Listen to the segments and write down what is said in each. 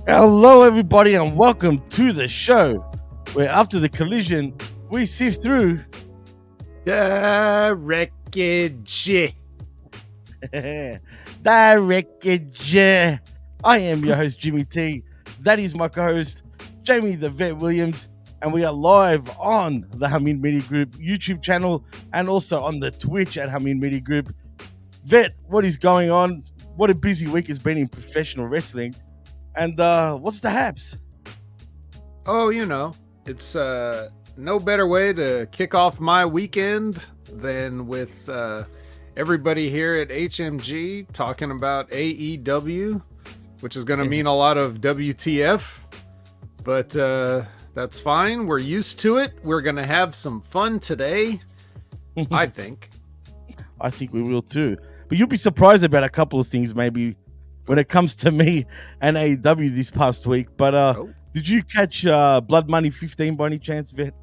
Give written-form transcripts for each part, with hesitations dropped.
Hello, everybody, and welcome to the show where after the collision, we sift through the wreckage. the wreckage. I am your host, Jimmy T. That is my co-host, Jamie the Vet Williams, and we are live on the Hamin Media Group YouTube channel and also on the Twitch at Hamin Media Group. Vet, what is going on? What a busy week has been in professional wrestling. And what's the haps? Oh, it's no better way to kick off my weekend than with everybody here at HMG talking about AEW, which is going to mean a lot of WTF, but that's fine. We're used to it. We're going to have some fun today, I think. I think we will too. But you'll be surprised about a couple of things maybe when it comes to me and AEW this past week. But did you catch Blood Money 15 by any chance, Vet?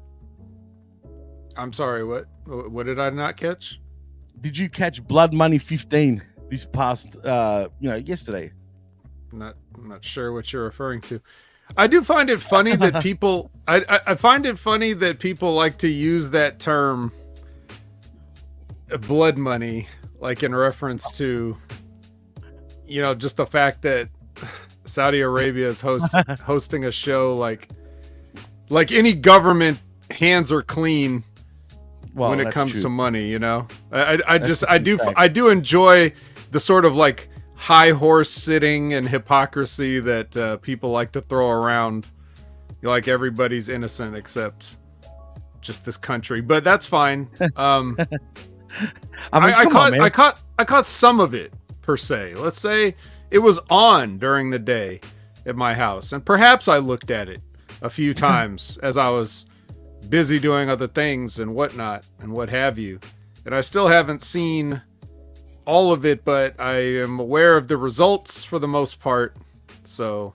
I'm sorry, what did I not catch? Did you catch Blood Money 15 this past yesterday? I'm not sure what you're referring to. I do find it funny that people I find it funny that people like to use that term blood money like in reference to just the fact that Saudi Arabia is hosting a show like any government hands are clean when it comes to money, I do enjoy the sort of like high horse sitting and hypocrisy that people like to throw around, like everybody's innocent except just this country, but that's fine. I caught some of it per se. Let's say it was on during the day at my house, and perhaps I looked at it a few times as I was busy doing other things and whatnot and what have you. And I still haven't seen all of it, but I am aware of the results for the most part. So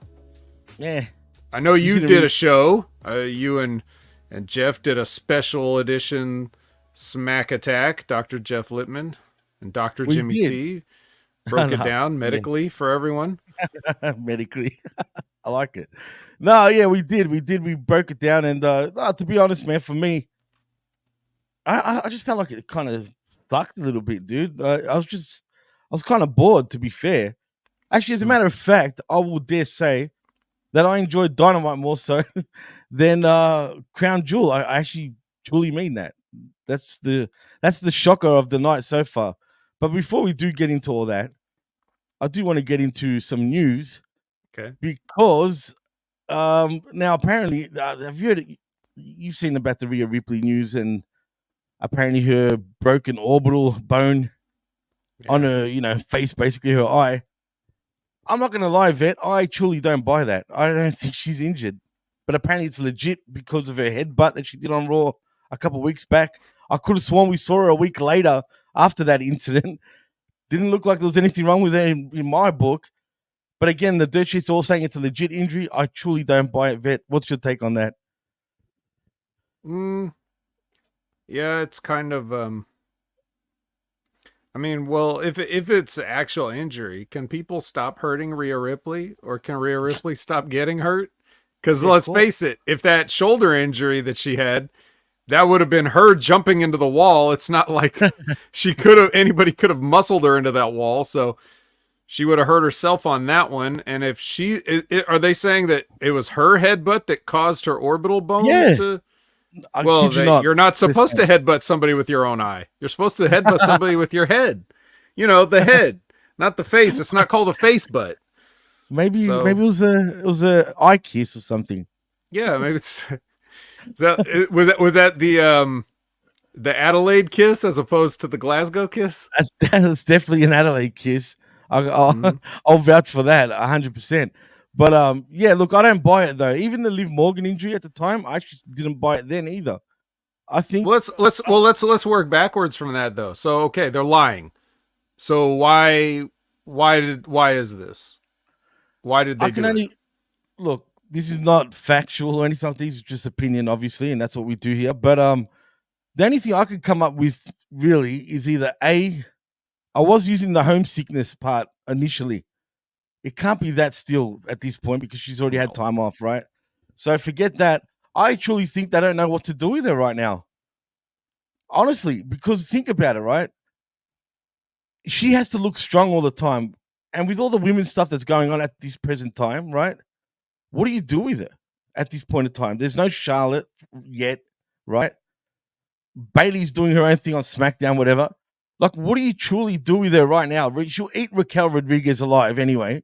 yeah, I know you did a show. You and Jeff did a special edition Smack Attack. Dr. Jeff Littman and Dr. Jimmy T broke it down medically for everyone. Medically. I like it. No, yeah, we did. We broke it down. And to be honest, man, for me, I just felt like it kind of sucked a little bit, dude. I was kind of bored, to be fair. Actually, as a matter of fact, I will dare say that I enjoyed Dynamite more so than Crown Jewel. I actually truly mean that. That's the shocker of the night so far. But before we do get into all that, I do want to get into some news. Okay. Because now apparently, have you heard? You've seen about the Rhea Ripley news, and apparently her broken orbital bone on her, face, basically her eye. I'm not gonna lie, Vet. I truly don't buy that. I don't think she's injured, but apparently it's legit because of her headbutt that she did on Raw a couple of weeks back. I could have sworn we saw her a week later after that incident. Didn't look like there was anything wrong with her in my book. But again, the dirt sheets all saying it's a legit injury. I truly don't buy it, Vet. What's your take on that? Yeah, it's kind of well, if it's actual injury, can people stop hurting Rhea Ripley, or can Rhea Ripley stop getting hurt? Because let's face it, if that shoulder injury that she had, that would have been her jumping into the wall. It's not like anybody could have muscled her into that wall, so she would have hurt herself on that one. And if are they saying that it was her headbutt that caused her orbital bone to? Well, you're not supposed to headbutt somebody with your own eye. You're supposed to headbutt somebody with your head. The head, not the face. It's not called a face butt. Maybe it was a eye kiss or something. Yeah, maybe it's. Was that the Adelaide kiss as opposed to the Glasgow kiss? That's definitely an Adelaide kiss. I'll vouch for that 100%. But yeah, look, I don't buy it though. Even the Liv Morgan injury at the time, I actually didn't buy it then either. I think let's work backwards from that though. So okay, they're lying. So why is this? Why did they do it? Look, this is not factual or anything like this. It's just opinion, obviously, and that's what we do here. But the only thing I could come up with really is either I was using the homesickness part initially, It can't be that still at this point because she's already had time off, right? So forget that. I truly think they don't know what to do with her right now. Honestly, because think about it, right? She has to look strong all the time. And with all the women's stuff that's going on at this present time, right? What do you do with her at this point in time? There's no Charlotte yet, right? Bailey's doing her own thing on SmackDown, whatever. Like, what do you truly do with her right now? She'll eat Raquel Rodriguez alive anyway.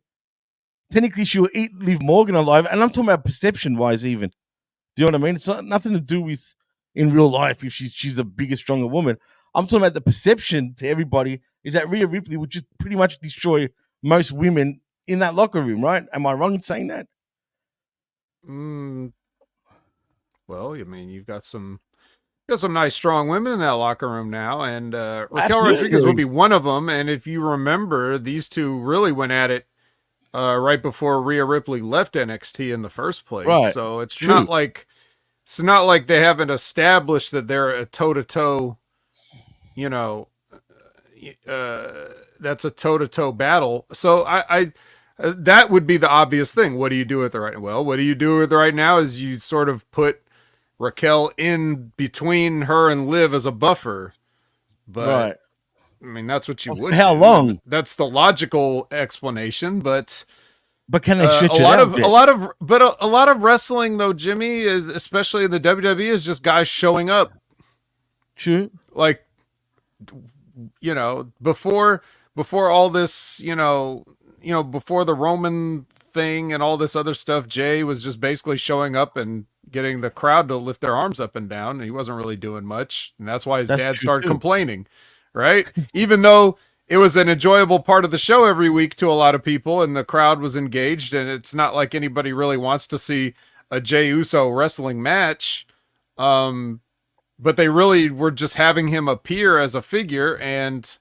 Technically, she'll eat Liv Morgan alive. And I'm talking about perception-wise even. Do you know what I mean? It's not nothing to do with in real life if she's a bigger, stronger woman. I'm talking about the perception to everybody is that Rhea Ripley would just pretty much destroy most women in that locker room, right? Am I wrong in saying that? Well, I mean, you've got some nice, strong women in that locker room now, and Raquel Rodriguez will be one of them. And if you remember, these two really went at it right before Rhea Ripley left NXT in the first place. Right. So it's not like they haven't established that they're a toe-to-toe, that's a toe-to-toe battle. So I that would be the obvious thing. What do you do with her right now? Well, what do you do with her right now is you sort of put Raquel in between her and Liv as a buffer. But right. I mean, that's what you would. How long? That's the logical explanation, but can they stretch it out? A lot of wrestling though, Jimmy, is especially in the WWE, is just guys showing up. True. Like, before all this, before the Roman thing and all this other stuff, Jay was just basically showing up and getting the crowd to lift their arms up and down, and he wasn't really doing much, and that's why his dad started complaining, right? Even though it was an enjoyable part of the show every week to a lot of people, and the crowd was engaged, and it's not like anybody really wants to see a Jey Uso wrestling match, but they really were just having him appear as a figure, and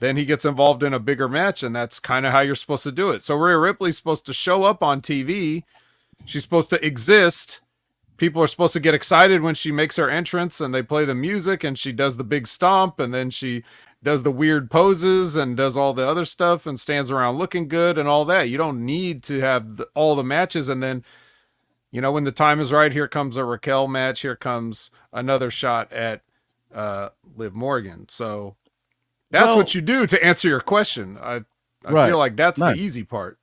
then he gets involved in a bigger match, and that's kind of how you're supposed to do it. So Rhea Ripley's supposed to show up on TV. She's supposed to exist. People are supposed to get excited when she makes her entrance and they play the music and she does the big stomp and then she does the weird poses and does all the other stuff and stands around looking good and all that. You don't need to have all the matches. And then, when the time is right, here comes a Raquel match. Here comes another shot at Liv Morgan. So that's what you do to answer your question. I feel like that's the easy part.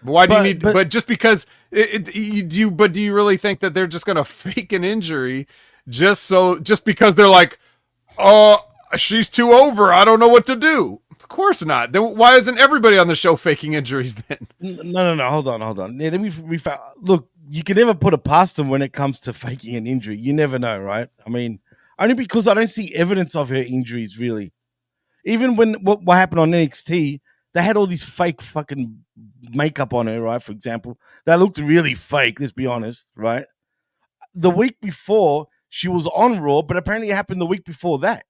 But why do you need? But just because do you really think that they're just going to fake an injury just because they're like, oh, she's too over, I don't know what to do? Of course not. Then why isn't everybody on the show faking injuries then? No. Hold on. Yeah, let me look. You can never put it past them when it comes to faking an injury. You never know, right? I mean, only because I don't see evidence of her injuries really. Even when what happened on NXT. They had all these fake fucking makeup on her, right? For example, that looked really fake. Let's be honest, right? The week before she was on Raw, but apparently it happened the week before that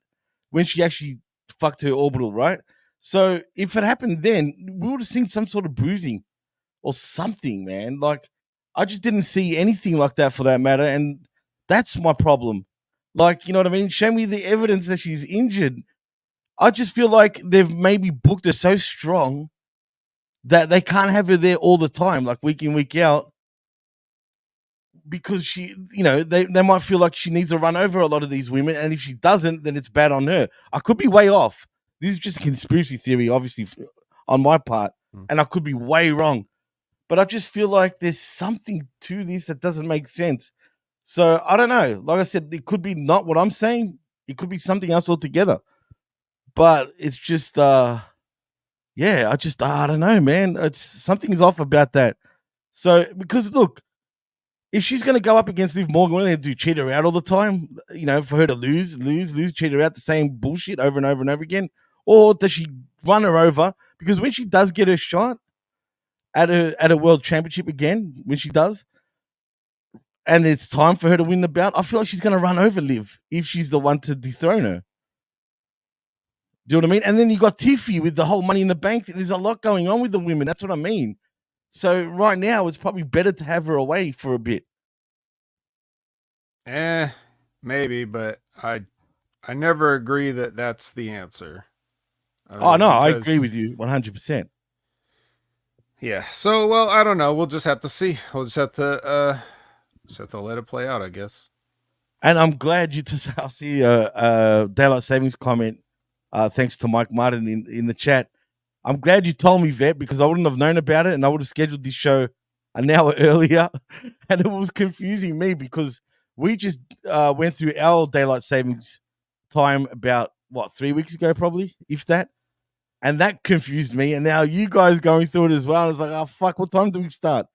when she actually fucked her orbital, right? So if it happened then, we would have seen some sort of bruising or something, man. Like I just didn't see anything like that for that matter, and that's my problem. Like, you know what I mean? Show me the evidence that she's injured. I just feel like they've maybe booked her so strong that they can't have her there all the time, like week in, week out, because she, they might feel like she needs to run over a lot of these women, and if she doesn't, then it's bad on her. I could be way off. This is just a conspiracy theory, obviously, on my part, and I could be way wrong. But I just feel like there's something to this that doesn't make sense. So I don't know. Like I said, it could be not what I'm saying. It could be something else altogether. But it's just, I don't know, man. Something's off about that. So, because look, if she's going to go up against Liv Morgan, what are they going to do? Cheat her out all the time? For her to lose, cheat her out the same bullshit over and over and over again? Or does she run her over? Because when she does get her shot at a world championship again, when she does, and it's time for her to win the bout, I feel like she's going to run over Liv if she's the one to dethrone her. Do you know what I mean? And then you got Tiffy with the whole Money in the Bank. There's a lot going on with the women. That's what I mean. So right now, it's probably better to have her away for a bit. Maybe, but I never agree that that's the answer. I agree with you 100%. Yeah. So, well, I don't know. We'll just have to see. We'll just have to let it play out, I guess. And I'm glad you just. I see daylight savings comment. Thanks to Mike Martin in the chat. I'm glad you told me, Vet, because I wouldn't have known about it, and I would have scheduled this show an hour earlier, and it was confusing me because we just went through our daylight savings time about 3 weeks ago, probably, if that, and that confused me. And now you guys going through it as well. I was like, oh fuck, what time do we start?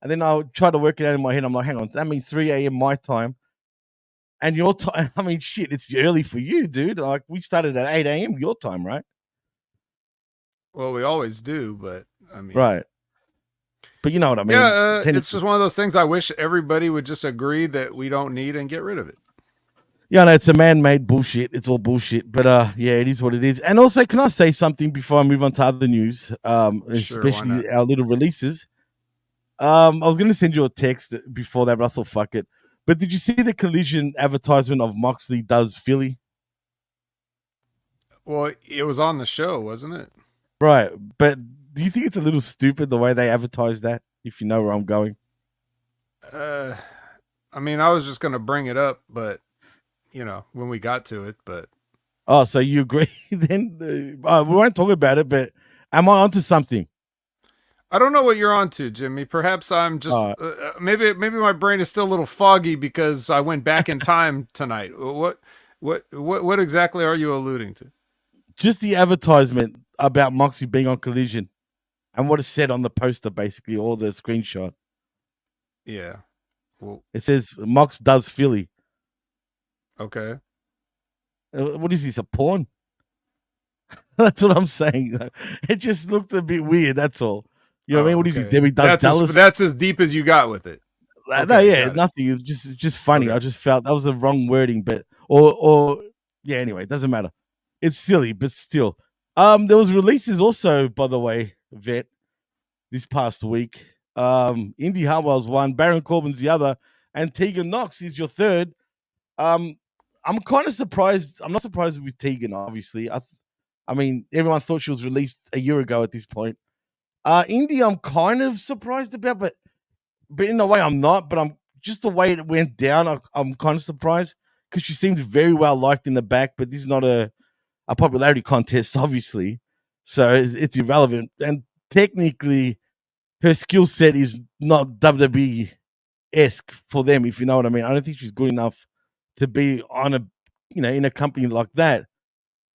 And then I tried to work it out in my head. I'm like, hang on, that means 3 a.m. my time. And your time, I mean, shit, it's early for you, dude. Like, we started at 8 a.m. your time, right? Well, we always do, but I mean, right. But you know what I mean. Yeah, it's just one of those things I wish everybody would just agree that we don't need and get rid of it. Yeah, no, it's a man-made bullshit. It's all bullshit. But yeah, it is what it is. And also, can I say something before I move on to other news, especially our little releases? I was going to send you a text before that, but I thought, fuck it. But did you see the Collision advertisement of Moxley does Philly? Well, it was on the show, wasn't it? Right. But do you think it's a little stupid the way they advertise that, if you know where I'm going? I mean, I was just going to bring it up, but, you know, when we got to it, but. Oh, so you agree then? We won't talk about it, but am I onto something? I don't know what you're onto, Jimmy. Perhaps I'm just maybe my brain is still a little foggy because I went back in time tonight. What exactly are you alluding to? Just the advertisement about Moxie being on Collision and what is said on the poster, basically, or the screenshot. Yeah. Well, it says Mox does Philly. Okay. What is this, a porn? That's what I'm saying. It just looked a bit weird, that's all. You know what I mean? What is he, Debbie does Dallas? That's as deep as you got with it. No, yeah, nothing. It's just funny. Okay. I just felt that was the wrong wording, but or yeah. Anyway, it doesn't matter. It's silly, but still. There was releases also, by the way, Vet, this past week. Indy Hartwell's one, Baron Corbin's the other, and Tegan Knox is your third. I'm kind of surprised. I'm not surprised with Tegan, obviously. I mean, everyone thought she was released a year ago at this point. Indy, I'm kind of surprised about, but in a way I'm not. But I'm just the way it went down. I'm kind of surprised because she seems very well liked in the back. But this is not a popularity contest, obviously, so it's irrelevant. And technically, her skill set is not WWE-esque for them, if you know what I mean. I don't think she's good enough to be on a in a company like that.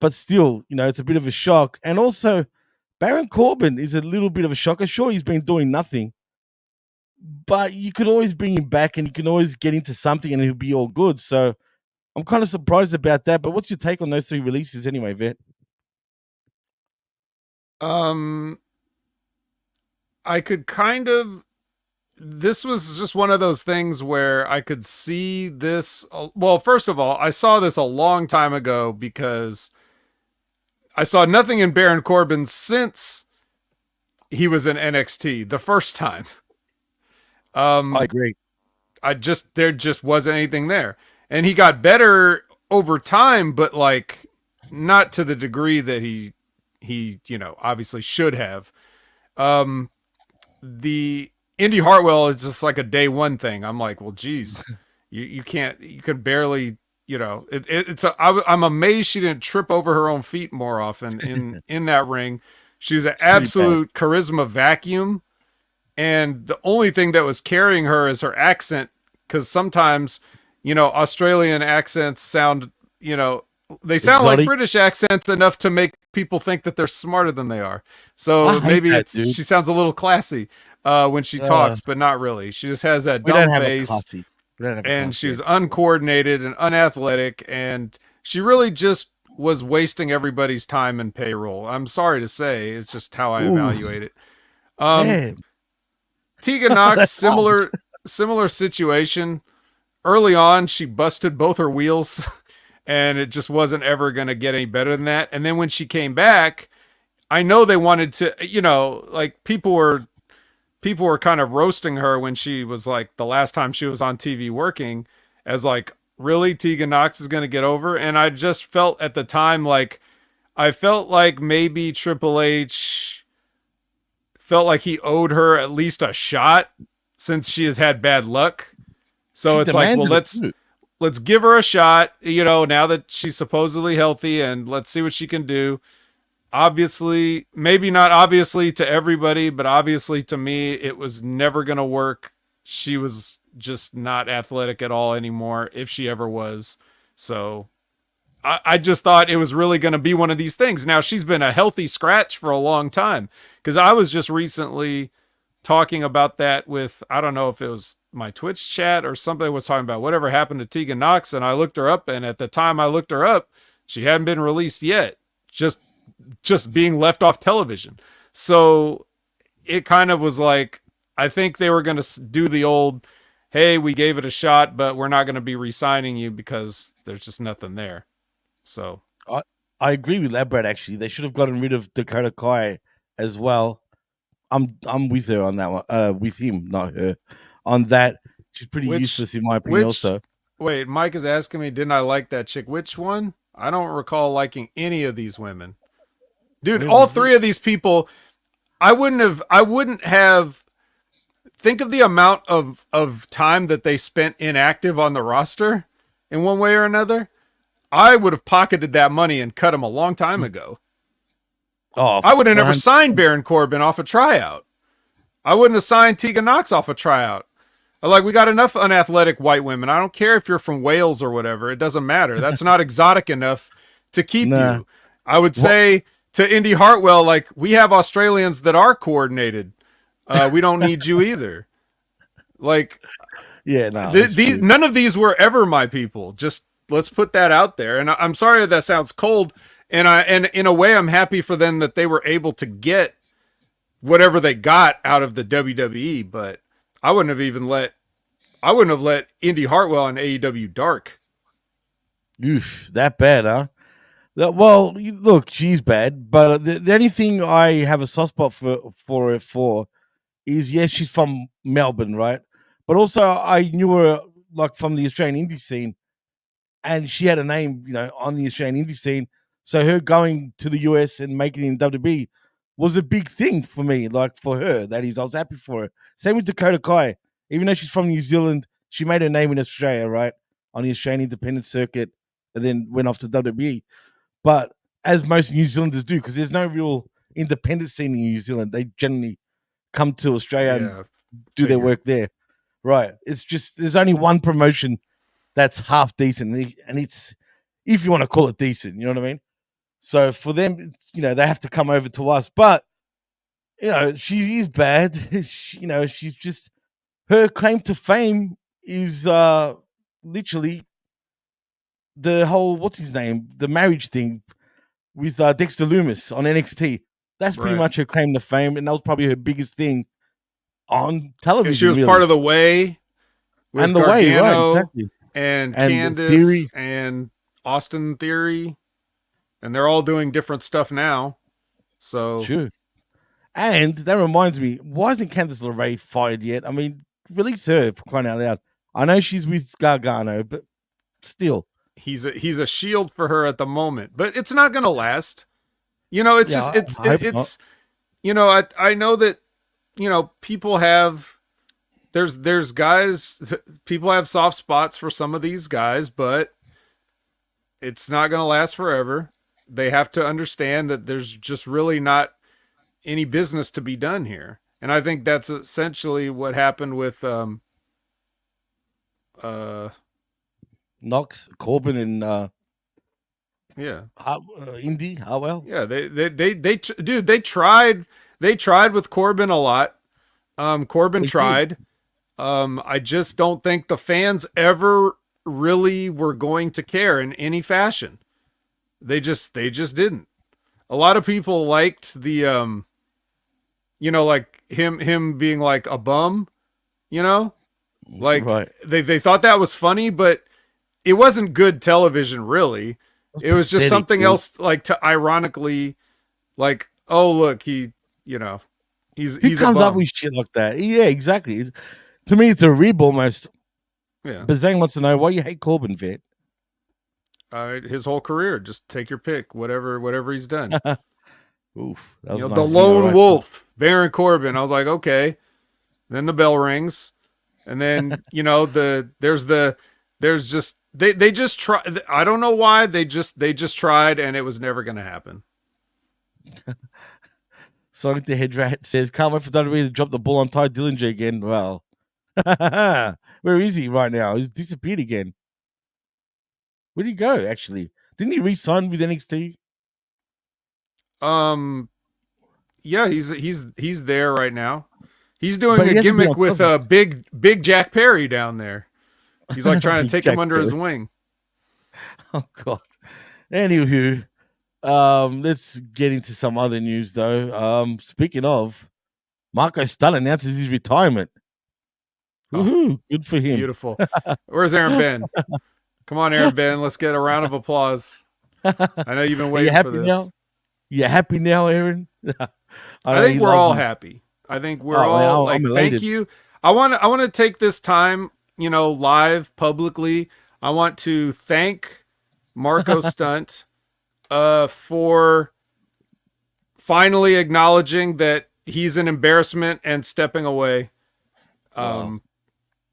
But still, it's a bit of a shock. And also, Baron Corbin is a little bit of a shocker. Sure, he's been doing nothing, but you could always bring him back and you can always get into something and he'll be all good. So I'm kind of surprised about that. But what's your take on those three releases anyway, Vet? I could kind of. This was just one of those things where I could see this. Well, first of all, I saw this a long time ago because I saw nothing in Baron Corbin since he was in NXT the first time. I agree. There just wasn't anything there. And he got better over time, but like not to the degree that he obviously should have. The Indy Hartwell is just like a day one thing. I'm like, well, geez, you could barely, I'm amazed she didn't trip over her own feet more often in that ring. She was an absolute charisma vacuum. And the only thing that was carrying her is her accent. Cause sometimes, Australian accents sound, they sound exotic. Like British accents enough to make people think that they're smarter than they are. So maybe she sounds a little classy when she talks, but not really. She just has that dumb face, and she's uncoordinated and unathletic, and she really just was wasting everybody's time and payroll. I'm sorry to say, it's just how I evaluate it. Tegan Knox, similar situation. Early on, she busted both her wheels. And it just wasn't ever going to get any better than that. And then when she came back, I know they wanted to, like people were kind of roasting her when she was like the last time she was on TV working as like, really, Tegan Knox is going to get over? And I just felt at the time like maybe Triple H felt like he owed her at least a shot since she has had bad luck. So it's like, well, let's give her a shot, now that she's supposedly healthy, and let's see what she can do. Obviously, maybe not obviously to everybody, but obviously to me, it was never going to work. She was just not athletic at all anymore, if she ever was. So I just thought it was really going to be one of these things. Now, she's been a healthy scratch for a long time, because I was just recently talking about that with, I don't know if it was my Twitch chat or somebody was talking about whatever happened to Tegan Knox, and I looked her up, and at the time I looked her up, she hadn't been released yet, just being left off television. So it kind of was like, I think they were going to do the old, hey, we gave it a shot, but we're not going to be re-signing you because there's just nothing there. So I agree with that, Brad. Actually, they should have gotten rid of Dakota Kai as well. I'm with her on that one. With him, not her. On that, she's pretty useless in my opinion. Also, wait, Mike is asking me, didn't I like that chick? Which one? I don't recall liking any of these women, dude. All three of these people, I wouldn't have. Think of the amount of time that they spent inactive on the roster in one way or another. I would have pocketed that money and cut him a long time ago. Oh, I would have never signed Baron Corbin off a tryout. I wouldn't have signed Tegan Knox off a tryout. Like, we got enough unathletic white women. I don't care if you're from Wales or whatever. It doesn't matter. That's not exotic enough to keep you. I would say to Indy Hartwell, like, we have Australians that are coordinated. We don't need you either. Like, yeah, no. None of these were ever my people. Just let's put that out there. And I'm sorry that sounds cold. And in a way, I'm happy for them that they were able to get whatever they got out of the WWE. But I wouldn't have let Indy Hartwell and AEW Dark. Oof, that bad, huh? Well, look, she's bad, but the only thing I have a soft spot for her is, yes, she's from Melbourne, right? But also I knew her like from the Australian indie scene, and she had a name, on the Australian indie scene. So her going to the US and making it in WWE was a big thing for me, like for her. That is, I was happy for her. Same with Dakota Kai. Even though she's from New Zealand, she made her name in Australia, right? On the Australian independent circuit, and then went off to WWE. But as most New Zealanders do, because there's no real independent scene in New Zealand, they generally come to Australia and do their work there. Right. It's just, there's only one promotion that's half decent, and it's, if you want to call it decent, you know what I mean? So for them, it's, they have to come over to us. But, she is bad. She's just, her claim to fame is literally the whole, what's his name? The marriage thing with Dexter Lumis on NXT. That's pretty much her claim to fame, and that was probably her biggest thing on television. And she was part of the Way with and the Gargano, Way, right? Exactly. And Candice Theory. and Austin Theory, and they're all doing different stuff now. So sure. And that reminds me, why isn't Candice LeRae fired yet? I mean, release her, for crying out loud. I know she's with Gargano, but still. He's a shield for her at the moment, but it's not going to last. It's I know that, people have, there's guys, people have soft spots for some of these guys, but it's not going to last forever. They have to understand that there's just really not any business to be done here. And I think that's essentially what happened with, Knox, Corbin, and Indy. How well? Yeah, they tried with Corbin a lot. Corbin tried. I just don't think the fans ever really were going to care in any fashion. They just didn't. A lot of people liked the like him being like a bum, like right. They thought that was funny, but it wasn't good television, really. It was just something else, like, to ironically, like, oh, look, he comes up with shit like that. Yeah, exactly. To me, it's a rib almost. Yeah. But Zane wants to know why you hate Corbin, Vet. His whole career, just take your pick, whatever he's done. Oof, that was You know, a the nice zinger, lone right? wolf, Baron Corbin. I was like, okay. Then the bell rings, and then you know there's just they just try. I don't know why they just tried, and it was never going to happen. Sonic the Hedgerat says, "Can't wait for WWE to drop the ball on Ty Dillinger again." Well, where is he right now? He's disappeared again. Where'd he go? Actually, didn't he re-sign with NXT? Yeah, he's there right now. He's doing But a he hasn't been gimmick on with big Jack Perry down there. He's like trying to Big take Jack him under his Perry. wing. Oh God. Anywho, let's get into some other news though. Speaking of, Marco Stunt announces his retirement. Woohoo! Good for him. Beautiful. Where's Aaron Ben? Come on, Aaron Ben. Let's get a round of applause. I know you've been Are you waiting for happy this. now? You happy now, Aaron? I think we're all happy. I think we're all like, thank you. I want to take this time, you know, live publicly. I want to thank Marco Stunt for finally acknowledging that he's an embarrassment and stepping away. Wow.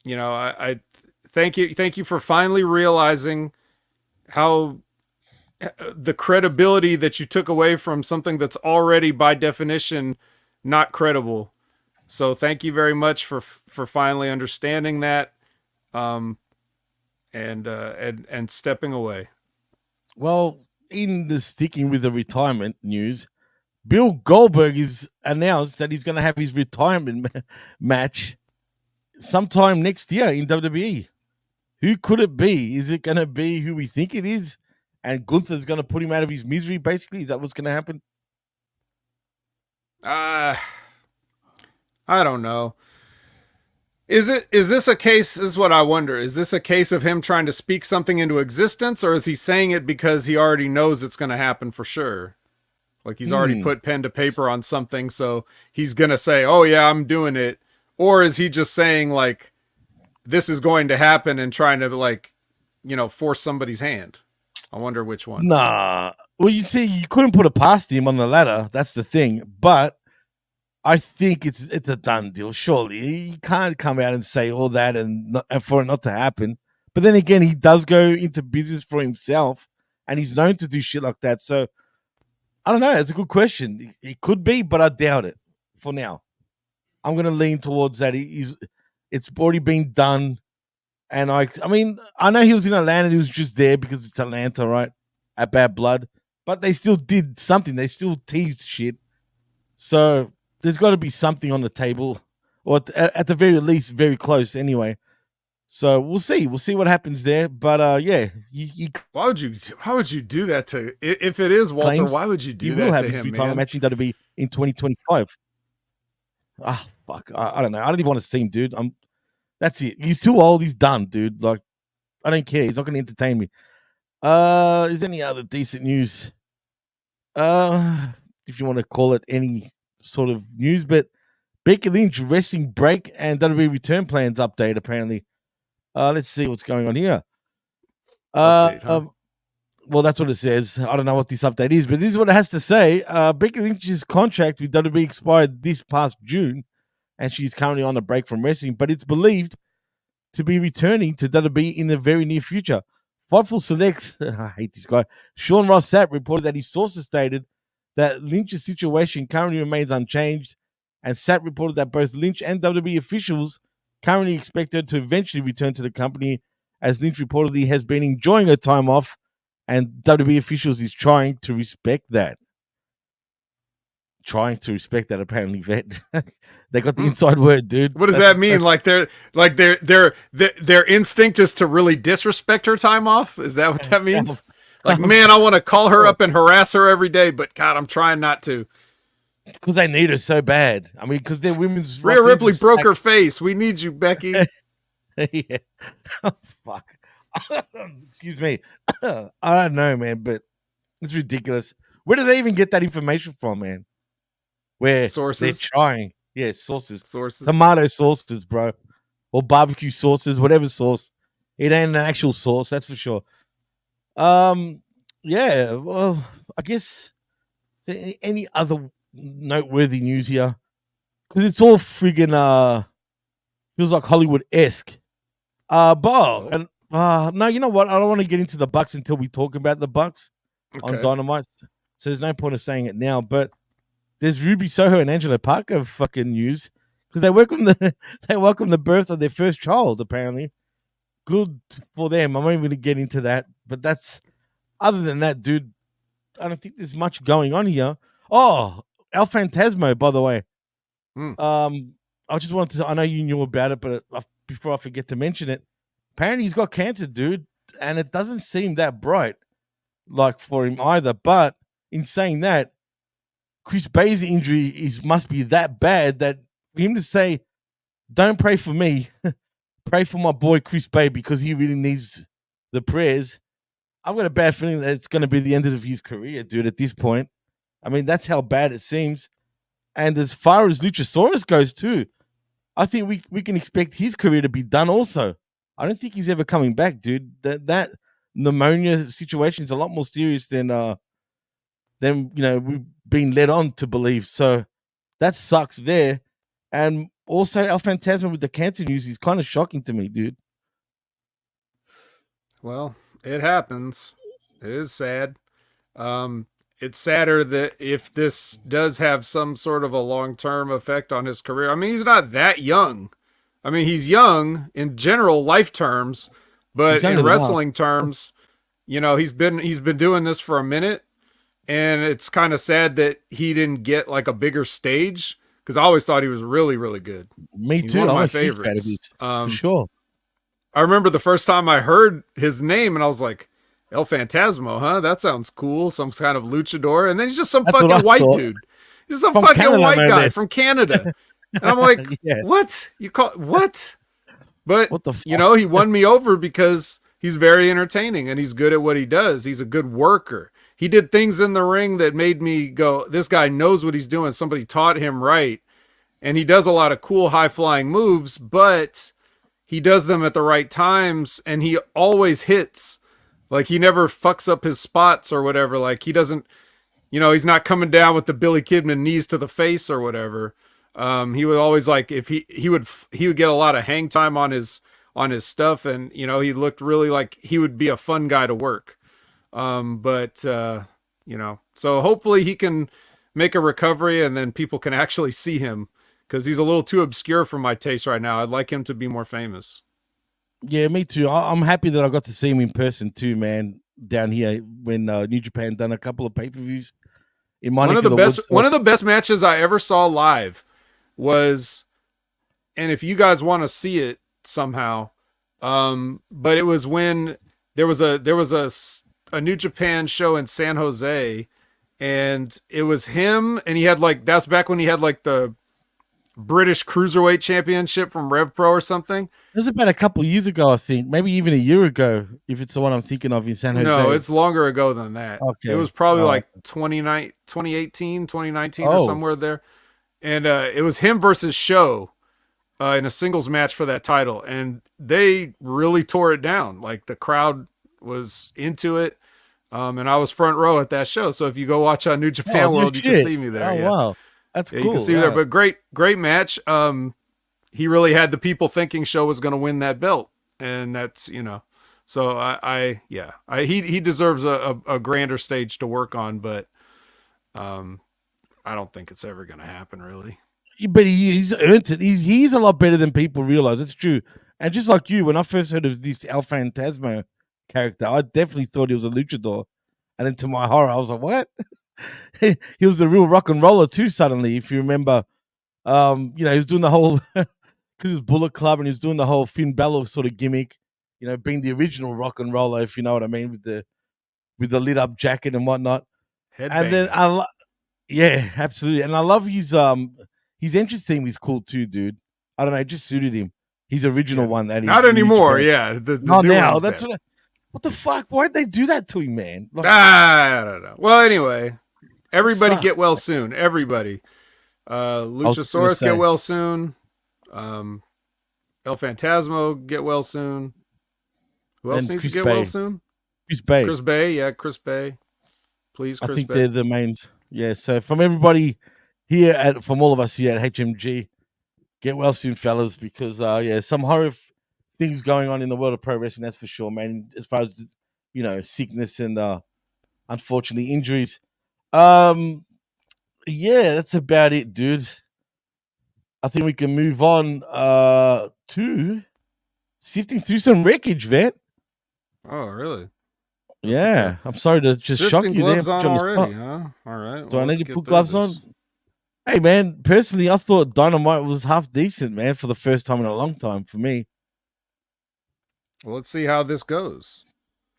You know, I thank you for finally realizing how the credibility that you took away from something that's already by definition not credible. So thank you very much for finally understanding that, and stepping away. Well, in the sticking with the retirement news, Bill Goldberg is announced that he's going to have his retirement match sometime next year in WWE. Who could it be? Is it going to be who we think it is? And Gunther's going to put him out of his misery, basically? Is that what's going to happen? I don't know. Is this a case, is what I wonder. Is this a case of him trying to speak something into existence, or is he saying it because he already knows it's going to happen for sure? Like he's already put pen to paper on something, so he's going to say, oh yeah, I'm doing it. Or is he just saying like, this is going to happen and trying to like, you know, force somebody's hand? I wonder which one. Nah. Well, you see, you couldn't put it past him on the ladder. That's the thing. But I think it's a done deal. Surely he can't come out and say all that and for it not to happen. But then again, he does go into business for himself, and he's known to do shit like that. So I don't know. It's a good question. It could be, but I doubt it. For now, I'm going to lean towards that. It's already been done, and I mean, I know he was in Atlanta. He was just there because it's Atlanta, right? At Bad Blood, but they still did something. They still teased shit. So there's got to be something on the table, or at the very least, very close anyway. So we'll see. We'll see what happens there. But yeah, why would you do that to? If it is Walter, why would you do that to him? He will have his retirement match in WWE in 2025. Ah, fuck. I don't know. I don't even want to see him, dude. That's it. He's too old. He's done, dude. Like, I don't care. He's not going to entertain me. Is there any other decent news? If you want to call it any sort of news, but Becky Lynch wrestling break and WWE return plans update apparently. Let's see what's going on here. Update, huh? Well, that's what it says. I don't know what this update is, but this is what it has to say. Becky Lynch's contract with WWE expired this past June, and she's currently on a break from wrestling, but it's believed to be returning to WWE in the very near future. Fightful Selects, I hate this guy, Sean Ross Sapp reported that his sources stated that Lynch's situation currently remains unchanged, and Sapp reported that both Lynch and WWE officials currently expect her to eventually return to the company, as Lynch reportedly has been enjoying her time off, and WWE officials is trying to respect that. Trying to respect that, apparently, Vet. They got the inside word, dude. What does that mean? Their instinct is to really disrespect her time off? Is that what that means? Like, man, I want to call her up and harass her every day, but God, I'm trying not to. Because they need her so bad. I mean, because they're women's. Rhea Ripley broke her face. We need you, Becky. Yeah. Oh, fuck. Excuse me. I don't know, man, but it's ridiculous. Where do they even get that information from, man? Where sources? They're trying. Yeah, sources. Sources. Tomato sauces, bro. Or barbecue sauces, whatever sauce. It ain't an actual sauce, that's for sure. Yeah, well, I guess Is there any other noteworthy news here? Because it's all friggin' feels like Hollywood-esque. And no, you know what? I don't want to get into the Bucks until we talk about the Bucks on Dynamite. So there's no point of saying it now. But there's Ruby Soho and Angelo Parker fucking news because they welcome the birth of their first child. Apparently, good for them. I'm not even going to get into that. But that's other than that, dude. I don't think there's much going on here. Oh, El Phantasmo, by the way. I just wanted to. I know you knew about it, but before I forget to mention it, apparently he's got cancer, dude, and it doesn't seem that bright, like for him either. But in saying that, Chris Bay's injury must be that bad that for him to say, "Don't pray for me, pray for my boy Chris Bay because he really needs the prayers." I've got a bad feeling that it's going to be the end of his career, dude. At this point, I mean, that's how bad it seems. And as far as Luchasaurus goes, too, I think we can expect his career to be done also. I don't think he's ever coming back, dude. That pneumonia situation is a lot more serious than we've been led on to believe. So that sucks there. And also El Phantasmo with the cancer news is kind of shocking to me, dude. Well, it happens. It is sad. It's sadder that if this does have some sort of a long-term effect on his career. I mean, he's not that young. I mean, he's young in general life terms, but in wrestling terms, he's been doing this for a minute, and it's kind of sad that he didn't get like a bigger stage because I always thought he was really, really good. Me He's too. one of I'm my a huge fan of favorites. his, for sure. I remember the first time I heard his name, and I was like, El Phantasmo, huh? That sounds cool. Some kind of luchador. And then he's just some fucking white dude. He's some fucking Canada, white guy from Canada. And I'm like, what? You call what? But, what the fuck? He won me over because he's very entertaining and he's good at what he does. He's a good worker. He did things in the ring that made me go, this guy knows what he's doing. Somebody taught him right. And he does a lot of cool high-flying moves, but he does them at the right times, and he always hits. Like, he never fucks up his spots or whatever. Like, he doesn't, he's not coming down with the Billy Kidman knees to the face or whatever. He would always, like, if he would get a lot of hang time on his stuff, and, he looked really like he would be a fun guy to work. So hopefully he can make a recovery and then people can actually see him because he's a little too obscure for my taste right now. I'd like him to be more famous. Yeah, me too. I'm happy that I got to see him in person too, man. Down here when New Japan done a couple of pay-per-views in my one of the best matches I ever saw live was, and if you guys want to see it somehow, but it was when there was a New Japan show in San Jose, and it was him, and he had that's back when he had the British Cruiserweight Championship from Rev Pro or something. It was about a couple of years ago, I think. Maybe even a year ago, if it's the one I'm thinking of in San Jose. No, it's longer ago than that. Okay. It was probably 2018, 2019 or somewhere there. And it was him versus Show in a singles match for that title. And they really tore it down. Like, the crowd was into it. And I was front row at that show. So if you go watch on New Japan World, you can see me there. Oh, wow. That's cool. You can see me there. But great match. He really had the people thinking Show was going to win that belt, and that's So he deserves a grander stage to work on, but I don't think it's ever going to happen, really. But he's earned it. He's a lot better than people realize. It's true. And just like you, when I first heard of this El Phantasmo character, I definitely thought he was a luchador, and then to my horror, I was like, "What?" He was the real rock and roller too. Suddenly, if you remember, he was doing the whole because he was Bullet Club and he was doing the whole Finn Balor sort of gimmick, being the original rock and roller, if you know what I mean, with the lit up jacket and whatnot. Headbang. And then absolutely, and I love his entrance theme is cool too, dude. I don't know, it just suited him. His original one that not anymore. Yeah, not now. That's what the fuck? Why'd they do that to him, man? I don't know. Well, anyway. Everybody get well soon. Everybody. Luchasaurus get well soon. El Phantasmo get well soon. Who else needs to get well soon? Chris Bay. Chris Bay. Yeah, Chris Bay. Please, Chris Bay. I think they're the mains. Yeah. So from everybody here from all of us here at HMG, get well soon, fellas, because some horror things going on in the world of pro wrestling. That's for sure, man. As far as sickness and unfortunately injuries. Yeah, that's about it, dude. I think we can move on to sifting through some wreckage, vet. Oh, really? Yeah, Okay. I'm sorry to just shock Sifting you there. gloves Put on you on the already, spot. huh? All right. Do Well, I need let's to get put through gloves this. on? Hey, man, personally, I thought Dynamite was half decent, man, for the first time in a long time for me. Well, let's see how this goes.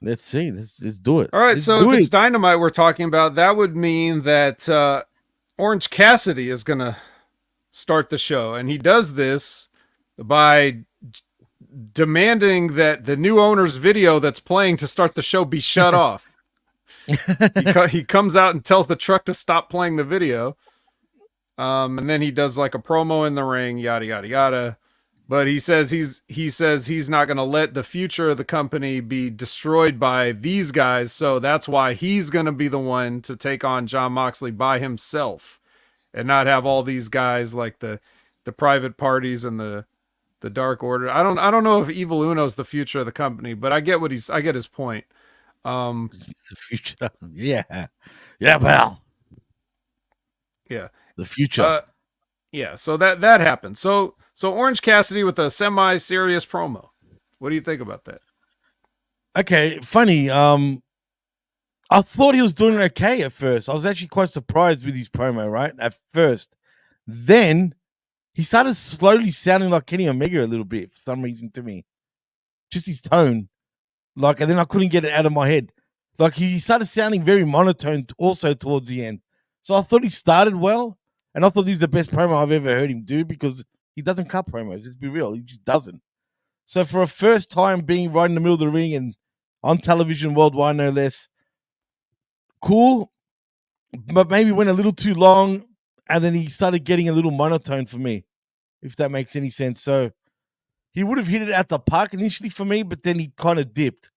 Let's see. Let's do it. All right. Let's So do if it's it. Dynamite we're talking about, that would mean that Orange Cassidy is going to start the show. And he does this by demanding that the new owner's video that's playing to start the show be shut off. He comes out and tells the truck to stop playing the video. And then he does like a promo in the ring, yada, yada, yada. But he says he's not going to let the future of the company be destroyed by these guys. So that's why he's going to be the one to take on Jon Moxley by himself and not have all these guys like the private parties and the Dark Order. I don't know if Evil Uno's the future of the company, but I get his point. It's the future. Yeah. Yeah, pal. Yeah. The future. Yeah, so that happened. So Orange Cassidy with a semi-serious promo. What do you think about that? Okay, funny. I thought he was doing okay at first. I was actually quite surprised with his promo, right? At first. Then he started slowly sounding like Kenny Omega a little bit for some reason to me. Just his tone. Like, and then I couldn't get it out of my head. Like, he started sounding very monotone also towards the end. So I thought he started well. And I thought this is the best promo I've ever heard him do because he doesn't cut promos. Let's be real. He just doesn't. So for a first time being right in the middle of the ring and on television worldwide, no less, cool, but maybe went a little too long, and then he started getting a little monotone for me, if that makes any sense. So he would have hit it at the park initially for me, but then he kind of dipped.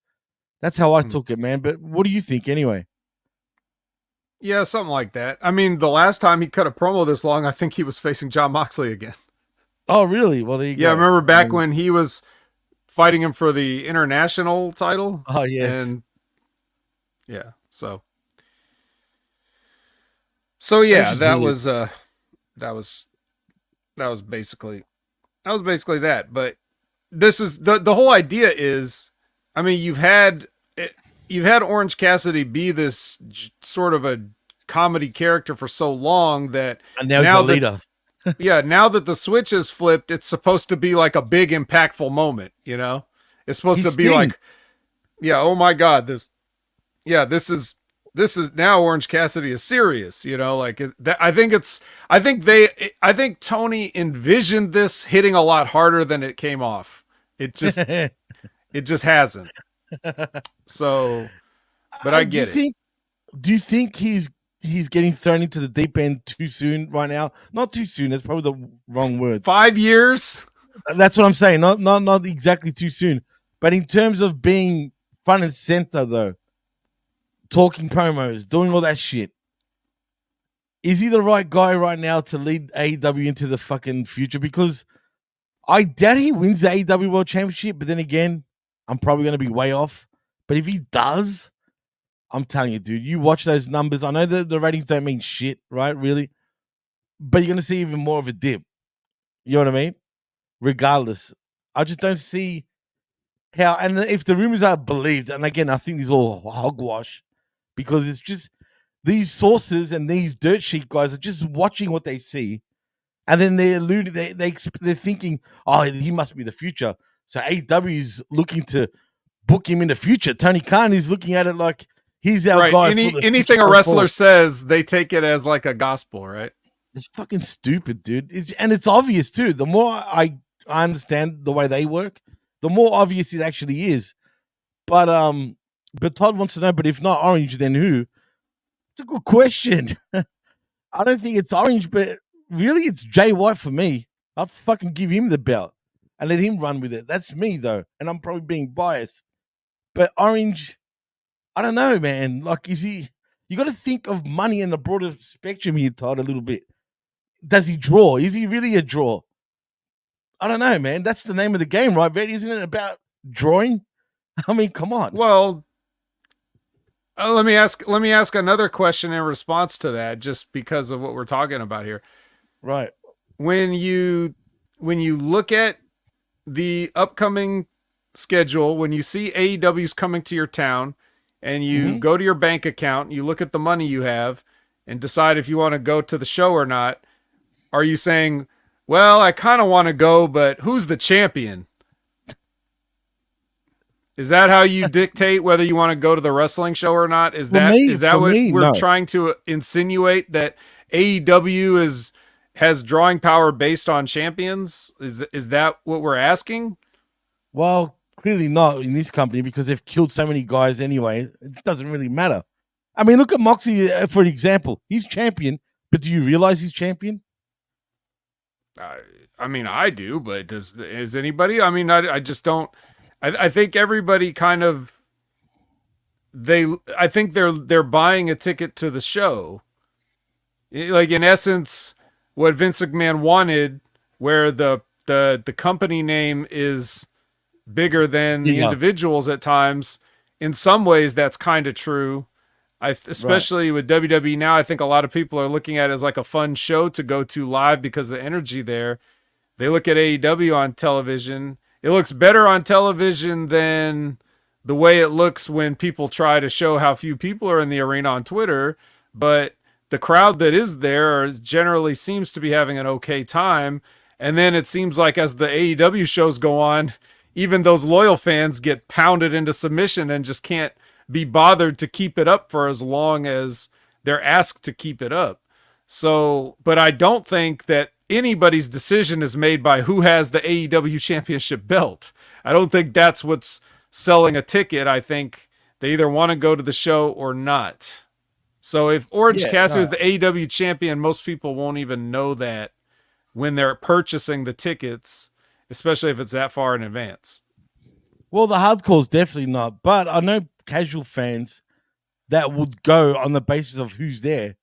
That's how I took it, man. But what do you think anyway? Yeah, something like that. I mean, the last time he cut a promo this long, I think he was facing Jon Moxley again. Oh, really? Well, there you go. Yeah, I remember back when he was fighting him for the international title. Oh, yes. And yeah, so yeah, that was basically that. But this is the whole idea is, I mean, you've had Orange Cassidy be this sort of a comedy character for so long that and now he's a leader. Yeah, now that the switch is flipped, it's supposed to be like a big impactful moment, you know? It's supposed to be like, yeah, oh my God, this is now Orange Cassidy is serious, you know? Like I think Tony envisioned this hitting a lot harder than it came off. It just hasn't. So, but I get it. Do you think he's getting thrown into the deep end too soon right now? Not too soon. That's probably the wrong word. 5 years? That's what I'm saying. Not exactly too soon. But in terms of being front and center, though, talking promos, doing all that shit, is he the right guy right now to lead AEW into the fucking future? Because I doubt he wins the AEW World Championship, but then again, I'm probably going to be way off. But if he does, I'm telling you, dude, you watch those numbers. I know that the ratings don't mean shit, right? Really. But you're going to see even more of a dip. You know what I mean? Regardless. I just don't see how. And if the rumors are believed, and again, I think these are all hogwash because it's just these sources and these dirt sheet guys are just watching what they see. And then they're alluding, they're thinking, oh, he must be the future. So AEW is looking to book him in the future. Tony Khan is looking at it like he's our guy. Anything a wrestler says, they take it as like a gospel, right? It's fucking stupid, dude. And it's obvious too. The more I understand the way they work, the more obvious it actually is. But Todd wants to know, but if not Orange, then who? It's a good question. I don't think it's Orange, but really it's Jay White for me. I'll fucking give him the belt and let him run with it. That's me though. And I'm probably being biased. But Orange, I don't know, man. Like, is he You got to think of money in the broader spectrum here, Todd, a little bit. Does he draw? Is he really a draw? I don't know, man. That's the name of the game, right, Bet? Isn't it about drawing? I mean, come on. Well, let me ask another question in response to that, just because of what we're talking about here. Right. When you look at the upcoming schedule, when you see AEW's coming to your town, and you go to your bank account, you look at the money you have, and decide if you want to go to the show or not, are you saying, well, I kind of want to go, but who's the champion? Is that how you dictate whether you want to go to the wrestling show or not? Is that what we're trying to insinuate, that AEW has drawing power based on champions? Is that what we're asking? Well, clearly not in this company, because they've killed so many guys anyway. It doesn't really matter. I mean, look at Moxie for an example. He's champion, but do you realize he's champion? I mean, I do, but is anybody? I mean, I just don't. I think everybody kind of I think they're buying a ticket to the show. Like, in essence, what Vince McMahon wanted, where the company name is bigger than the individuals at times. In some ways, that's kind of true. Especially with WWE now, I think a lot of people are looking at it as like a fun show to go to live because of the energy there. They look at AEW on television. It looks better on television than the way it looks when people try to show how few people are in the arena on Twitter. But the crowd that is there generally seems to be having an okay time. And then it seems like as the AEW shows go on, even those loyal fans get pounded into submission and just can't be bothered to keep it up for as long as they're asked to keep it up. So, but I don't think that anybody's decision is made by who has the AEW championship belt. I don't think that's what's selling a ticket. I think they either want to go to the show or not. So if Orange Cassidy is the AEW champion, most people won't even know that when they're purchasing the tickets, especially if it's that far in advance. Well, the hardcore's definitely not, but I know casual fans that would go on the basis of who's there.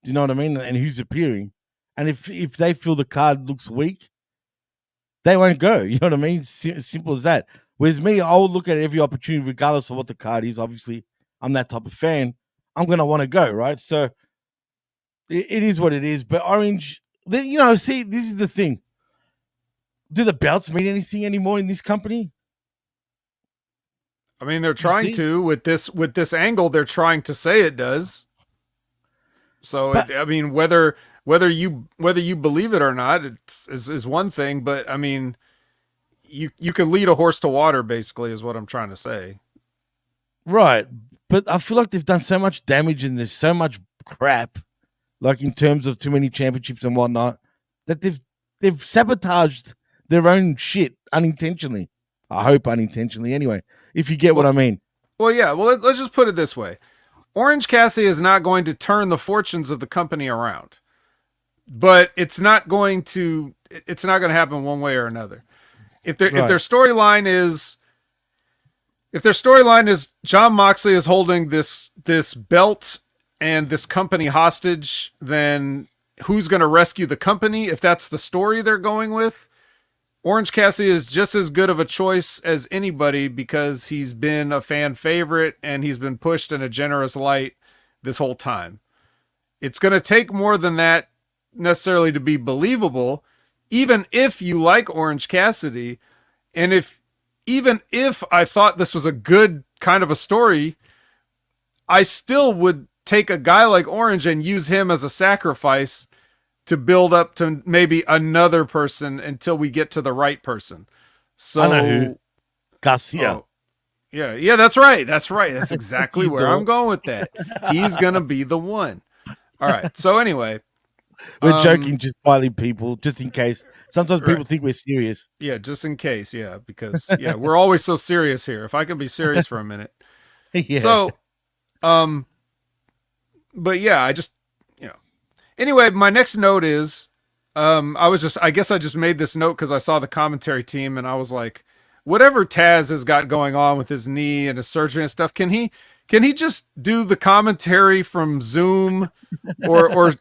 Do you know what I mean? And who's appearing. And if they feel the card looks weak, they won't go. You know what I mean? Simple as that. Whereas me, I will look at every opportunity, regardless of what the card is. Obviously, I'm that type of fan. I'm going to want to go, right? So it is what it is. But Orange, see, this is the thing. Do the belts mean anything anymore in this company? I mean, they're trying to with this angle. They're trying to say it does. So I mean, whether you believe it or not, is one thing. But I mean, you can lead a horse to water, basically, is what I'm trying to say. Right, but I feel like they've done so much damage and there's so much crap, like in terms of too many championships and whatnot, that they've sabotaged their own shit unintentionally. I hope unintentionally, anyway. If you get what I mean. Well, yeah. Well, let's just put it this way. Orange Cassidy is not going to turn the fortunes of the company around, but it's not going to happen one way or another. If their storyline is Jon Moxley is holding this belt and this company hostage, then who's going to rescue the company? If that's the story they're going with, Orange Cassidy is just as good of a choice as anybody because he's been a fan favorite and he's been pushed in a generous light this whole time. It's going to take more than that necessarily to be believable, even if you like Orange Cassidy. And even if I thought this was a good kind of a story, I still would take a guy like Orange and use him as a sacrifice to build up to maybe another person until we get to the right person. So, I know who. Garcia. Oh, yeah, that's right. That's exactly where I'm going with that. He's going to be the one. All right. So anyway. We're joking, just quietly, people, just in case. Sometimes people think we're serious. Yeah, just in case. Yeah, because we're always so serious here. If I can be serious for a minute. Yeah. So, but yeah, I just, Anyway, my next note is, I guess I just made this note because I saw the commentary team and I was like, whatever Taz has got going on with his knee and his surgery and stuff, can he can he just do the commentary from Zoom or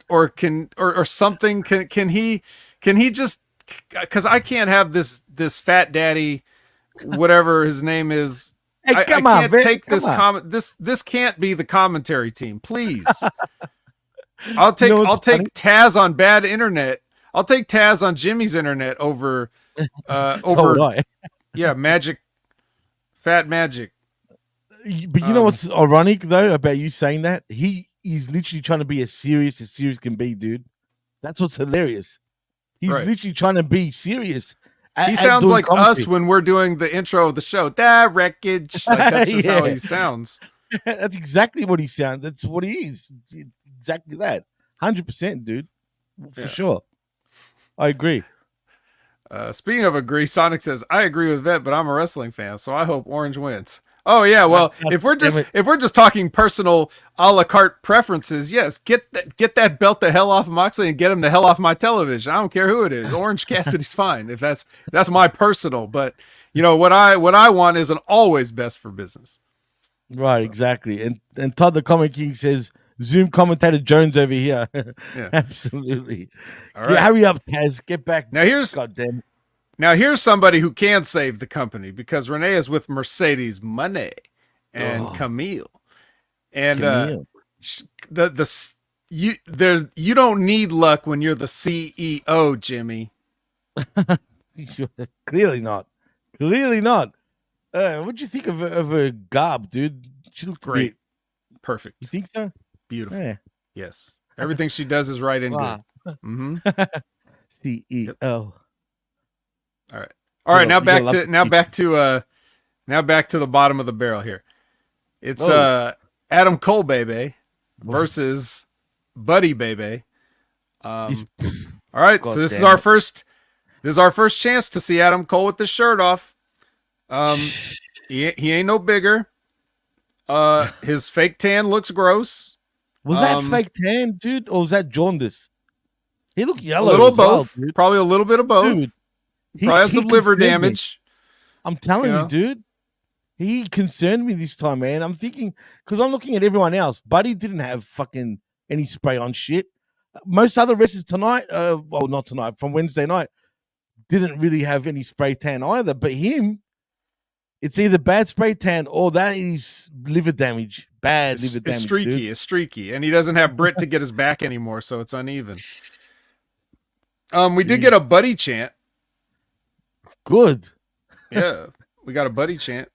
something? Can he just, because I can't have this fat daddy, whatever his name is. Hey, I come on, can't Vic, take come this on. this can't be the commentary team, please. I'll take You know what's funny? Taz on bad internet. I'll take Taz on Jimmy's internet over So would I. Fat Magic. But you know what's ironic though about you saying that? He's literally trying to be as serious can be, dude. That's what's hilarious. He's Right. literally trying to be serious. He sounds like us when we're doing the intro of the show. Da wreckage. Like, that's just how he sounds. That's exactly what he sounds. That's what he is. It's exactly that. 100%, dude. For sure. I agree. Speaking of agree, Sonic says, I agree with Vet, but I'm a wrestling fan, so I hope Orange wins. Oh yeah, well, if we're just talking personal a la carte preferences, yes, get that belt the hell off of Moxley and get him the hell off my television. I don't care who it is. Orange Cassidy's fine if that's my personal. But you know what I want is an always best for business. Right, so. Exactly. And Todd the Comic King says Zoom commentator Jones over here. Yeah. Absolutely. All right. Hurry up, Taz. Get back. Now here's somebody who can save the company because Renee is with Mercedes Money and Camille. And you don't need luck when you're the CEO, Jimmy. Clearly not. What'd you think of her garb, dude? She looks great. Perfect. You think so? Beautiful. Yeah. Yes. Everything she does is right and good. Mm-hmm. CEO. Yep. All right. Now back to the bottom of the barrel here. It's Adam Cole Baby versus Buddy Baby. All right. So this is our first chance to see Adam Cole with the shirt off. He ain't no bigger. His fake tan looks gross. Was that fake tan, dude, or was that jaundice? He looked yellow. A little both. Well, probably a little bit of both. Dude, probably has some liver damage. I'm telling you, dude. He concerned me this time, man. I'm thinking, because I'm looking at everyone else. Buddy didn't have fucking any spray on shit. Most other wrestlers tonight, well, not tonight, from Wednesday night, didn't really have any spray tan either. But him, it's either bad spray tan or that is liver damage. Liver damage. It's streaky. And he doesn't have Britt to get his back anymore, so it's uneven. We did get a Buddy chant. Good. Yeah, we got a Buddy chant.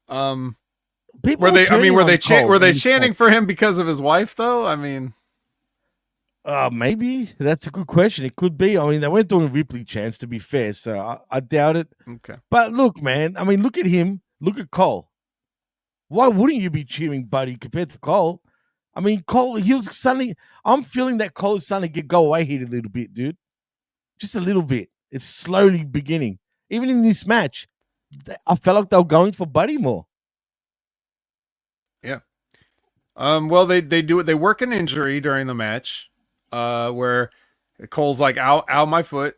Were they chanting for him because of his wife though? I mean, maybe that's a good question. It could be. I mean, they weren't doing Ripley chants, to be fair, so I doubt it. Okay. But look, man. I mean, look at him. Look at Cole. Why wouldn't you be cheering Buddy compared to Cole? I mean, Cole. I'm feeling that Cole is starting to go away here a little bit, dude. Just a little bit. It's slowly beginning. Even in this match, I felt like they were going for Buddy more. Yeah. Well, they work an injury during the match, where Cole's like, ow, my foot.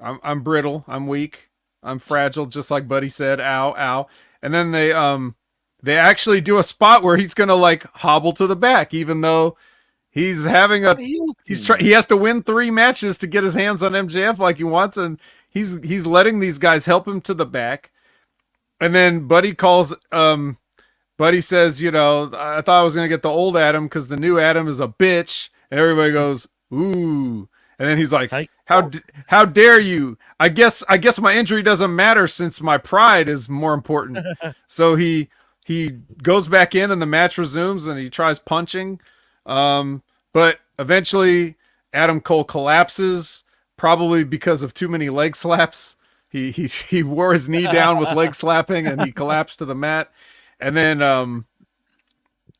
I'm brittle. I'm weak. I'm fragile, just like Buddy said. Ow. And then they actually do a spot where he's gonna like hobble to the back, even though he's having he has to win 3 matches to get his hands on MJF like he wants, and he's letting these guys help him to the back. And then Buddy says, you know, I thought I was going to get the old Adam because the new Adam is a bitch. And everybody goes, ooh. And then he's like, how dare you? I guess my injury doesn't matter since my pride is more important. So he goes back in and the match resumes and he tries punching. But eventually Adam Cole collapses, probably because of too many leg slaps. He wore his knee down with leg slapping and he collapsed to the mat. And then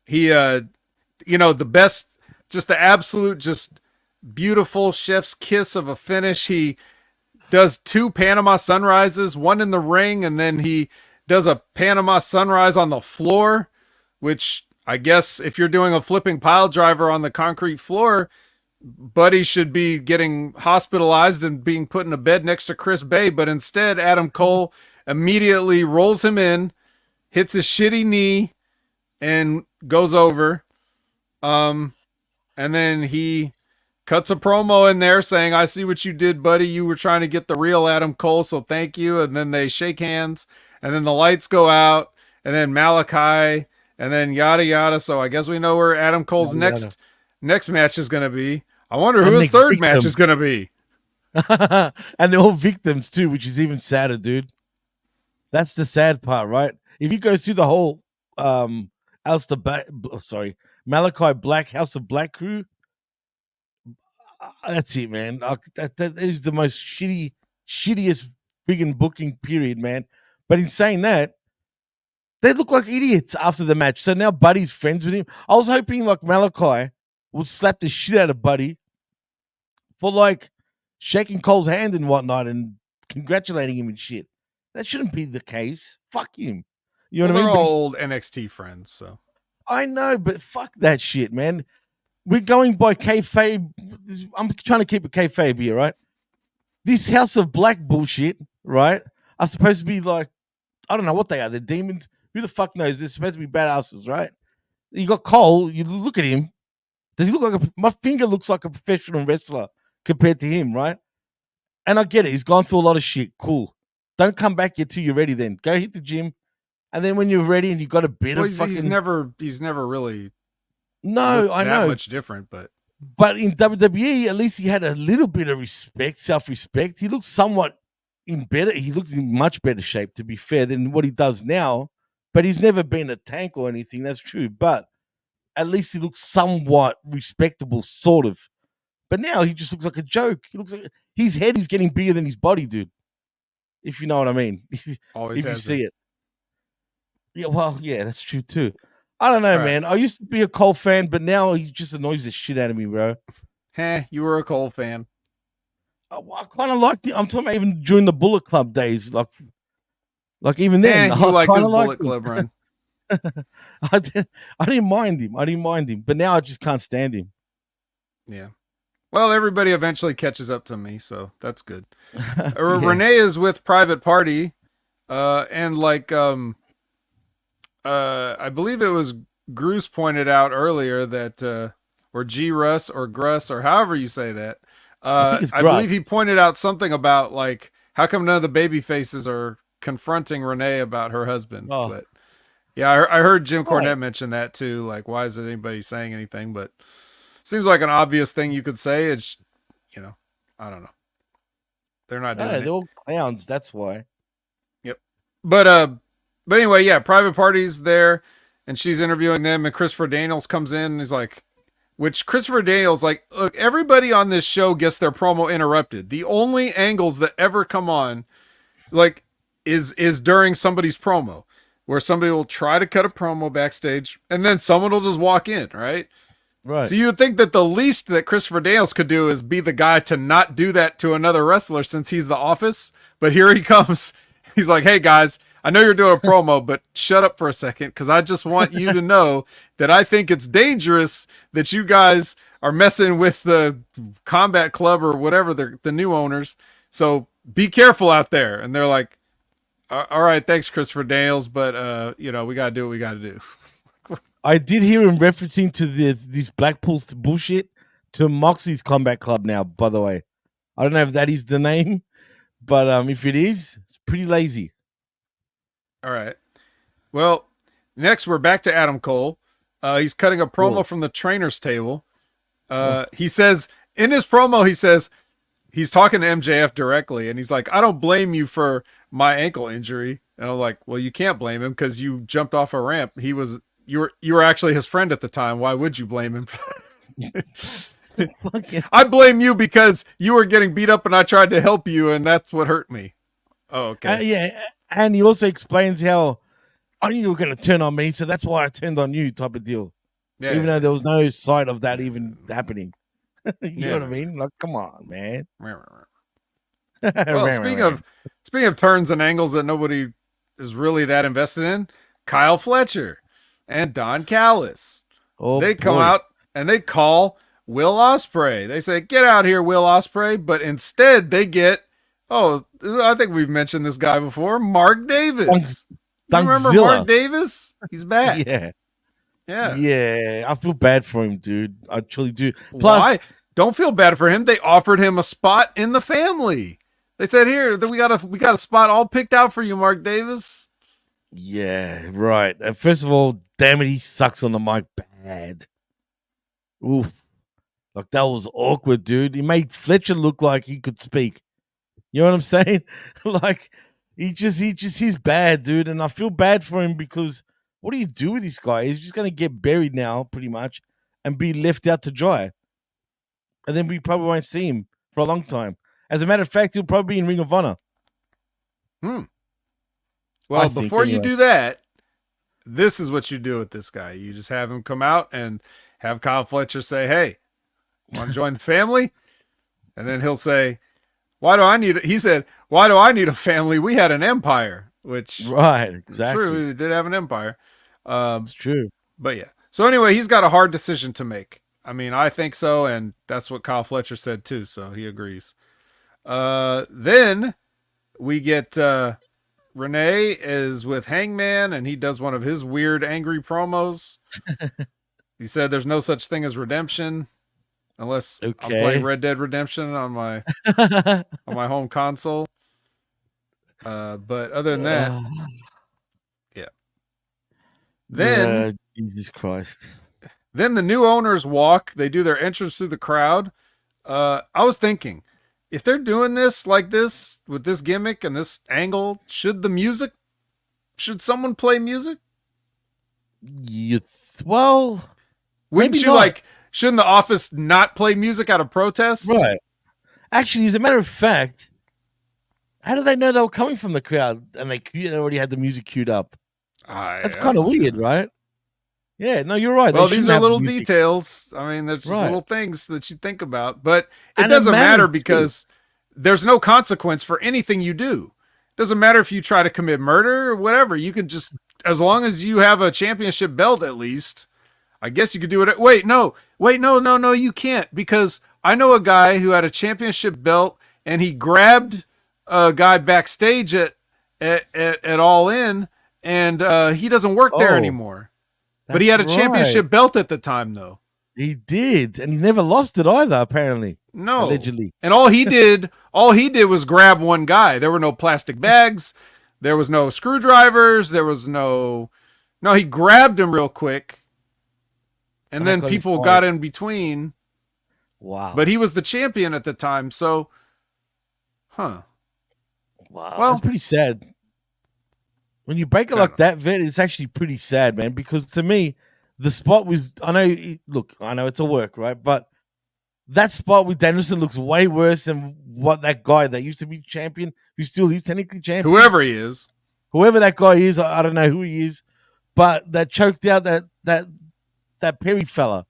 the best, just the absolute, just beautiful chef's kiss of a finish. He does 2 Panama Sunrises, one in the ring, and then he does a Panama Sunrise on the floor, which I guess if you're doing a flipping pile driver on the concrete floor, Buddy should be getting hospitalized and being put in a bed next to Chris Bay, but instead Adam Cole immediately rolls him in, hits his shitty knee, and goes over. And then he cuts a promo in there saying, "I see what you did, buddy. You were trying to get the real Adam Cole, so thank you." And then they shake hands, and then the lights go out, and then Malachi, and then yada yada. So I guess we know where Adam Cole's next match is going to be. I wonder who his third match is going to be. And they're all victims too, which is even sadder, dude. That's the sad part, right? If he goes through the whole Malachi Black House of Black crew, that's it, man. That is the most shittiest friggin' booking period, man. But in saying that, they look like idiots after the match. So now Buddy's friends with him. I was hoping like Malachi would slap the shit out of Buddy for like shaking Cole's hand and whatnot and congratulating him and shit. That shouldn't be the case. Fuck him. You know what I mean? They're all old NXT friends, so I know, but fuck that shit, man. We're going by kayfabe. I'm trying to keep it kayfabe here, right? This House of Black bullshit, right, are supposed to be like, I don't know what they are. They're demons. Who the fuck knows? They're supposed to be badasses, right? You got Cole. You look at him. Does he look like my finger looks like a professional wrestler compared to him, right? And I get it. He's gone through a lot of shit. Cool. Don't come back yet till you're ready then. Go hit the gym. And then when you're ready and you've got a bit of fucking... He's never really... No, I know. much different, but in WWE, at least he had a little bit of respect, self-respect. He looks somewhat he looks in much better shape, to be fair, than what he does now. But he's never been a tank or anything. That's true. But at least he looks somewhat respectable, sort of. But now he just looks like a joke. He looks like his head is getting bigger than his body, dude. If you know what I mean. Always if you see it. Yeah, well, yeah, that's true too. I don't know, man. I used to be a Cole fan, but now he just annoys the shit out of me, bro. You were a Cole fan. I kind of liked it. I'm talking about even during the Bullet Club days, like even then. You like this Bullet Club run. I didn't mind him. But now I just can't stand him. Yeah. Well, everybody eventually catches up to me, so that's good. Yeah. Renee is with Private Party, and like I believe it was Bruce pointed out earlier that or G Russ or Gruss or however you say that. I believe he pointed out something about like how come none of the baby faces are confronting Renee about her husband. Oh. But yeah, I heard Jim Cornette mention that too. Like, why isn't anybody saying anything? But seems like an obvious thing you could say. It's, I don't know. They're not doing it. They're all clowns. That's why. Yep. But anyway, yeah, Private Party's there and she's interviewing them and Christopher Daniels comes in and he's like, which Christopher Daniels, like, look, everybody on this show gets their promo interrupted. The only angles that ever come on, like, is during somebody's promo, where somebody will try to cut a promo backstage, and then someone will just walk in, right? Right. So you would think that the least that Christopher Daniels could do is be the guy to not do that to another wrestler since he's the Office. But here he comes. He's like, hey, guys, I know you're doing a promo, but shut up for a second, because I just want you to know that I think it's dangerous that you guys are messing with the Combat Club or whatever, the new owners. So be careful out there. And they're like, all right, thanks, Christopher Daniels, but, we got to do what we got to do. I did hear him referencing to this Blackpool's bullshit to Moxley's Combat Club now, by the way. I don't know if that is the name, but if it is, it's pretty lazy. All right. Well, next we're back to Adam Cole. He's cutting a promo from the trainer's table. He says, in his promo, he's talking to MJF directly, and he's like, I don't blame you for my ankle injury. And I'm like, well, you can't blame him because you jumped off a ramp. You were actually his friend at the time. Why would you blame him? I blame you because you were getting beat up and I tried to help you, and that's what hurt me. Oh, okay. Yeah. And he also explains how I knew you were going to turn on me, so that's why I turned on you, type of deal. Yeah, even though there was no sight of that even happening. You know what I mean? Like, come on, man. Well, speaking of turns and angles that nobody is really that invested in, Kyle Fletcher and Don Callis. They come out and they call Will Ospreay. They say, get out here, Will Ospreay. But instead they get, I think we've mentioned this guy before, Mark Davis. You remember Mark Davis? He's back. Yeah. Yeah. Yeah, I feel bad for him, dude. I truly do. Why? Don't feel bad for him. They offered him a spot in the family. They said, "Here, we got a spot all picked out for you, Mark Davis." Yeah, right. First of all, damn it, he sucks on the mic bad. Oof. Like, that was awkward, dude. He made Fletcher look like he could speak. You know what I'm saying? Like, he's bad, dude. And I feel bad for him because what do you do with this guy? He's just going to get buried now, pretty much, and be left out to dry. And then we probably won't see him for a long time. As a matter of fact, he'll probably be in Ring of Honor. Well, before you do that, this is what you do with this guy. You just have him come out and have Kyle Fletcher say, "Hey, want to join the family?" And then he'll say, "Why do I need it?" He said, "Why do I need a family? We had an empire," which right, exactly. True, we did have an empire. It's true. But yeah. So anyway, he's got a hard decision to make. I mean, I think so, and that's what Kyle Fletcher said too, so he agrees. Then we get Renee is with Hangman, and he does one of his weird angry promos. He said there's no such thing as redemption unless I'm playing Red Dead Redemption on my on my home console. But other than that, yeah. Then Jesus Christ. Then the new owners walk. They do their entrance through the crowd. I was thinking, if they're doing this like this with this gimmick and this angle, should someone play music? Well, wouldn't you not. Shouldn't the Office not play music out of protest? Right. Actually, as a matter of fact, how do they know they were coming from the crowd and they already had the music queued up? That's kind of weird, right? Yeah, no, you're right. Well, these are little details. I mean, there's just little things that you think about, but it doesn't matter because there's no consequence for anything you do. It doesn't matter if you try to commit murder or whatever. You can just, as long as you have a championship belt, at least, I guess you could do it. Wait, no, you can't, because I know a guy who had a championship belt and he grabbed a guy backstage at All In, and he doesn't work there anymore. But he had a championship belt at the time, though. He did, and he never lost it either, apparently. No. Allegedly. And all he did was grab one guy. There were no plastic bags. There was no screwdrivers. There was no, he grabbed him real quick. And then people got in between. Wow. But he was the champion at the time, so, Wow, well, that's pretty sad. When you break it like that, it's actually pretty sad, man, because to me, the spot was, I know it's a work, right? But that spot with Danielson looks way worse than what that guy that used to be champion, who still is technically champion. Whoever he is. Whoever that guy is, I don't know who he is, but that choked out that Perry fella.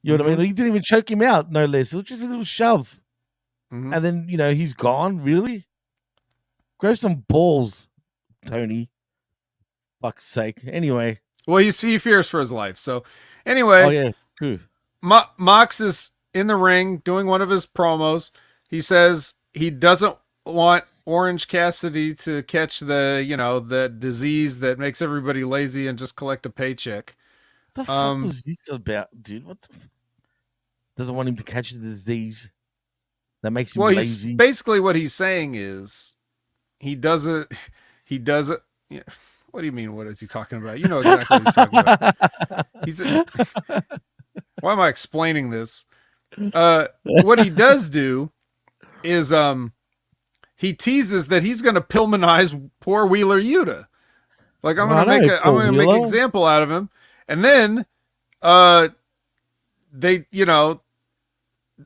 You know what I mean? He didn't even choke him out, no less. It was just a little shove. And then, he's gone, really? Grow some balls, Tony. Fuck's sake. Anyway. Well, he fears for his life. So, anyway. Oh, yeah. True. Mox is in the ring doing one of his promos. He says he doesn't want Orange Cassidy to catch the disease that makes everybody lazy and just collect a paycheck. What the fuck was this about, dude? What the doesn't want him to catch the disease that makes him lazy? Basically what he's saying is he doesn't. Yeah. What do you mean? What is he talking about? You know exactly what he's talking about. Why am I explaining this? What he does do is he teases that he's going to Pillmanize poor Wheeler Yuta. Like, I'm going to make an example out of him. And then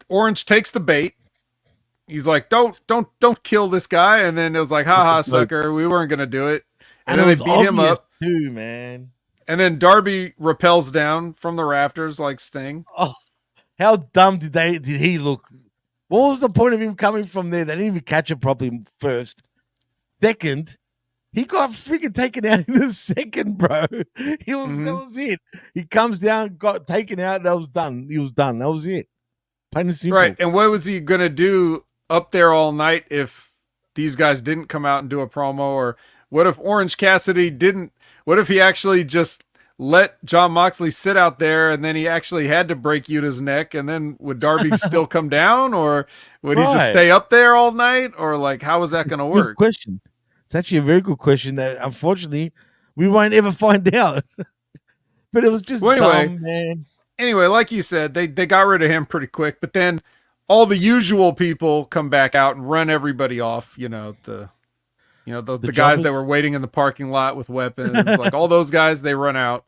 Orange takes the bait. He's like, don't kill this guy. And then it was like, haha, sucker, we weren't going to do it. And then they beat him up too, man. And then Darby rappels down from the rafters like Sting. Oh, how dumb did he look? What was the point of him coming from there? They didn't even catch it properly first. Second, he got freaking taken out in the second, bro. That was it. He comes down, got taken out, that was done. He was done. That was it. Plain and simple. Right. And what was he gonna do up there all night if these guys didn't come out and do a promo? Or what if Orange Cassidy didn't? What if he actually just let John Moxley sit out there, and then he actually had to break Yuta's neck, and then would Darby still come down, or would he just stay up there all night, or like how was that going to work? Good question. It's actually a very good question that unfortunately we won't ever find out. But it was just dumb, man. Anyway, like you said, they got rid of him pretty quick, but then all the usual people come back out and run everybody off. The guys that were waiting in the parking lot with weapons, like all those guys, they run out,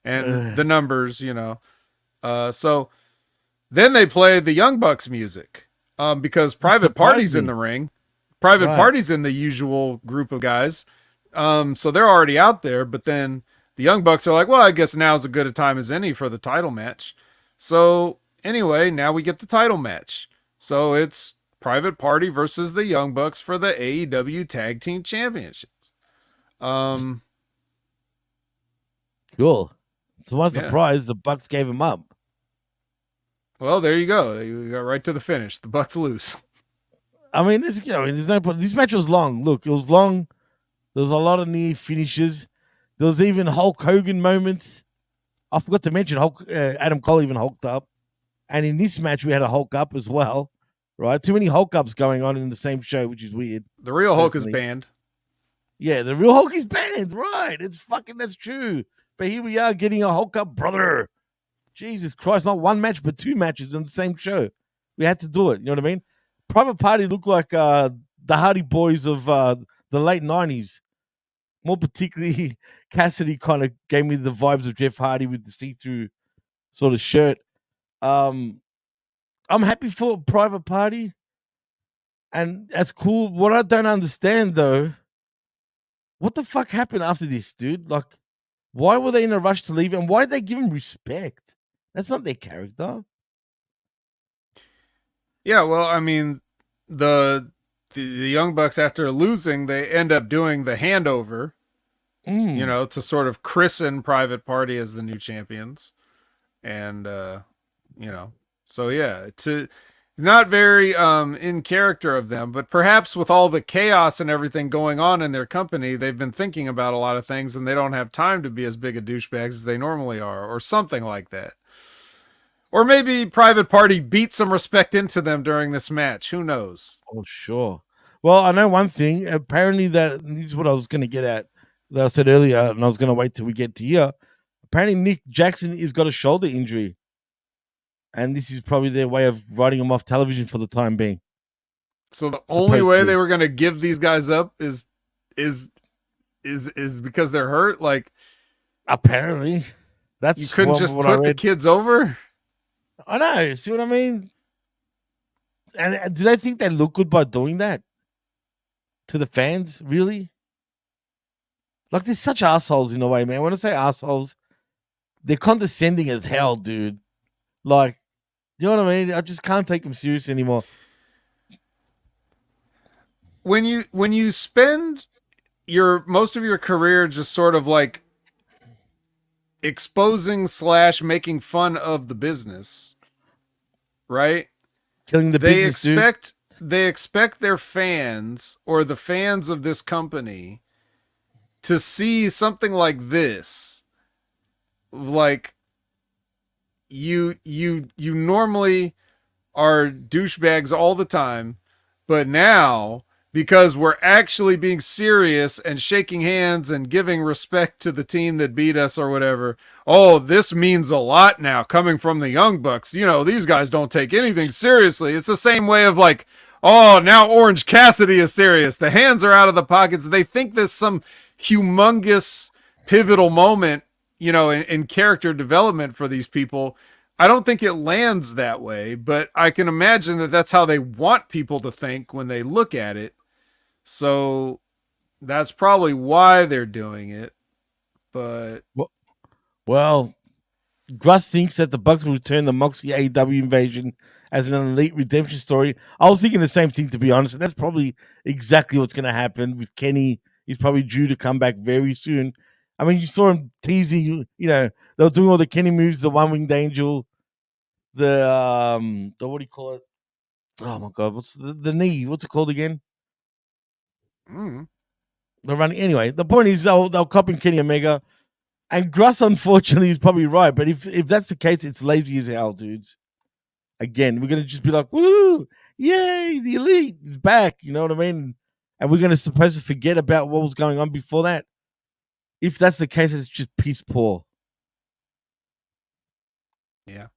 and the numbers, So then they play the Young Bucks music, because Private Party's in the ring. Private Party's in the usual group of guys, so they're already out there. But then the Young Bucks are like, well, I guess now's as good a time as any for the title match. So anyway, now we get the title match. So it's Private Party versus the Young Bucks for the AEW Tag Team Championships. Cool. So I'm surprised the Bucks gave him up. Well, there you go. You got right to the finish. The Bucks lose. I mean, there's no point. This match was long. Look, it was long. There was a lot of near finishes. There was even Hulk Hogan moments. I forgot to mention Adam Cole even hulked up. And in this match, we had a Hulk up as well. Right? Too many Hulk ups going on in the same show, which is weird. The real Hulk is banned. Yeah, the real Hulk is banned. Right. That's true. But here we are getting a Hulk up, brother. Jesus Christ. Not one match, but two matches on the same show. We had to do it. You know what I mean? Private Party looked like the Hardy Boys of the late 90s. More particularly, Cassidy kind of gave me the vibes of Jeff Hardy with the see-through sort of shirt. I'm happy for Private Party, and that's cool. What I don't understand, though, what the fuck happened after this, dude? Like, why were they in a rush to leave, and why did they give him respect? That's not their character. Yeah, well, I mean, the Young Bucks, after losing, they end up doing the handover, to sort of christen Private Party as the new champions. And, so yeah, not very in character of them, but perhaps with all the chaos and everything going on in their company, they've been thinking about a lot of things and they don't have time to be as big a douchebags as they normally are, or something like that. Or maybe Private Party beat some respect into them during this match. Who knows? Oh, sure. Well, I know one thing. Apparently, this is what I was going to get at, that I said earlier, and I was going to wait till we get to here. Apparently, Nick Jackson has got a shoulder injury. And this is probably their way of writing him off television for the time being. So the only way they were going to give these guys up is because they're hurt? Like, apparently. You couldn't just put the kids over? I know. See what I mean? And do they think they look good by doing that to the fans? Really? Like, they're such assholes in a way, man. When I say assholes, they're condescending as hell, dude. Like, do you know what I mean? I just can't take them serious anymore. When you spend most of your career just sort of like exposing / making fun of the business, right? Killing the business, they expect their fans, or the fans of this company, to see something like this. Like, you normally are douchebags all the time, but now, because we're actually being serious and shaking hands and giving respect to the team that beat us or whatever, oh, this means a lot now coming from the Young Bucks. These guys don't take anything seriously. It's the same way of like, oh, now Orange Cassidy is serious. The hands are out of the pockets. They think there's some humongous pivotal moment, in character development for these people. I don't think it lands that way, but I can imagine that that's how they want people to think when they look at it. So that's probably why they're doing it. But well, Gruss thinks that the Bucks will return the Moxley AEW invasion as an elite redemption story. I was thinking the same thing, to be honest, and that's probably exactly what's going to happen with Kenny. He's probably due to come back very soon. I mean, you saw him teasing, they were doing all the Kenny moves, the One-Winged Angel, the what do you call it? Oh my God, what's the knee? What's it called again? They're running. Anyway, the point is they'll copying Kenny Omega. And Gruss, unfortunately, is probably right. But if that's the case, it's lazy as hell, dudes. Again, we're gonna just be like, "Woo, yay, the elite is back." You know what I mean? And we're gonna supposed to forget about what was going on before that. If that's the case, it's just piss poor. Yeah.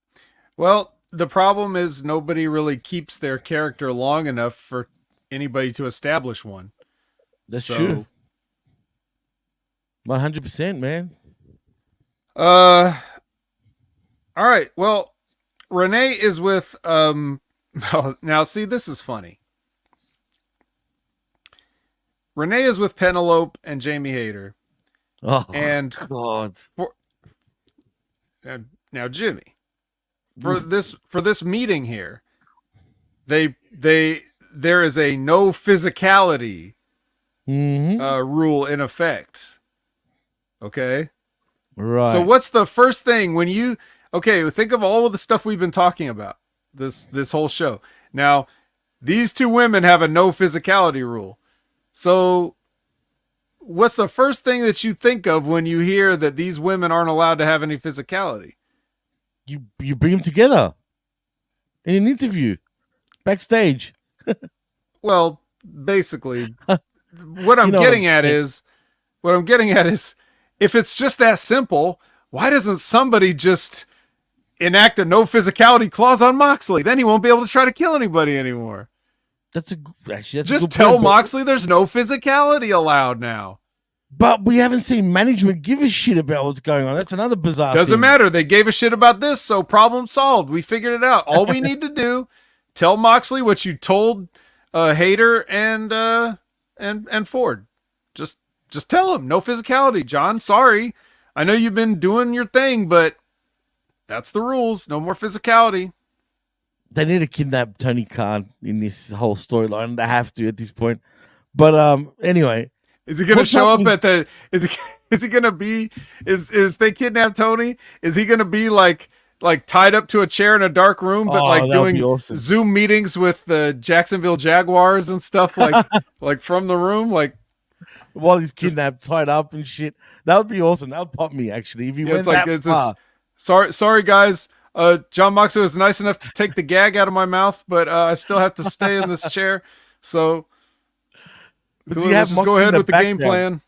Well, the problem is nobody really keeps their character long enough for anybody to establish one. That's true. 100%, man. All right. Well, Renee is with now see, this is funny. Renee is with Penelope and Jamie Hayter. Oh, and God. Now Jimmy, for this meeting here, there is a no physicality rule in effect. Okay. Right. So what's the first thing when you think of all of the stuff we've been talking about this whole show. Now, these two women have a no physicality rule. So what's the first thing that you think of when you hear that these women aren't allowed to have any physicality? You bring them together in an interview backstage. Well, basically, what I'm getting at is if it's just that simple, why doesn't somebody just enact a no physicality clause on Moxley? Then he won't be able to try to kill anybody anymore. That's just tell Moxley there's no physicality allowed now. But we haven't seen management give a shit about what's going on. That's another bizarre Doesn't thing. matter. They gave a shit about this, so problem solved. We figured it out. All we need to do, tell Moxley what you told Hayter and Ford. Just tell him no physicality, John. Sorry, I know you've been doing your thing, but that's the rules. No more physicality. They need to kidnap Tony Khan in this whole storyline. They have to at this point. But anyway. Is he going to show up at the? Is he going to be? If they kidnap Tony, is he going to be like tied up to a chair in a dark room, but doing awesome Zoom meetings with the Jacksonville Jaguars and stuff like from the room, while he's kidnapped, tied up and shit? That would be awesome. That would pop me actually if he went that far. Sorry guys. John Moxley was nice enough to take the gag out of my mouth, but I still have to stay in this chair. So. Let's just go ahead with the game plan.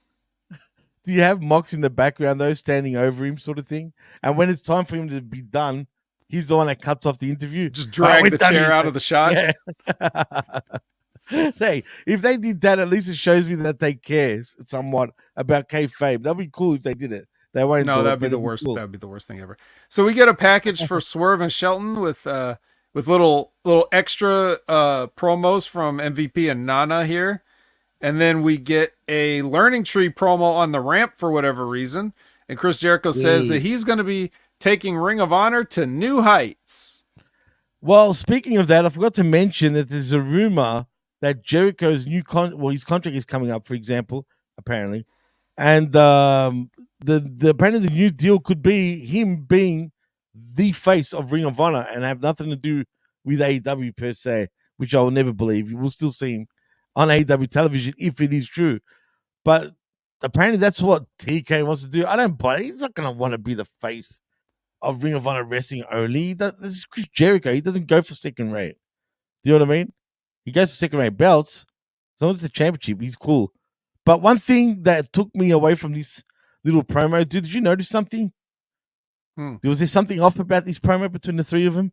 Do you have Mox in the background, though, standing over him sort of thing? And when it's time for him to be done, he's the one that cuts off the interview. Just drag the chair out of the shot. Yeah. Hey, if they did that, at least it shows me that they care somewhat about kayfabe. That'd be cool if they did it. They won't. No, that'd be the worst. Cool. That'd be the worst thing ever. So we get a package for Swerve and Shelton with little extra promos from MVP and Nana here. And then we get a learning tree promo on the ramp for whatever reason. And Chris Jericho says that he's going to be taking Ring of Honor to new heights. Well, speaking of that, I forgot to mention that there's a rumor that Jericho's his contract is coming up, for example, apparently. And apparently the new deal could be him being the face of Ring of Honor and have nothing to do with AEW per se, which I will never believe. You will still see him on AEW television if it is true. But apparently that's what TK wants to do. I don't buy it. He's not going to want to be the face of Ring of Honor wrestling only. This is Chris Jericho. He doesn't go for second rate. Do you know what I mean? He goes for second rate belts. As long as it's a championship, he's cool. But one thing that took me away from this little promo, dude, did you notice something? Was there something off about this promo between the three of them?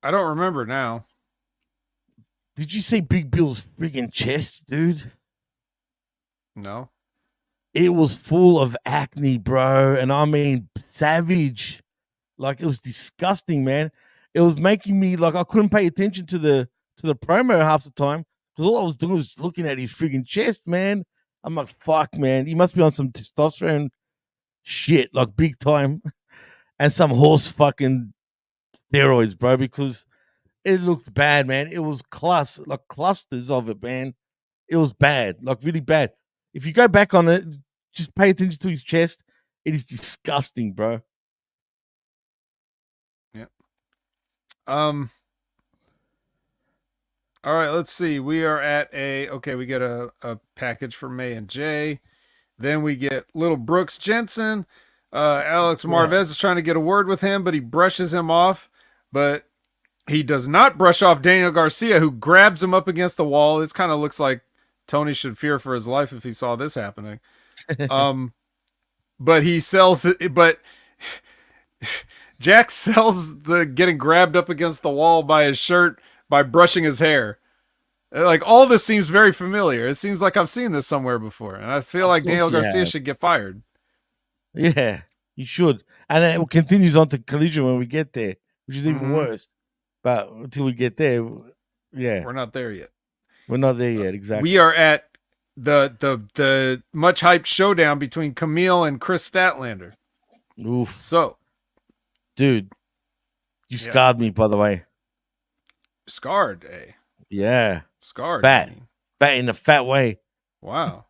I don't remember now. Did you see Big Bill's friggin' chest, dude? No. It was full of acne, bro. And I mean, savage. Like, it was disgusting, man. It was making me, I couldn't pay attention to the promo half the time because all I was doing was looking at his friggin' chest, man. I'm like, fuck, man. He must be on some testosterone shit, big time. And some horse fucking steroids, bro, because it looked bad, man. It was clusters of it, man. It was bad, really bad. If you go back on it, just pay attention to his chest. It is disgusting, bro. Yeah. All right, let's see. We are at we get a package for May and Jay. Then we get little Brooks Jensen Alex Marvez is trying to get a word with him, but he brushes him off. But he does not brush off Daniel Garcia, who grabs him up against the wall. This kind of looks like Tony should fear for his life if he saw this happening. But he sells it. But Jack sells the getting grabbed up against the wall by his shirt by brushing his hair. Like, all this seems very familiar. It seems like I've seen this somewhere before, and I feel like Daniel Garcia should get fired. Yeah, he should. And it continues on to Collision when we get there, which is even worse. But until we get there, we're not there yet. We're not there yet, exactly. We are at the much hyped showdown between Camille and Chris Statlander. Oof. So, dude, you scarred me, by the way. Scarred, eh? Yeah. Scarred. Fat in a fat way. Wow.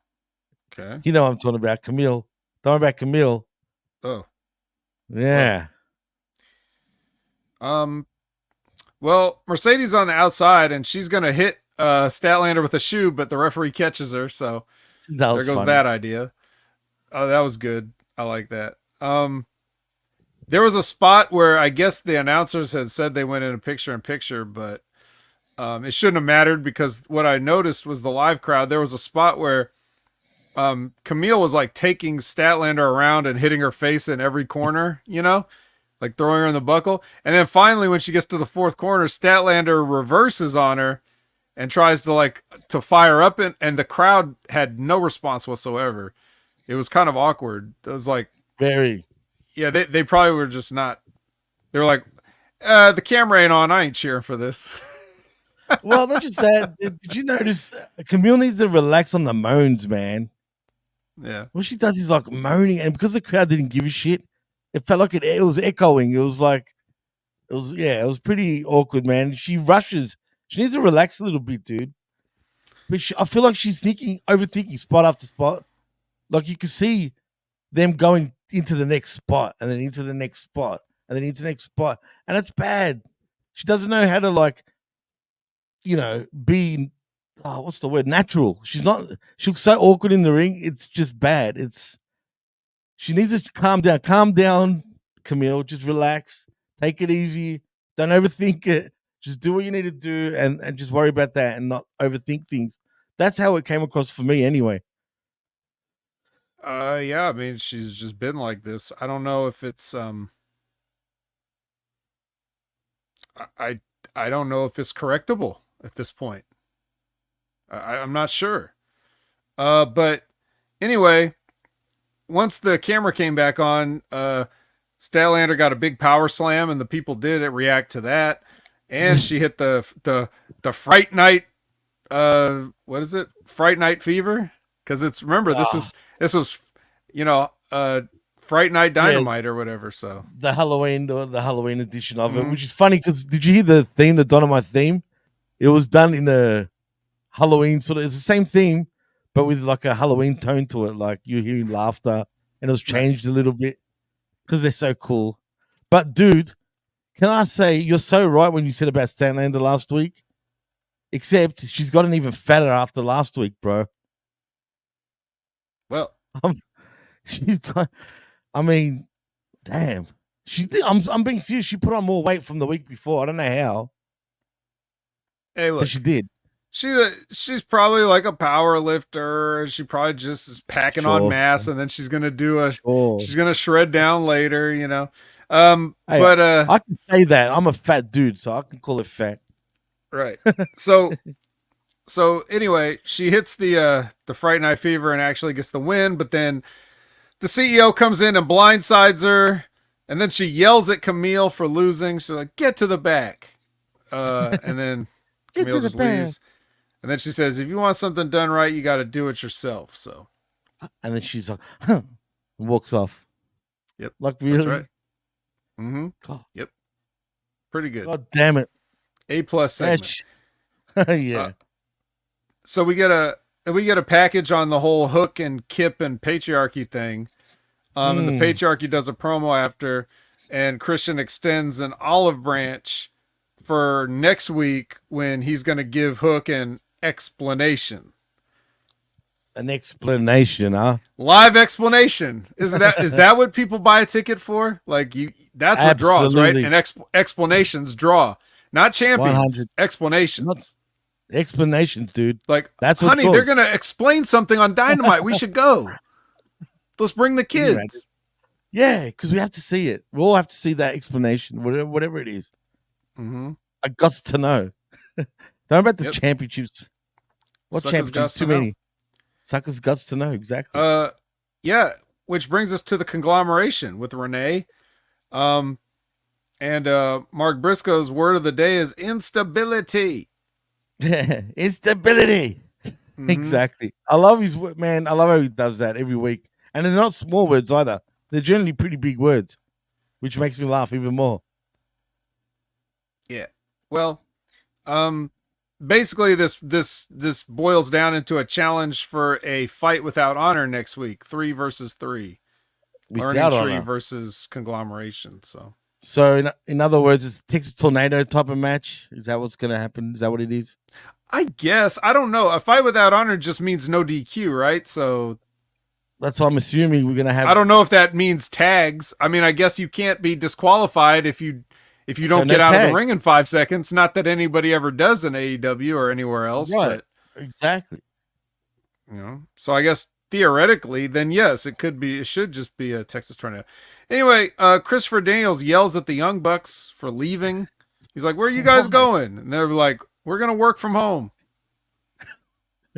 Okay. You know what I'm talking about, Camille. Talking about Camille. Oh. Yeah. Well, Mercedes on the outside, and she's gonna hit Statlander with a shoe, but the referee catches her, so there goes funny. That idea. Oh, that was good. I like that. There was a spot where I guess the announcers had said they went in a picture-in-picture, but it shouldn't have mattered, because what I noticed was the live crowd. There was a spot where Camille was like taking Statlander around and hitting her face in every corner, like throwing her in the buckle. And then finally, when she gets to the fourth corner, Statlander reverses on her and tries to fire up, and the crowd had no response whatsoever. It was kind of awkward. It was like very. Yeah, they probably were just not. They were like, the camera ain't on. I ain't cheering for this. Well, not just that. Did you notice Camille needs to relax on the moans, man? Yeah. What she does is like moaning, and because the crowd didn't give a shit, it felt like it was echoing. It was pretty awkward, man. She rushes. She needs to relax a little bit, dude. But I feel like she's overthinking spot after spot. Like, you can see them going into the next spot, and then into the next spot, and then into the next spot, and it's bad. She doesn't know how to be, what's the word? Natural. She looks so awkward in the ring. It's just bad. She needs to calm down. Calm down, Camille. Just relax. Take it easy. Don't overthink it. Just do what you need to do, and just worry about that and not overthink things. That's how it came across for me anyway. Yeah, I mean, she's just been like this. I don't know if it's I don't know if it's correctable at this point. I'm not sure. But anyway, once the camera came back on, Statlander got a big power slam, and the people did react to that. And she hit the Fright Night. What is it? Fright Night Fever? Because this was Fright Night Dynamite or whatever. So the Halloween edition of it, which is funny because did you hear the theme, the Dynamite theme? It was done in a Halloween sort of. It's the same theme, but with like a Halloween tone to it. Like you're hearing laughter, and it was changed a little bit because they're so cool. But dude, can I say you're so right when you said about Statlander last week? Except she's gotten even fatter after last week, bro. Well, she's got. I mean, damn. I'm being serious. She put on more weight from the week before. I don't know how. Hey, look, but she did. She's probably like a power lifter. She probably just is packing on mass, and then she's gonna she's gonna shred down later. Hey, but I can say that I'm a fat dude, so I can call it fat. Right. So anyway, she hits the Fright Night Fever and actually gets the win, but then the CEO comes in and blindsides her, and then she yells at Camille for losing. She's like, "Get to the back," and then Camille just leaves. And then she says, "If you want something done right, you got to do it yourself." So, and then she's like, "Huh," and walks off. Yep, like really. That's right. Mm-hmm. God. Yep. Pretty good. God damn it. A+ segment. Yeah. So we get a package on the whole Hook and Kip and patriarchy thing. And the patriarchy does a promo after, and Christian extends an olive branch for next week when he's going to give Hook an explanation. An explanation, huh? Live explanation. Is that what people buy a ticket for? Like that's what draws, right? Absolutely. And explanations draw. Not champions, 100. explanations. Not explanations, dude. Like, That's what honey, they're draws. going to explain something on Dynamite. We should go. Let's bring the Can you imagine? kids. Yeah, because we have to see it. We all have to see that explanation, whatever it is. Mm-hmm. I got to know. Don't know about the Yep. championships. What Suckers championships? gots Too to know. many. Suckers guts to know, exactly. Yeah, which brings us to the conglomeration with Renee. And Mark Briscoe's word of the day is instability. Instability. Mhm. Exactly. I love his man. I love how he does that every week. And they're not small words either. They're generally pretty big words, which makes me laugh even more. Yeah. Well, basically this boils down into a challenge for a fight without honor next week, 3 versus 3. Without Learning Tree honor. versus Conglomeration. So in other words, it's a Texas Tornado type of match. Is that what's going to happen? Is that what it is? I guess. I don't know. A fight without honor just means no DQ, right? So that's what I'm assuming we're going to have. I don't know if that means tags. I mean, I guess you can't be disqualified if you don't get out of the ring in 5 seconds. Not that anybody ever does in AEW or anywhere else, right. But exactly. So I guess theoretically, then yes, it should just be a Texas Tornado. Anyway, Christopher Daniels yells at the Young Bucks for leaving. He's like, "Where are you guys going?" And they're like, "We're gonna work from home."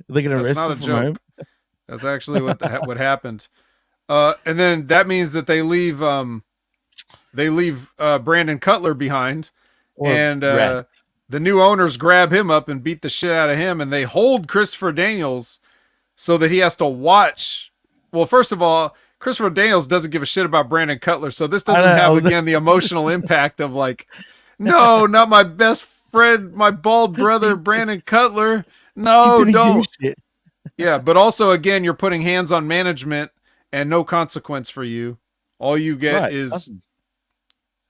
They're gonna That's not a joke. Home? That's actually what happened. And then that means that they leave Brandon Cutler behind, and the new owners grab him up and beat the shit out of him, and they hold Christopher Daniels so that he has to watch. Well, first of all, Christopher Daniels doesn't give a shit about Brandon Cutler, so this doesn't have, again, the emotional impact of like, no, not my best friend, my bald brother, Brandon Cutler. No, don't. Yeah, but also, again, you're putting hands on management and no consequence for you. All you get is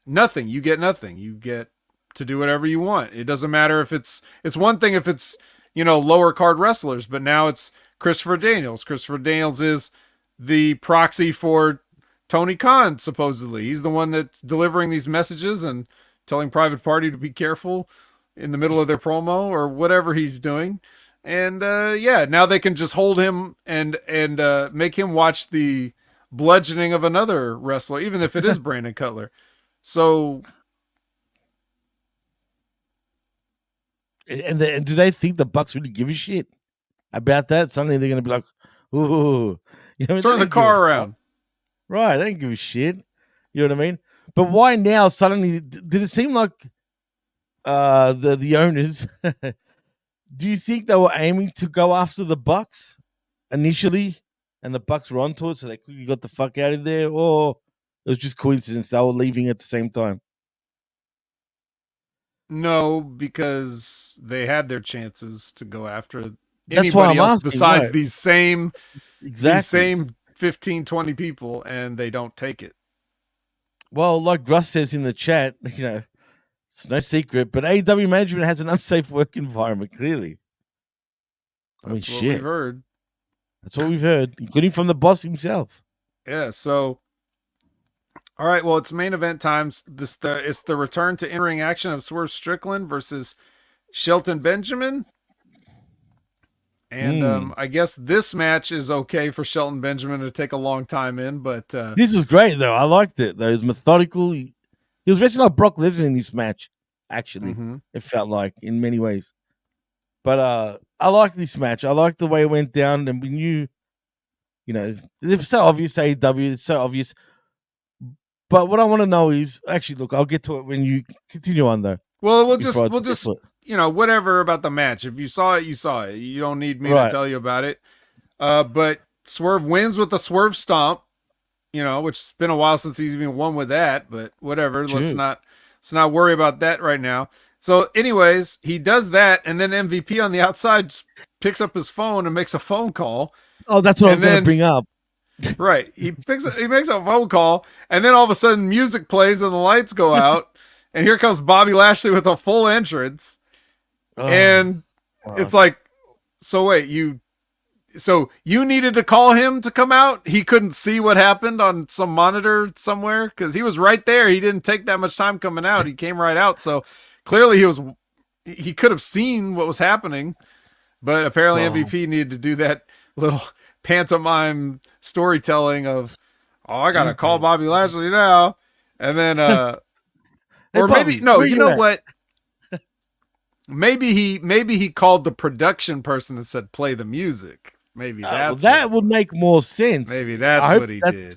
nothing. You get nothing. You get to do whatever you want. It doesn't matter if it's one thing if it's, lower card wrestlers, but now it's Christopher Daniels. Christopher Daniels is the proxy for Tony Khan, supposedly. He's the one that's delivering these messages and telling Private Party to be careful in the middle of their promo or whatever he's doing. And now they can just hold him and make him watch the bludgeoning of another wrestler, even if it is Brandon Cutler. So, and do they think the Bucks really give a shit about that? Suddenly they're gonna be like, "Ooh, turn the car around." Right? They don't give a shit. You know what I mean? But why now? Suddenly, did it seem like the owners? Do you think they were aiming to go after the Bucks initially, and the Bucks were onto it, so they quickly got the fuck out of there, or it was just coincidence they were leaving at the same time? No, because they had their chances to go after That's why anybody I'm else asking, besides right? these same 15, 20 people, and they don't take it. Well, like Russ says in the chat, it's no secret, but AEW management has an unsafe work environment, clearly. That's what we've heard. That's what we've heard, including from the boss himself. Yeah, so all right, well, it's main event time. It's the return to in-ring action of Swerve Strickland versus Shelton Benjamin. And I guess this match is okay for Shelton Benjamin to take a long time in, but this was great though. I liked it though. It was methodical. He was wrestling like Brock Lesnar in this match, actually. It felt like in many ways. But I like this match. I like the way it went down, and we knew, it's so obvious, AEW, it's so obvious. But what I want to know is, actually, look, I'll get to it when you continue on, though. Well, we'll just whatever about the match. If you saw it, you saw it. You don't need me to tell you about it. But Swerve wins with the Swerve Stomp, which has been a while since he's even won with that, but whatever. True. Let's not worry about that right now. So anyways, he does that, and then MVP on the outside picks up his phone and makes a phone call. Oh, that's what I was going to bring up. Right. He makes a phone call, and then all of a sudden music plays and the lights go out, and here comes Bobby Lashley with a full entrance. And it's like, so wait, So you needed to call him to come out. He couldn't see what happened on some monitor somewhere because he was right there. He didn't take that much time coming out. He came right out. So clearly he could have seen what was happening, but apparently MVP needed to do that little pantomime storytelling of, oh, I gotta call Bobby Lashley now, and then or maybe no, you know what? Maybe he called the production person and said play the music. Maybe that would make more sense. Maybe that's what he did.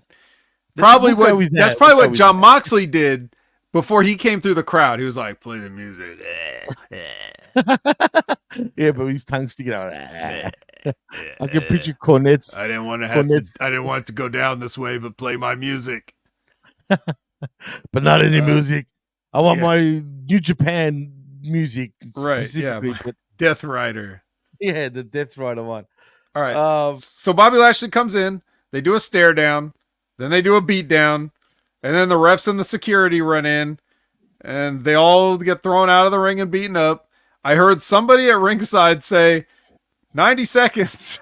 Probably that's probably what John Moxley did before he came through the crowd. He was like, play the music. Yeah, but his tongue sticking out. I can picture cornets. I didn't want it to go down this way, but play my music. But not any music. I want my New Japan music. Right, yeah. But Death Rider. Yeah, the Death Rider one. All right. So Bobby Lashley comes in. They do a stare down. Then they do a beat down. And then the refs and the security run in. And they all get thrown out of the ring and beaten up. I heard somebody at ringside say 90 seconds.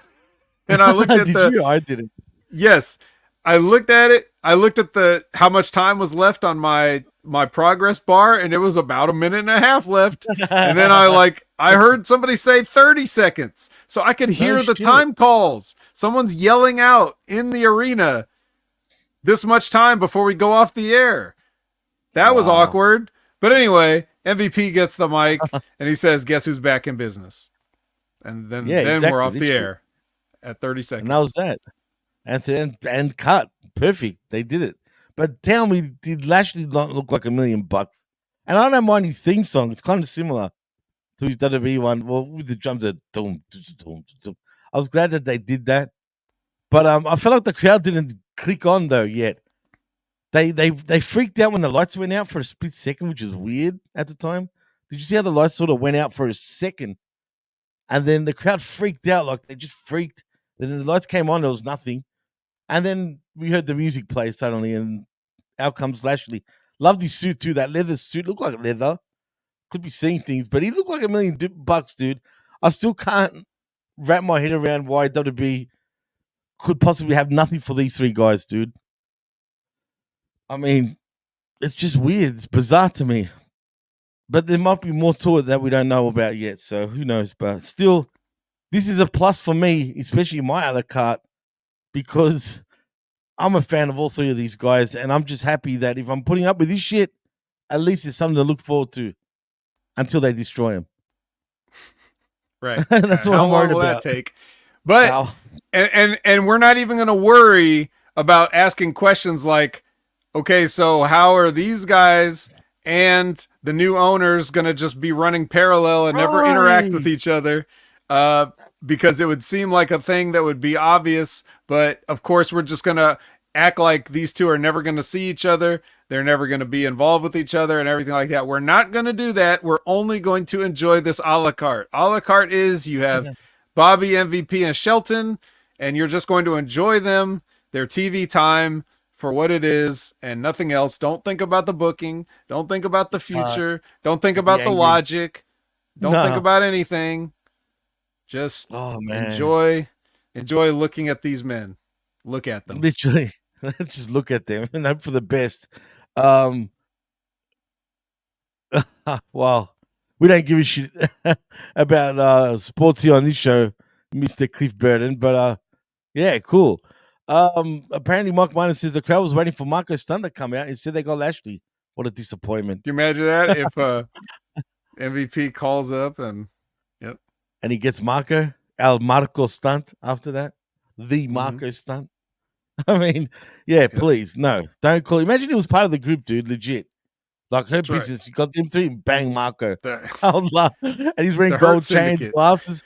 And I looked at I didn't. Yes. I looked at it. I looked at how much time was left on my progress bar, and it was about 1.5 minutes left. And then I heard somebody say 30 seconds. So I could hear the time calls. Someone's yelling out in the arena, this much time before we go off the air. That was awkward. But anyway, MVP gets the mic and he says, guess who's back in business? And then we're off the air at 30 seconds. And that was that. And cut. Perfect. They did it. But tell me, did Lashley not look like $1 million? And I don't mind his theme song. It's kind of similar to his WWE one. Well, with the drums that doom, doom, doom. I was glad that they did that. But I felt like the crowd didn't click on though yet. They freaked out when the lights went out for a split second, which is weird at the time. Did you see how the lights sort of went out for a second? And then the crowd freaked out, like they just freaked. Then the lights came on, there was nothing. And then we heard the music play suddenly, and out comes Lashley. Loved his suit too. That leather suit looked like leather. Could be seeing things, but he looked like $1 million, dude. I still can't wrap my head around why WWE could possibly have nothing for these three guys, dude. I mean, it's just weird. It's bizarre to me. But there might be more to it that we don't know about yet. So who knows? But still, this is a plus for me, especially my a la carte, because I'm a fan of all three of these guys. And I'm just happy that if I'm putting up with this shit, at least it's something to look forward to until they destroy him. Right. That's what I'm worried about. That take? But and we're not even going to worry about asking questions like, okay, so how are these guys and the new owners going to just be running parallel and never interact with each other? Because it would seem like a thing that would be obvious, but of course we're just going to act like these two are never going to see each other. They're never going to be involved with each other and everything like that. We're not going to do that. We're only going to enjoy this a la carte. A la carte is you have Bobby, MVP, and Shelton, and you're just going to enjoy them, their TV time for what it is and nothing else. Don't think about the booking. Don't think about the future. Don't think about the logic. Don't think about anything. Just enjoy looking at these men. Look at them. Literally. Just look at them and hope for the best. Well, we don't give a shit about sports here on this show, Mr. Cliff Burton, but yeah, cool. Apparently Mark Miner says the crowd was waiting for Marco Stunt to come out. Instead they got Lashley. What a disappointment. Can you imagine that if MVP calls up and he gets Marco Stunt after that? The Marco Stunt. I mean, please, no, don't call. Imagine he was part of the group, dude. Legit, like her business. Right. You got them three, bang, Marco. I would love, and he's wearing gold chains, glasses.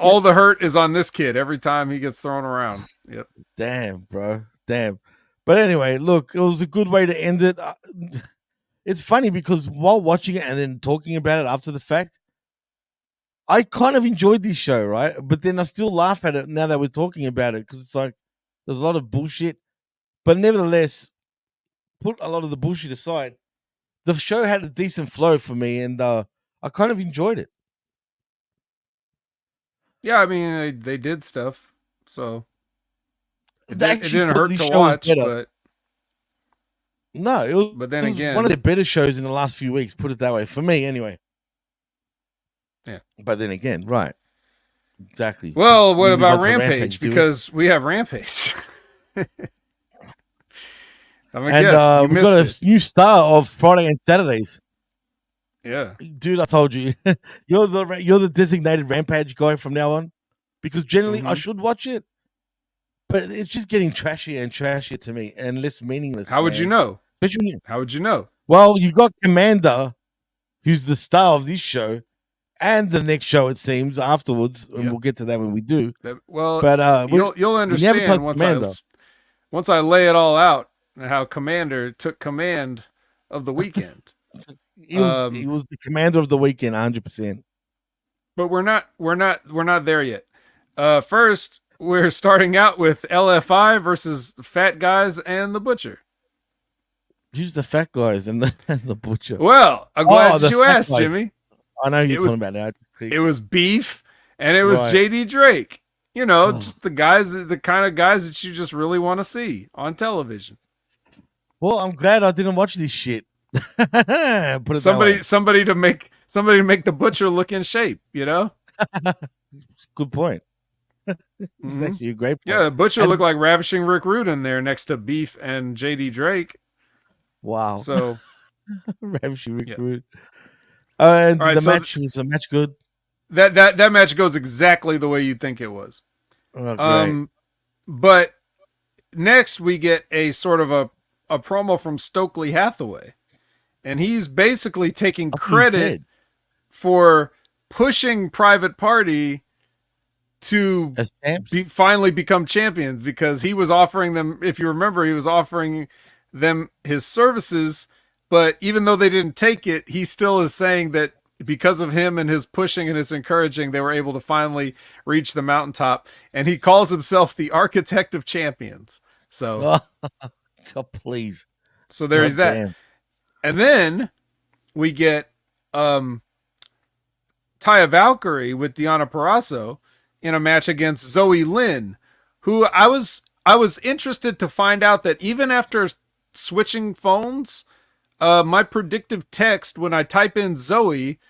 All the hurt is on this kid every time he gets thrown around. Yep. Damn, bro. Damn. But anyway, look, it was a good way to end it. It's funny because while watching it and then talking about it after the fact, I kind of enjoyed this show, right? But then I still laugh at it now that we're talking about it because it's like there's a lot of bullshit. But nevertheless, put a lot of the bullshit aside, the show had a decent flow for me, and I kind of enjoyed it. Yeah, I mean they did stuff, so it I it actually didn't thought hurt this to show was watch, better. No, but it then was one of the again, better shows in the last few weeks. Put it that way, for me, anyway. yeah. But then again, right? Exactly. Well, We what move about on to Rampage? do we? Because we have Rampage. I'm a And guess. You we got missed it. a new star of Friday and Saturdays. Yeah. Dude, I told you, you're the designated Rampage guy from now on, because generally I Mhm. should watch it, but it's just getting trashier and trashier to me, and less meaningless. How would you Man. know? Especially How would you know? well, you got Commander, who's the star of this show, and the next show it seems afterwards, and Yep. we'll get to that when we do. Well, But you'll when you advertise understand Commander, once I lay it all out how Commander took command of the weekend. he was the commander of the weekend, 100%. But we're not there yet. First, we're starting out with LFI versus the Fat Guys and the Butcher. Who's the fat guys and the butcher? Well, I'm glad the you fat asked, guys. Jimmy. I know who you're talking about now. It was Beef and it was Right. JD Drake. You know, Oh. just the guys, the kind of guys that you just really want to see on television. Well, I'm glad I didn't watch this shit. Put it somebody to make the Butcher look in shape, you know? Good point. It's actually a great point. Yeah, the Butcher looked like Ravishing Rick Rude in there next to Beef and JD Drake. Wow. So Ravishing Rick Rude. And right, the so match was a match good. That match goes exactly the way you think it was. Oh, great. But next we get a sort of a promo from Stokely Hathaway. And he's basically taking credit for pushing Private Party to finally become champions, because he was offering them, if you remember, he was offering them his services, but even though they didn't take it, he still is saying that because of him and his pushing and his encouraging, they were able to finally reach the mountaintop. And he calls himself the Architect of Champions. So, God, please. So there's that. Damn. And then we get Taya Valkyrie with Deonna Purrazzo in a match against Zoe Lynn, who I was interested to find out that even after switching phones, my predictive text, when I type in Zoe,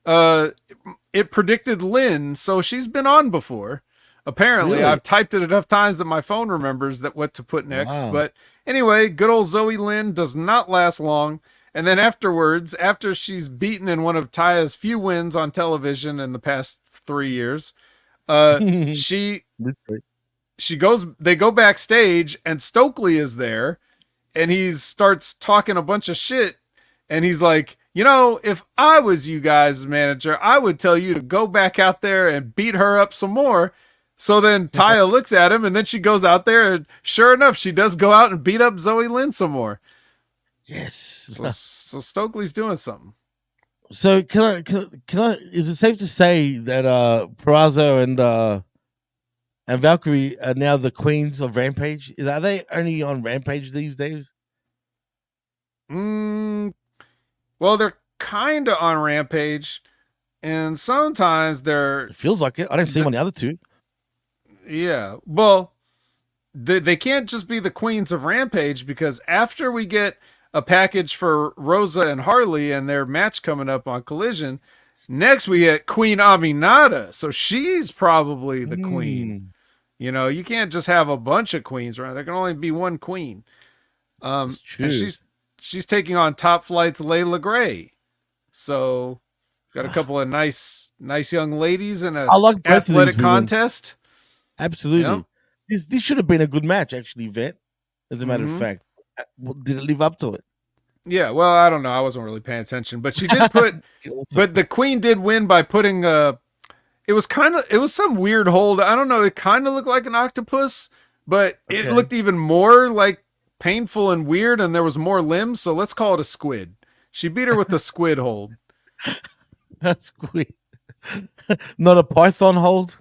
it predicted Lynn, so she's been on before. Apparently, really? I've typed it enough times that my phone remembers that what to put next. Wow. But anyway, good old Zoe Lynn does not last long. And then afterwards, after she's beaten in one of Taya's few wins on television in the past 3 years, they go backstage and Stokely is there and he starts talking a bunch of shit. And he's like, you know, if I was you guys' manager, I would tell you to go back out there and beat her up some more. So then Taya looks at him and then she goes out there and sure enough, she does go out and beat up Zoe Lynn some more. Yes. So Stokely's doing something. So can I is it safe to say that Purrazzo and Valkyrie are now the queens of Rampage? Are they only on Rampage these days? Well, they're kind of on Rampage, and sometimes they're... It feels like it. I don't see them on the other two. Yeah, well, they can't just be the queens of Rampage, because after we get a package for Rosa and Harley and their match coming up on Collision, next we get Queen Aminata, so she's probably the queen. You know, you can't just have a bunch of queens, right? There can only be one queen. And she's taking on Top Flight's Layla Gray. So got a couple of nice young ladies in a athletic contest. Absolutely. Yep. This should have been a good match, actually, Vet. As a matter of fact. Did it live up to it? Yeah, well, I don't know. I wasn't really paying attention, but she did put but the queen did win by putting it was some weird hold. I don't know. It kind of looked like an octopus, but it looked even more like painful and weird, and there was more limbs, so let's call it a squid. She beat her with the squid hold. That's squid. Not a python hold?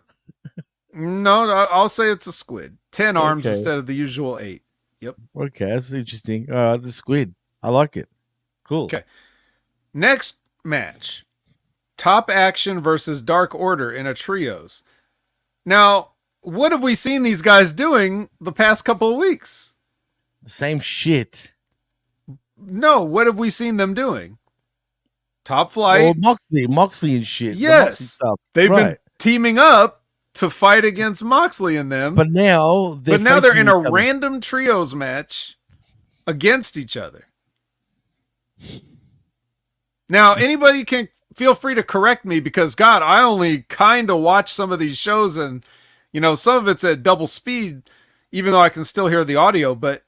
No, I'll say it's a squid. 10 arms instead of the usual 8. Yep. Okay, that's interesting. The squid. I like it. Cool. Okay. Next match. Top Action versus Dark Order in a trios. Now, what have we seen these guys doing the past couple of weeks? The same shit. No, what have we seen them doing? Top Flight. Well, Moxley and shit. Yes. The stuff. They've been teaming up to fight against Moxley and them. But now they're in a random trios match against each other. Now, anybody can feel free to correct me because, God, I only kind of watch some of these shows and, some of it's at double speed, even though I can still hear the audio. But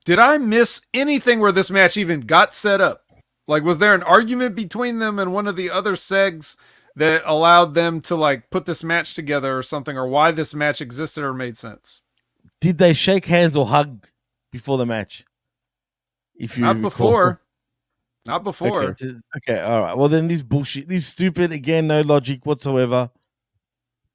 did I miss anything where this match even got set up? Like, was there an argument between them and one of the other segs that allowed them to, put this match together or something, or why this match existed or made sense? Did they shake hands or hug before the match? Not before. Okay, all right. Well, then this bullshit, this stupid, again, no logic whatsoever.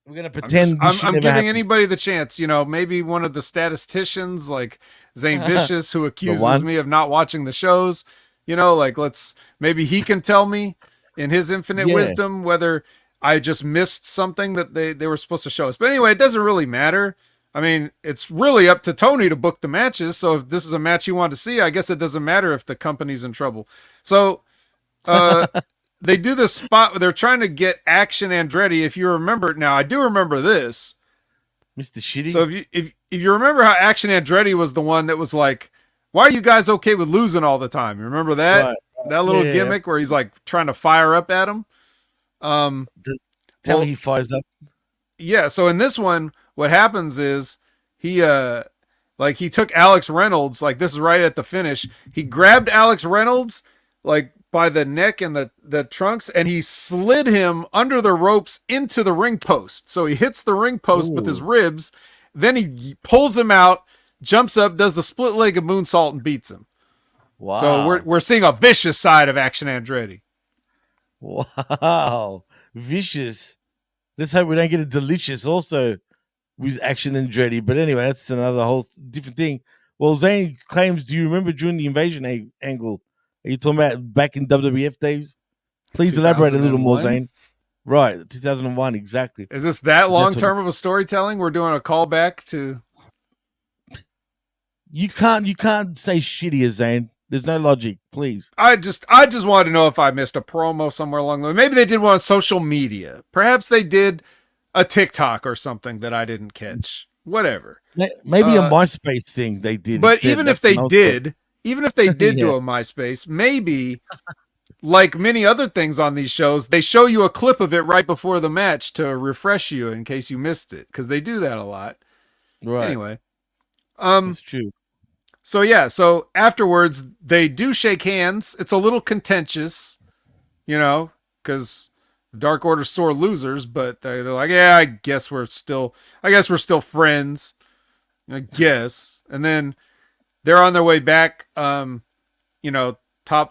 We're going to pretend I'm giving anybody the chance, maybe one of the statisticians like Zane Vicious who accuses me of not watching the shows, maybe he can tell me in his infinite wisdom whether I just missed something that they were supposed to show us. But anyway, it doesn't really matter. I mean, it's really up to Tony to book the matches. So if this is a match he wanted to see, I guess it doesn't matter if the company's in trouble. So they do this spot where they're trying to get Action Andretti. If you remember, now I do remember this. Mr. Shitty. So if you remember how Action Andretti was the one that was like, why are you guys okay with losing all the time? You remember that? Right. That little gimmick where he's trying to fire up at him. Tell me he fires up. Yeah, so in this one, what happens is he took Alex Reynolds, this is right at the finish. He grabbed Alex Reynolds by the neck and the trunks, and he slid him under the ropes into the ring post. So he hits the ring post with his ribs, then he pulls him out, jumps up, does the split-legged moonsault, and beats him. Wow. So we're seeing a vicious side of Action Andretti. Wow. Vicious. Let's hope we don't get a delicious also with Action Andretti. But anyway, that's another whole different thing. Well, Zane claims, do you remember during the invasion angle? Are you talking about back in WWF days? Please elaborate a little more, Zane. Right, 2001, exactly. Is this that long-term of a storytelling? We're doing a callback to... You can't say shitty, Zane. There's no logic, please. I just wanted to know if I missed a promo somewhere along the way. Maybe they did one on social media. Perhaps they did a TikTok or something that I didn't catch. Whatever. Maybe a MySpace thing they did. But even if they did do a MySpace, maybe like many other things on these shows, they show you a clip of it right before the match to refresh you in case you missed it, because they do that a lot. Right. Anyway. That's true. So afterwards they do shake hands. It's a little contentious, because Dark Order's sore losers, but they're like, yeah, I guess we're still friends. I guess. And then they're on their way back. Top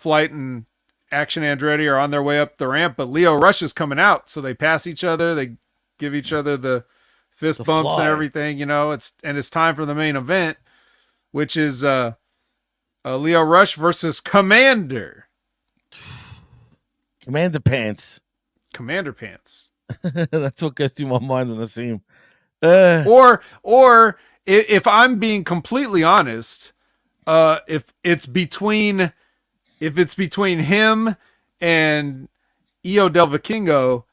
Flight and Action Andretti are on their way up the ramp, but Lio Rush is coming out, so they pass each other. They give each other the fist bumps and everything. It's time for the main event, which is Lio Rush versus Commander. Commander Pants. That's what goes through my mind when I see him. Or if I'm being completely honest, if it's between him and Io Del Vikingo,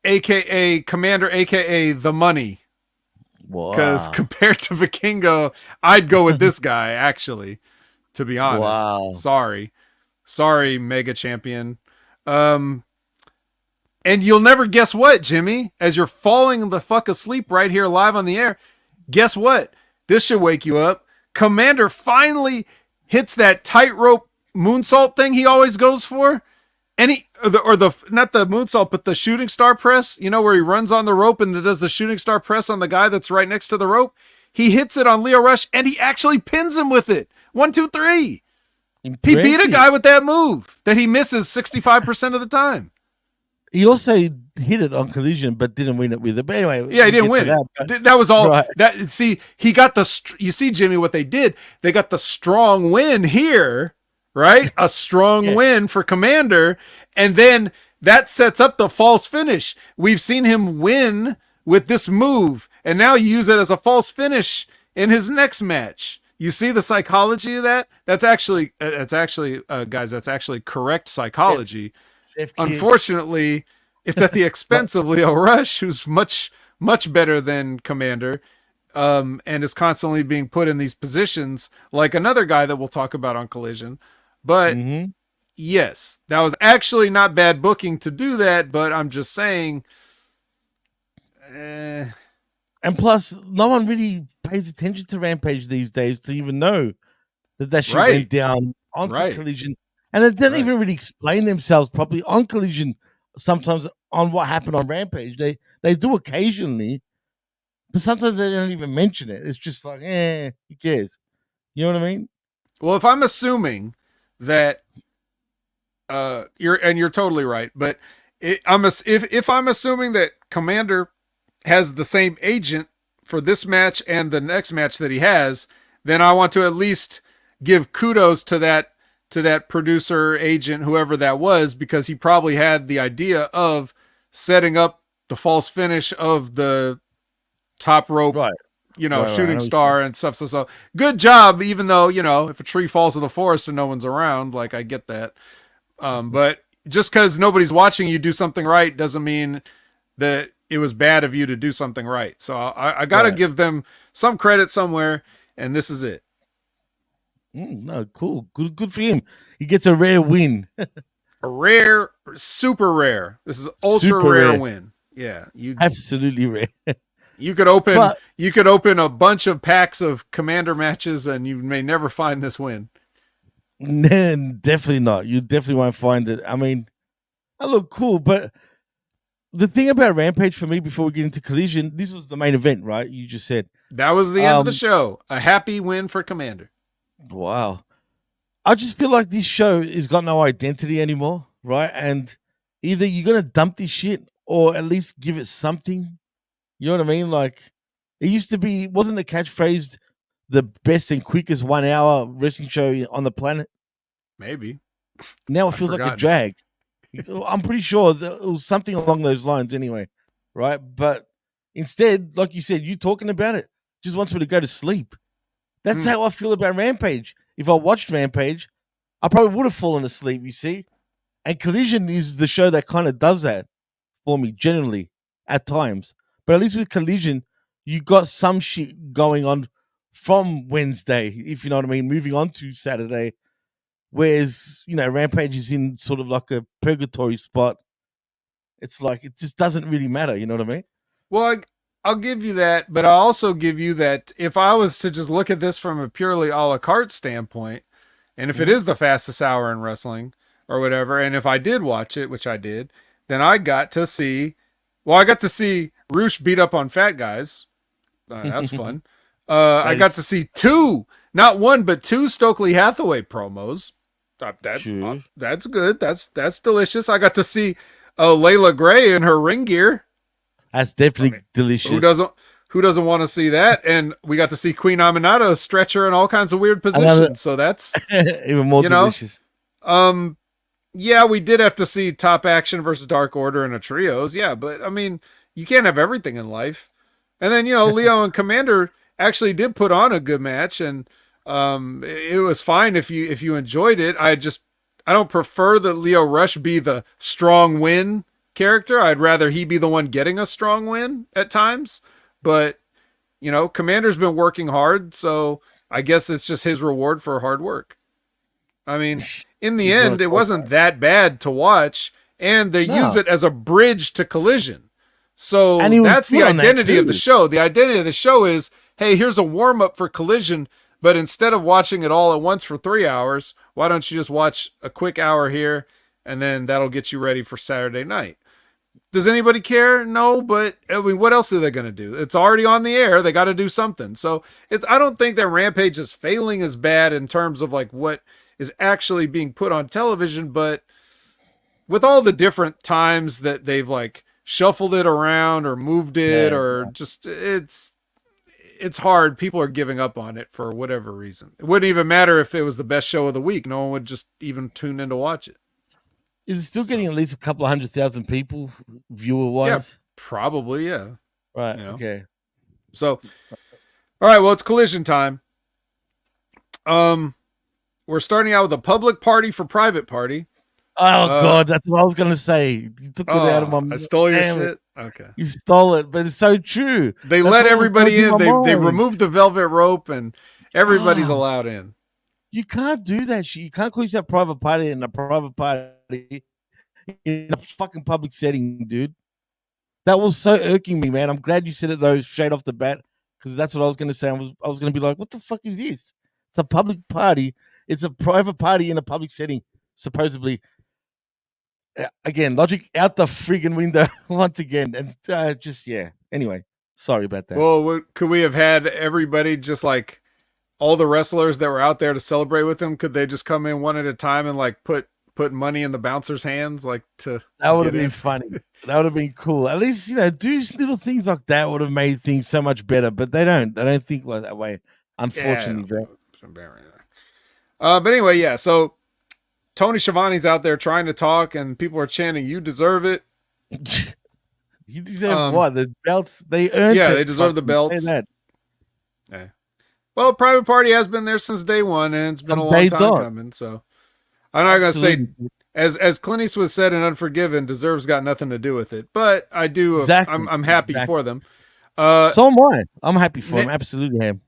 aka Commander, aka the Money. Because compared to Vikingo, I'd go with this guy, actually, to be honest. Wow. Sorry, Mega Champion. And you'll never guess what, Jimmy, as you're falling the fuck asleep right here live on the air. Guess what? This should wake you up. Commander finally hits that tightrope moonsault thing he always goes for. And not the moonsault, but the shooting star press, where he runs on the rope and does the shooting star press on the guy that's right next to the rope. He hits it on Lio Rush and he actually pins him with it. 1, 2, 3. Impressive. He beat a guy with that move that he misses 65% of the time. He also hit it on Collision, but didn't win it with it. But anyway, yeah, he didn't win it. That was all. Right. He got you see, Jimmy, what they did. They got the strong win here, right? A strong win for Commander, and then that sets up the false finish. We've seen him win with this move, and now you use it as a false finish in his next match. You see the psychology of that? That's actually, guys, that's actually correct psychology. Unfortunately, it's at the expense of Lio Rush, who's much better than Commander, and is constantly being put in these positions like another guy that we'll talk about on Collision. But yes, that was actually not bad booking to do that, but I'm just saying. And plus, no one really pays attention to Rampage these days to even know that shit went down onto Collision. And they don't even really explain themselves properly on Collision sometimes on what happened on Rampage. They do occasionally, but sometimes they don't even mention it. It's just like, who cares? You know what I mean? Well, if I'm assuming that you're totally right, but if I'm assuming that Commander has the same agent for this match and the next match that he has, then I want to at least give kudos to that producer, agent, whoever that was, because he probably had the idea of setting up the false finish of the top rope, shooting star and stuff. So good job, even though, if a tree falls in the forest and no one's around, like, I get that. But just because nobody's watching you do something right doesn't mean that it was bad of you to do something right. So I got to give them some credit somewhere, and this is it. No, cool. Good for him. He gets a rare win. Super rare. This is ultra rare win. Yeah, absolutely rare. You could open a bunch of packs of Commander matches, and you may never find this win. Definitely not. You definitely won't find it. I mean, I look cool, but the thing about Rampage for me, before we get into Collision, this was the main event, right? You just said that was the end of the show. A happy win for Commander. Wow. I just feel like this show has got no identity anymore, right? And either you're going to dump this shit or at least give it something. You know what I mean? Like, it used to be, wasn't the catchphrase the best and quickest 1 hour wrestling show on the planet? Maybe. Now it feels like a drag. I'm pretty sure that it was something along those lines anyway, right? But instead, like you said, you talking about it just wants me to go to sleep. That's how I feel about Rampage. If I watched Rampage, I probably would have fallen asleep, you see? And Collision is the show that kind of does that for me, generally, at times. But at least with Collision, you got some shit going on from Wednesday, if you know what I mean, moving on to Saturday. Whereas, Rampage is in sort of like a purgatory spot. It's like, it just doesn't really matter, you know what I mean? Well, I'll give you that, but I'll also give you that if I was to just look at this from a purely a la carte standpoint, and if it is the fastest hour in wrestling or whatever, and if I did watch it, which I did, then I got to see Roosh beat up on fat guys. That's fun. I got to see not one, but two Stokely Hathaway promos. That's good. That's delicious. I got to see Layla Gray in her ring gear. That's definitely delicious. Who doesn't want to see that? And we got to see Queen Aminata stretch her in all kinds of weird positions. So that's even more delicious. Yeah, we did have to see Top Action versus Dark Order in a trios. Yeah, but I mean, you can't have everything in life. And then, Leo and Commander actually did put on a good match, and it was fine if you enjoyed it. I don't prefer that Lio Rush be the strong win character. I'd rather he be the one getting a strong win at times. But, Commander's been working hard, so I guess it's just his reward for hard work. I mean, in the end, it wasn't that bad to watch, and they use it as a bridge to Collision. So that's the identity of the show. The identity of the show is, hey, here's a warm-up for Collision, but instead of watching it all at once for 3 hours, why don't you just watch a quick hour here, and then that'll get you ready for Saturday night. Does anybody care? No, but I mean, what else are they going to do? It's already on the air. They got to do something. So I don't think that Rampage is failing as bad in terms of like what is actually being put on television, but with all the different times that they've like shuffled it around or moved it just it's hard. People are giving up on it for whatever reason. It wouldn't even matter if it was the best show of the week. No one would just even tune in to watch it. Is it still getting at least a couple of 100,000 people viewer-wise? Yeah, probably, yeah. Right. You know? Okay. So, all right. Well, it's Collision time. We're starting out with a public party for private party. Oh God, that's what I was gonna say. You took it out of my. I stole your Damn shit. It. Okay. You stole it, but it's so true. They That's let what was everybody going in. through my They mind. removed the velvet rope and everybody's allowed in. You can't do that shit. You can't call yourself private party in a private party in a fucking public setting, dude. That was so irking me, man. I'm glad you said it though, straight off the bat, because that's what I was gonna say. I was gonna be like, what the fuck is this? It's a public party. It's a private party in a public setting, supposedly. Again, logic out the friggin' window once again, and just Anyway, sorry about that. Well, could we have had everybody just like all the wrestlers that were out there to celebrate with him? Could they just come in one at a time and like put money in the bouncers' hands, like that would have been funny. That would have been cool. At least do little things like that would have made things so much better. But they don't. They don't think like that way. Unfortunately, but anyway, yeah. So Tony Schiavone's out there trying to talk, and people are chanting, "You deserve it." You deserve what? The belts? They earned it. Yeah, they deserve the belts. Yeah. Well, Private Party has been there since day one, and it's been a long time coming. So I'm not going to say, as Clint Eastwood said in Unforgiven, deserves got nothing to do with it. But I do. Exactly. I'm happy for them. So am I. I'm happy for him. Absolutely am.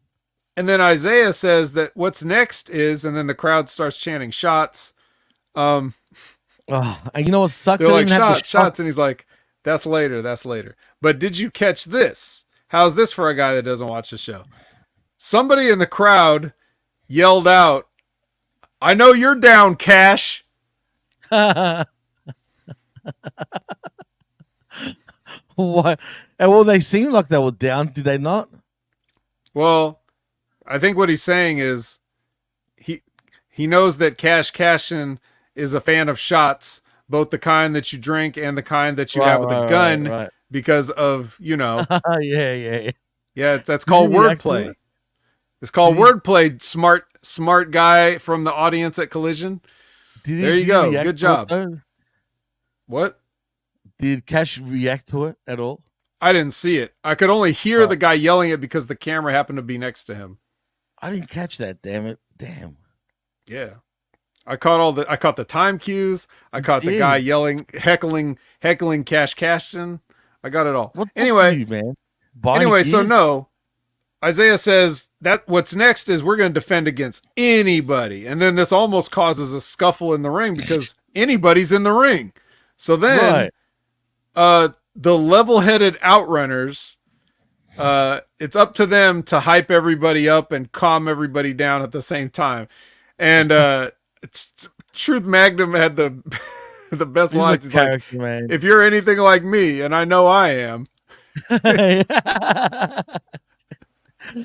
And then Isaiah says that what's next is, and then the crowd starts chanting shots. And you know what sucks? They're like shots, and he's like, "That's later. That's later." But did you catch this? How's this for a guy that doesn't watch the show? Somebody in the crowd yelled out, "I know you're down, Cash." What? And well, they seemed like they were down. Did they not? Well, I think what he's saying is he knows that Cash Cashin is a fan of shots, both the kind that you drink and the kind that you have with a gun, because of yeah. That's called wordplay. It's called wordplay. Smart guy from the audience at Collision. There you go. Good job. What? Did Cash react to it at all? I didn't see it. I could only hear the guy yelling it because the camera happened to be next to him. I didn't catch that. Damn it. Damn. Yeah. I caught the time cues. I caught the guy yelling, heckling Cash Cashin. I got it all. Anyway, man. So no. Isaiah says that what's next is we're going to defend against anybody. And then this almost causes a scuffle in the ring because anybody's in the ring. So then the level-headed outrunners, it's up to them to hype everybody up and calm everybody down at the same time. And Truth Magnum had the best lines. He's like, if you're anything like me, and I know I am.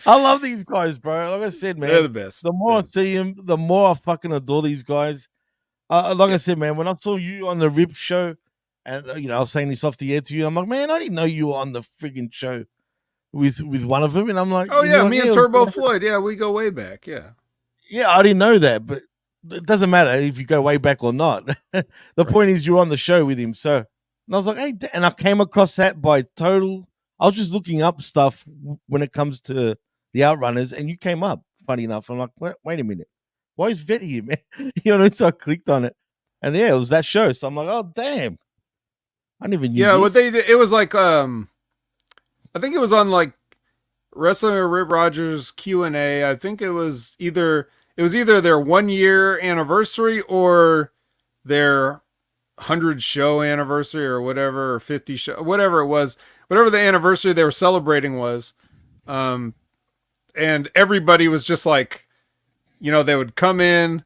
I love these guys, bro. Like I said, man, they're the best. The more I see them, the more I fucking adore these guys. Like I said, man, when I saw you on the Rip show, and I was saying this off the air to you, I'm like, man, I didn't know you were on the friggin' show with one of them, and I'm like, oh yeah, me and Turbo Floyd, yeah, we go way back, yeah, I didn't know that, but it doesn't matter if you go way back or not. The point is, you're on the show with him, so. And I was like, hey, and I came across that by total. I was just looking up stuff when it comes to the Outrunners, and you came up, funny enough. I'm like, wait a minute. Why is Vet here, man? So I clicked on it. And it was that show. So I'm like, oh, damn. I never knew this. It was like, I think it was on like Wrestling or Rip Rogers Q&A. I think it was either their 1 year anniversary or their 100 show anniversary or whatever, or 50 show, whatever it was. Whatever the anniversary they were celebrating was, and everybody was just like, they would come in,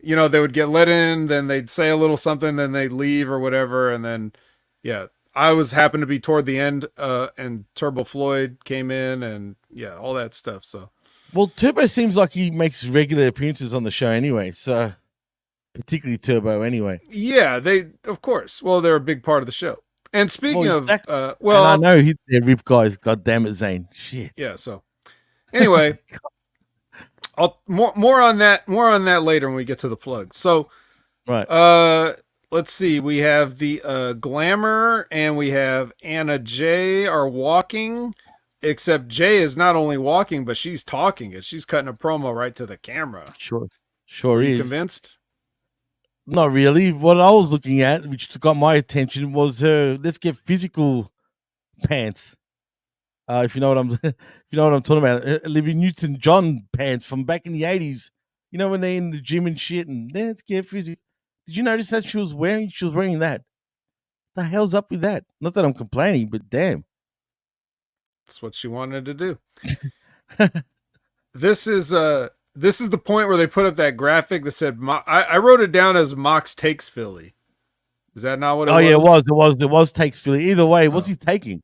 they would get let in, then they'd say a little something, then they'd leave or whatever, and then, I happened to be toward the end, and Turbo Floyd came in, and all that stuff. So, well, Turbo seems like he makes regular appearances on the show anyway, so particularly Turbo anyway. Yeah, of course. Well, they're a big part of the show. And speaking of, and I know he's the Rip guys. God damn it, Zane. Shit. Yeah. So, anyway, I'll more on that later when we get to the plug. So, right. let's see. We have the Glamour and we have Anna Jay are walking. Except Jay is not only walking, but she's talking it. She's cutting a promo right to the camera. Sure Are you is. convinced? Not really. What I was looking at, which got my attention, was her "Let's Get Physical" pants. If you know what I'm talking about, Olivia Newton-John pants from back in the '80s. You know when they're in the gym and shit, and let's get physical. Did you notice that she was wearing that? What the hell's up with that? Not that I'm complaining, but damn. That's what she wanted to do. This is the point where they put up that graphic that said, I wrote it down as Mox takes Philly. Is that not what it was? Yeah, it was takes Philly. Either way, what's he taking?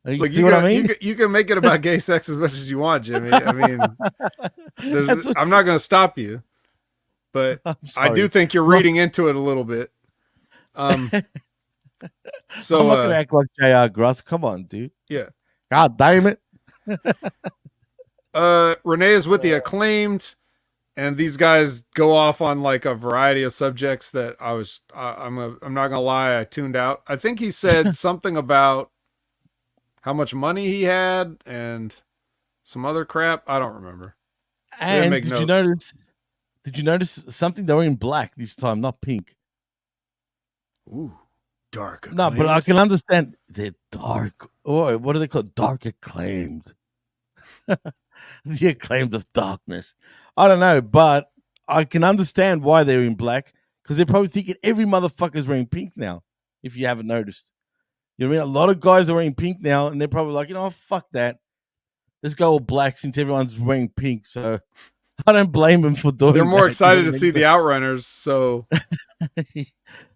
Look, you what I mean? You can make it about gay sex as much as you want, Jimmy. I mean, I'm not going to stop you, but I do think you're reading into it a little bit. So I'm not gonna act like JR Gross. Come on, dude. Yeah. God damn it. Renee is with the Acclaimed, and these guys go off on like a variety of subjects that I'm not gonna lie, I tuned out. I think he said something about how much money he had and some other crap. I don't remember. And did you notice something? They were in black this time, not pink. Ooh. Dark Acclaimed. No, but I can understand they're dark. Oh, what do they call it? Dark Acclaimed? The Acclaimed of darkness. I don't know, but I can understand why they're in black because they're probably thinking every motherfucker's wearing pink now. If you haven't noticed, you know what I mean. A lot of guys are wearing pink now, and they're probably like, fuck that. Let's go all black since everyone's wearing pink. So I don't blame them for doing. They're more excited to see the Outrunners. So.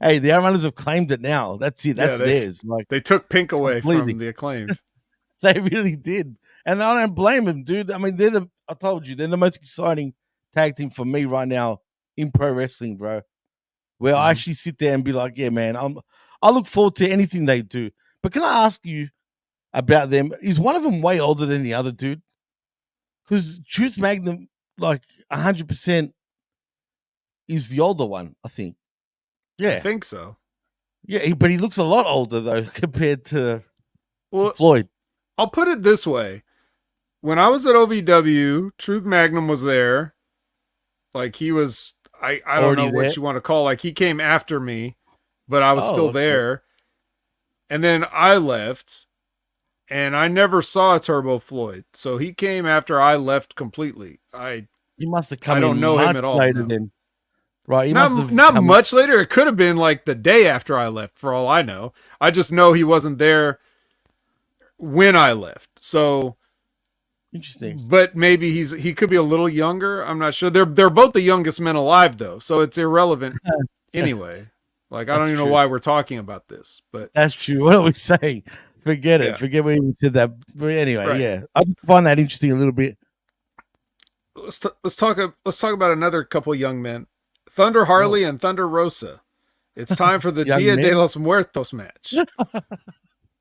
Hey, the Outrunners have claimed it now. That's it. That's theirs. Like they took pink away from the Acclaimed. They really did, and I don't blame them, dude. I mean, I told you, they're the most exciting tag team for me right now in pro wrestling, bro. Where I actually sit there and be like, yeah, man, I look forward to anything they do. But can I ask you about them? Is one of them way older than the other dude? Because Truth Magnum, like 100%, is the older one, I think. Yeah, I think so. Yeah, but he looks a lot older though compared to Floyd. I'll put it this way: when I was at OVW, Truth Magnum was there. Like he was, I don't know what you want to call. Like he came after me, but I was still there. And then I left, and I never saw Turbo Floyd. So he came after I left completely. He must have come. I don't know him at all. Later then. Right, not much later. It could have been like the day after I left, for all I know. I just know he wasn't there when I left. So interesting. But maybe he could be a little younger. I'm not sure. They're both the youngest men alive, though, so it's irrelevant anyway. Like I don't even know why we're talking about this, but that's true. What are we saying? Forget it. Yeah. Forget we even said that. But anyway, yeah, I find that interesting a little bit. Let's talk about another couple young men. Thunder Harley and Thunder Rosa. It's time for the Dia de los Muertos match.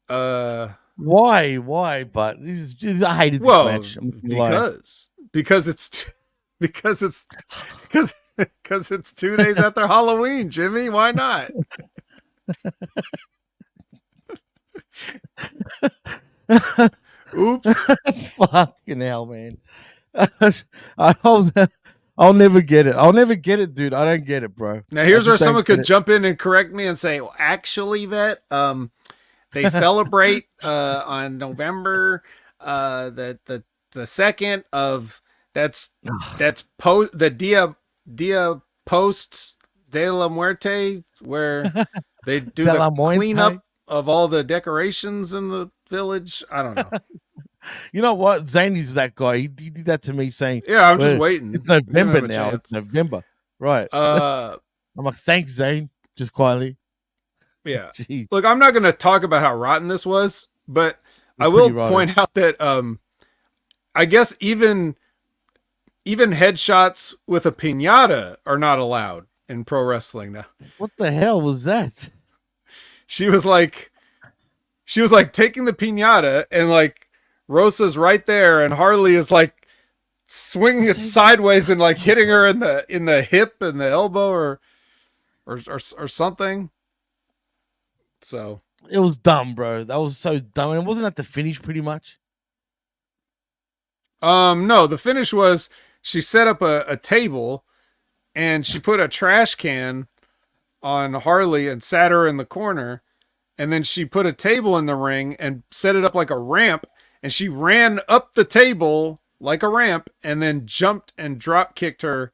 Why? But I hated this match. Because it's 2 days after Halloween, Jimmy. Why not? Oops. Fucking hell, man. I'll never get it. I'll never get it, dude. I don't get it, bro. Now here's where someone could jump in and correct me and say, well, actually, that they celebrate on November the 2nd of that's the Dia Post de la Muerte, where they do the cleanup of all the decorations in the village. I don't know. You know what? Zany's that guy. He did that to me saying, yeah, I'm just waiting. It's November now. It's November. Right. I'm like, thanks, Zane. Just quietly. Yeah. Jeez. Look, I'm not going to talk about how rotten this was, but I will point out that I guess even headshots with a piñata are not allowed in pro wrestling now. What the hell was that? She was like taking the piñata and like Rosa's right there and Harley is like swinging it sideways and like hitting her in the hip and the elbow, or or something. So it was dumb, bro. That was so dumb. And it wasn't at the finish, pretty much. No, the finish was she set up a table and she put a trash can on Harley and sat her in the corner. And then she put a table in the ring and set it up like a ramp. And she ran up the table like a ramp and then jumped and drop kicked her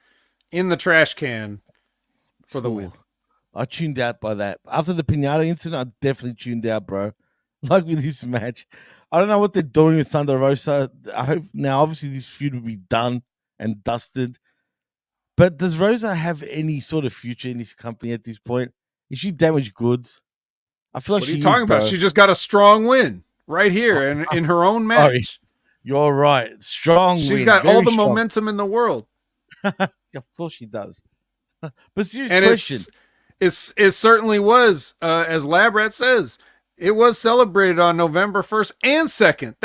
in the trash can for the win. I tuned out by that. After the Pinata incident, I definitely tuned out, bro. Like with this match. I don't know what they're doing with Thunder Rosa. I hope now, obviously, this feud will be done and dusted. But does Rosa have any sort of future in this company at this point? Is she damaged goods? I feel like what are you talking about? She just got a strong win right here in her own match. Sorry. You're right. Strong win. She's got all the momentum in the world. Of course she does. But serious and question. It certainly was, as Lab Rat says, it was celebrated on November 1st and 2nd.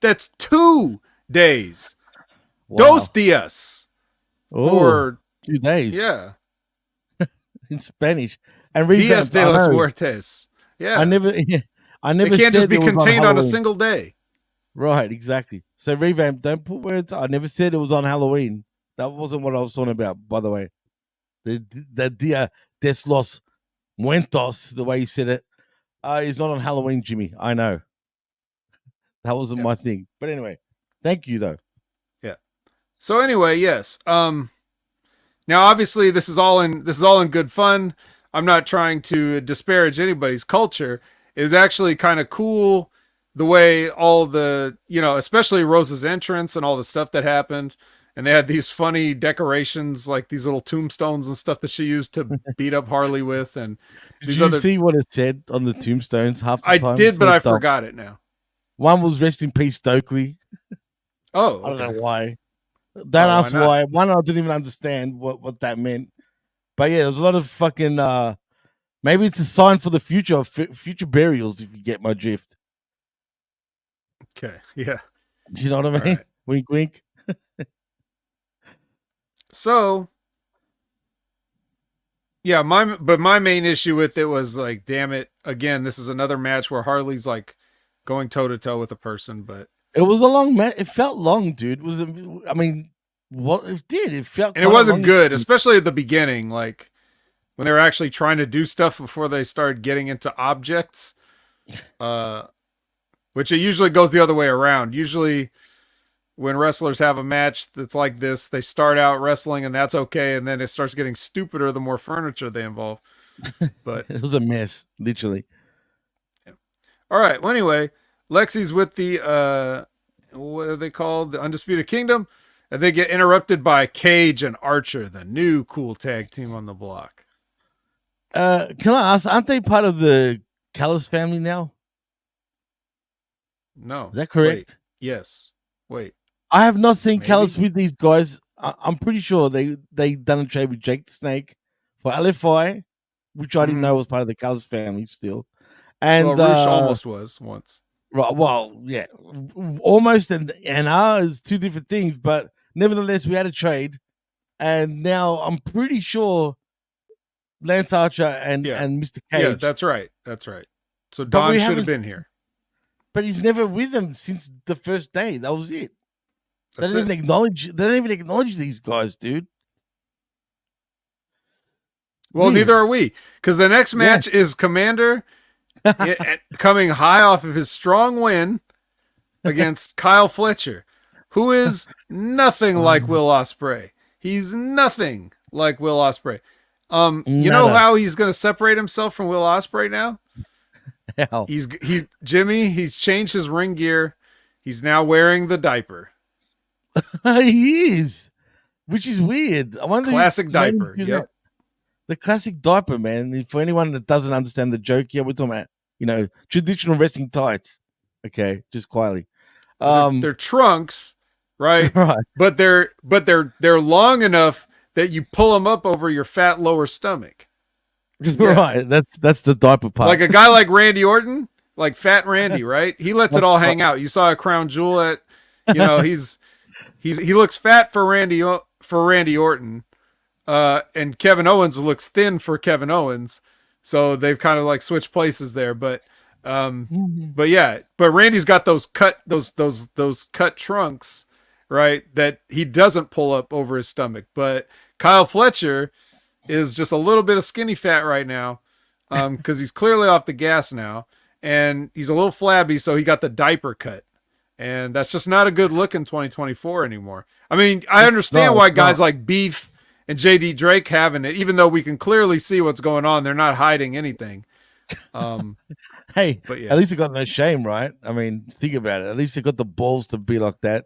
That's 2 days. Wow. Dos dias. Or 2 days. Yeah. In Spanish. And Dias de los Muertes. Yeah. I never It can't just be contained on a single day. Right, exactly. So revamp, don't put words. I never said it was on Halloween. That wasn't what I was talking about, by the way. The Dia de los Muertos, the way you said it, is not on Halloween, Jimmy. I know. That wasn't my thing. But anyway, thank you though. Yeah. So anyway, yes. Now obviously this is all in good fun. I'm not trying to disparage anybody's culture. It was actually kind of cool the way all the, especially Rosa's entrance and all the stuff that happened. And they had these funny decorations, like these little tombstones and stuff that she used to beat up Harley with. And did you see what it said on the tombstones half the time? I did, but I forgot it now. One was rest in peace, Stokely. Oh, okay. I don't know why. Don't ask why. One, I didn't even understand what that meant. But yeah, there's a lot of fucking. Maybe it's a sign for the future of future burials. If you get my drift. Okay. Yeah. Do you know what I mean? Right. Wink, wink. So, yeah, my main issue with it was like, damn it, again, this is another match where Harley's like going toe to toe with a person, but it was a long match. It felt long, dude. I mean, what it did? It felt, and it wasn't good, especially at the beginning, like when they were actually trying to do stuff before they started getting into objects, which it usually goes the other way around. Usually, when wrestlers have a match that's like this, they start out wrestling and that's okay. And then it starts getting stupider the more furniture they involve. But it was a mess, literally. Yeah. All right. Well, anyway, Lexi's with the, what are they called? The Undisputed Kingdom. And they get interrupted by Cage and Archer, the new cool tag team on the block. Can I ask, aren't they part of the Callis family now? No. Is that correct? Wait. Yes. Wait. I have not seen Callis with these guys. I'm pretty sure they done a trade with Jake the Snake for LFI, which I didn't know was part of the Callis family still. And Roosh almost was once. Right. Well, yeah, almost and is two different things, but nevertheless, we had a trade, and now I'm pretty sure Lance Archer and Mr. Cage. Yeah, that's right. That's right. So Don should have been here, but he's never with them since the first day. That was it. They don't even acknowledge. They don't even acknowledge these guys, dude. Well, neither are we, because the next match is Commander coming high off of his strong win against Kyle Fletcher, who is nothing like Will Ospreay. He's nothing like Will Ospreay. You know how he's going to separate himself from Will Ospreay now? How? He's Jimmy. He's changed his ring gear. He's now wearing the diaper. He is, which is weird. I wonder. Classic diaper. Yep. The classic diaper, man. For anyone that doesn't understand the joke, we're talking about, traditional wrestling tights. Okay, just quietly. They're trunks, right? Right. But they're long enough that you pull them up over your fat lower stomach. Yeah. Right. That's the diaper part. Like a guy like Randy Orton, like Fat Randy, right? He lets it all hang out. You saw a crown jewel at, he looks fat for Randy Orton. and Kevin Owens looks thin for Kevin Owens. So they've kind of like switched places there, but Randy's got those cut trunks, right? That he doesn't pull up over his stomach, but Kyle Fletcher is just a little bit of skinny fat right now. Cause he's clearly off the gas now and he's a little flabby. So he got the diaper cut and that's just not a good look in 2024 anymore. I mean, I understand why guys like Beef and JD Drake having it, even though we can clearly see what's going on. They're not hiding anything. Hey, but yeah. At least he got no shame, right? I mean, think about it. At least he got the balls to be like that.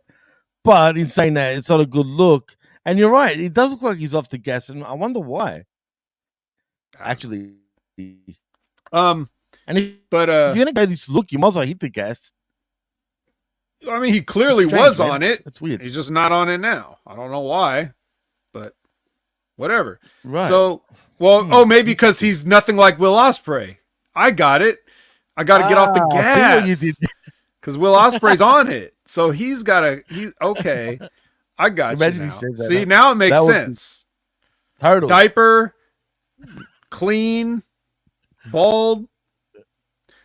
But in saying that, it's not a good look. And you're right. It does look like he's off the gas. And I wonder why. Actually. If you're going to go this look, you might as well hit the gas. I mean, he clearly was man. on it. It's weird. He's just not on it now. I don't know why, but whatever. Right. So, maybe because he's nothing like Will Ospreay. I got it. I got to get off the gas because Will Ospreay's on it. So he's got to. Okay. I got you now. See, now it makes sense. Totally. Diaper, clean, bald.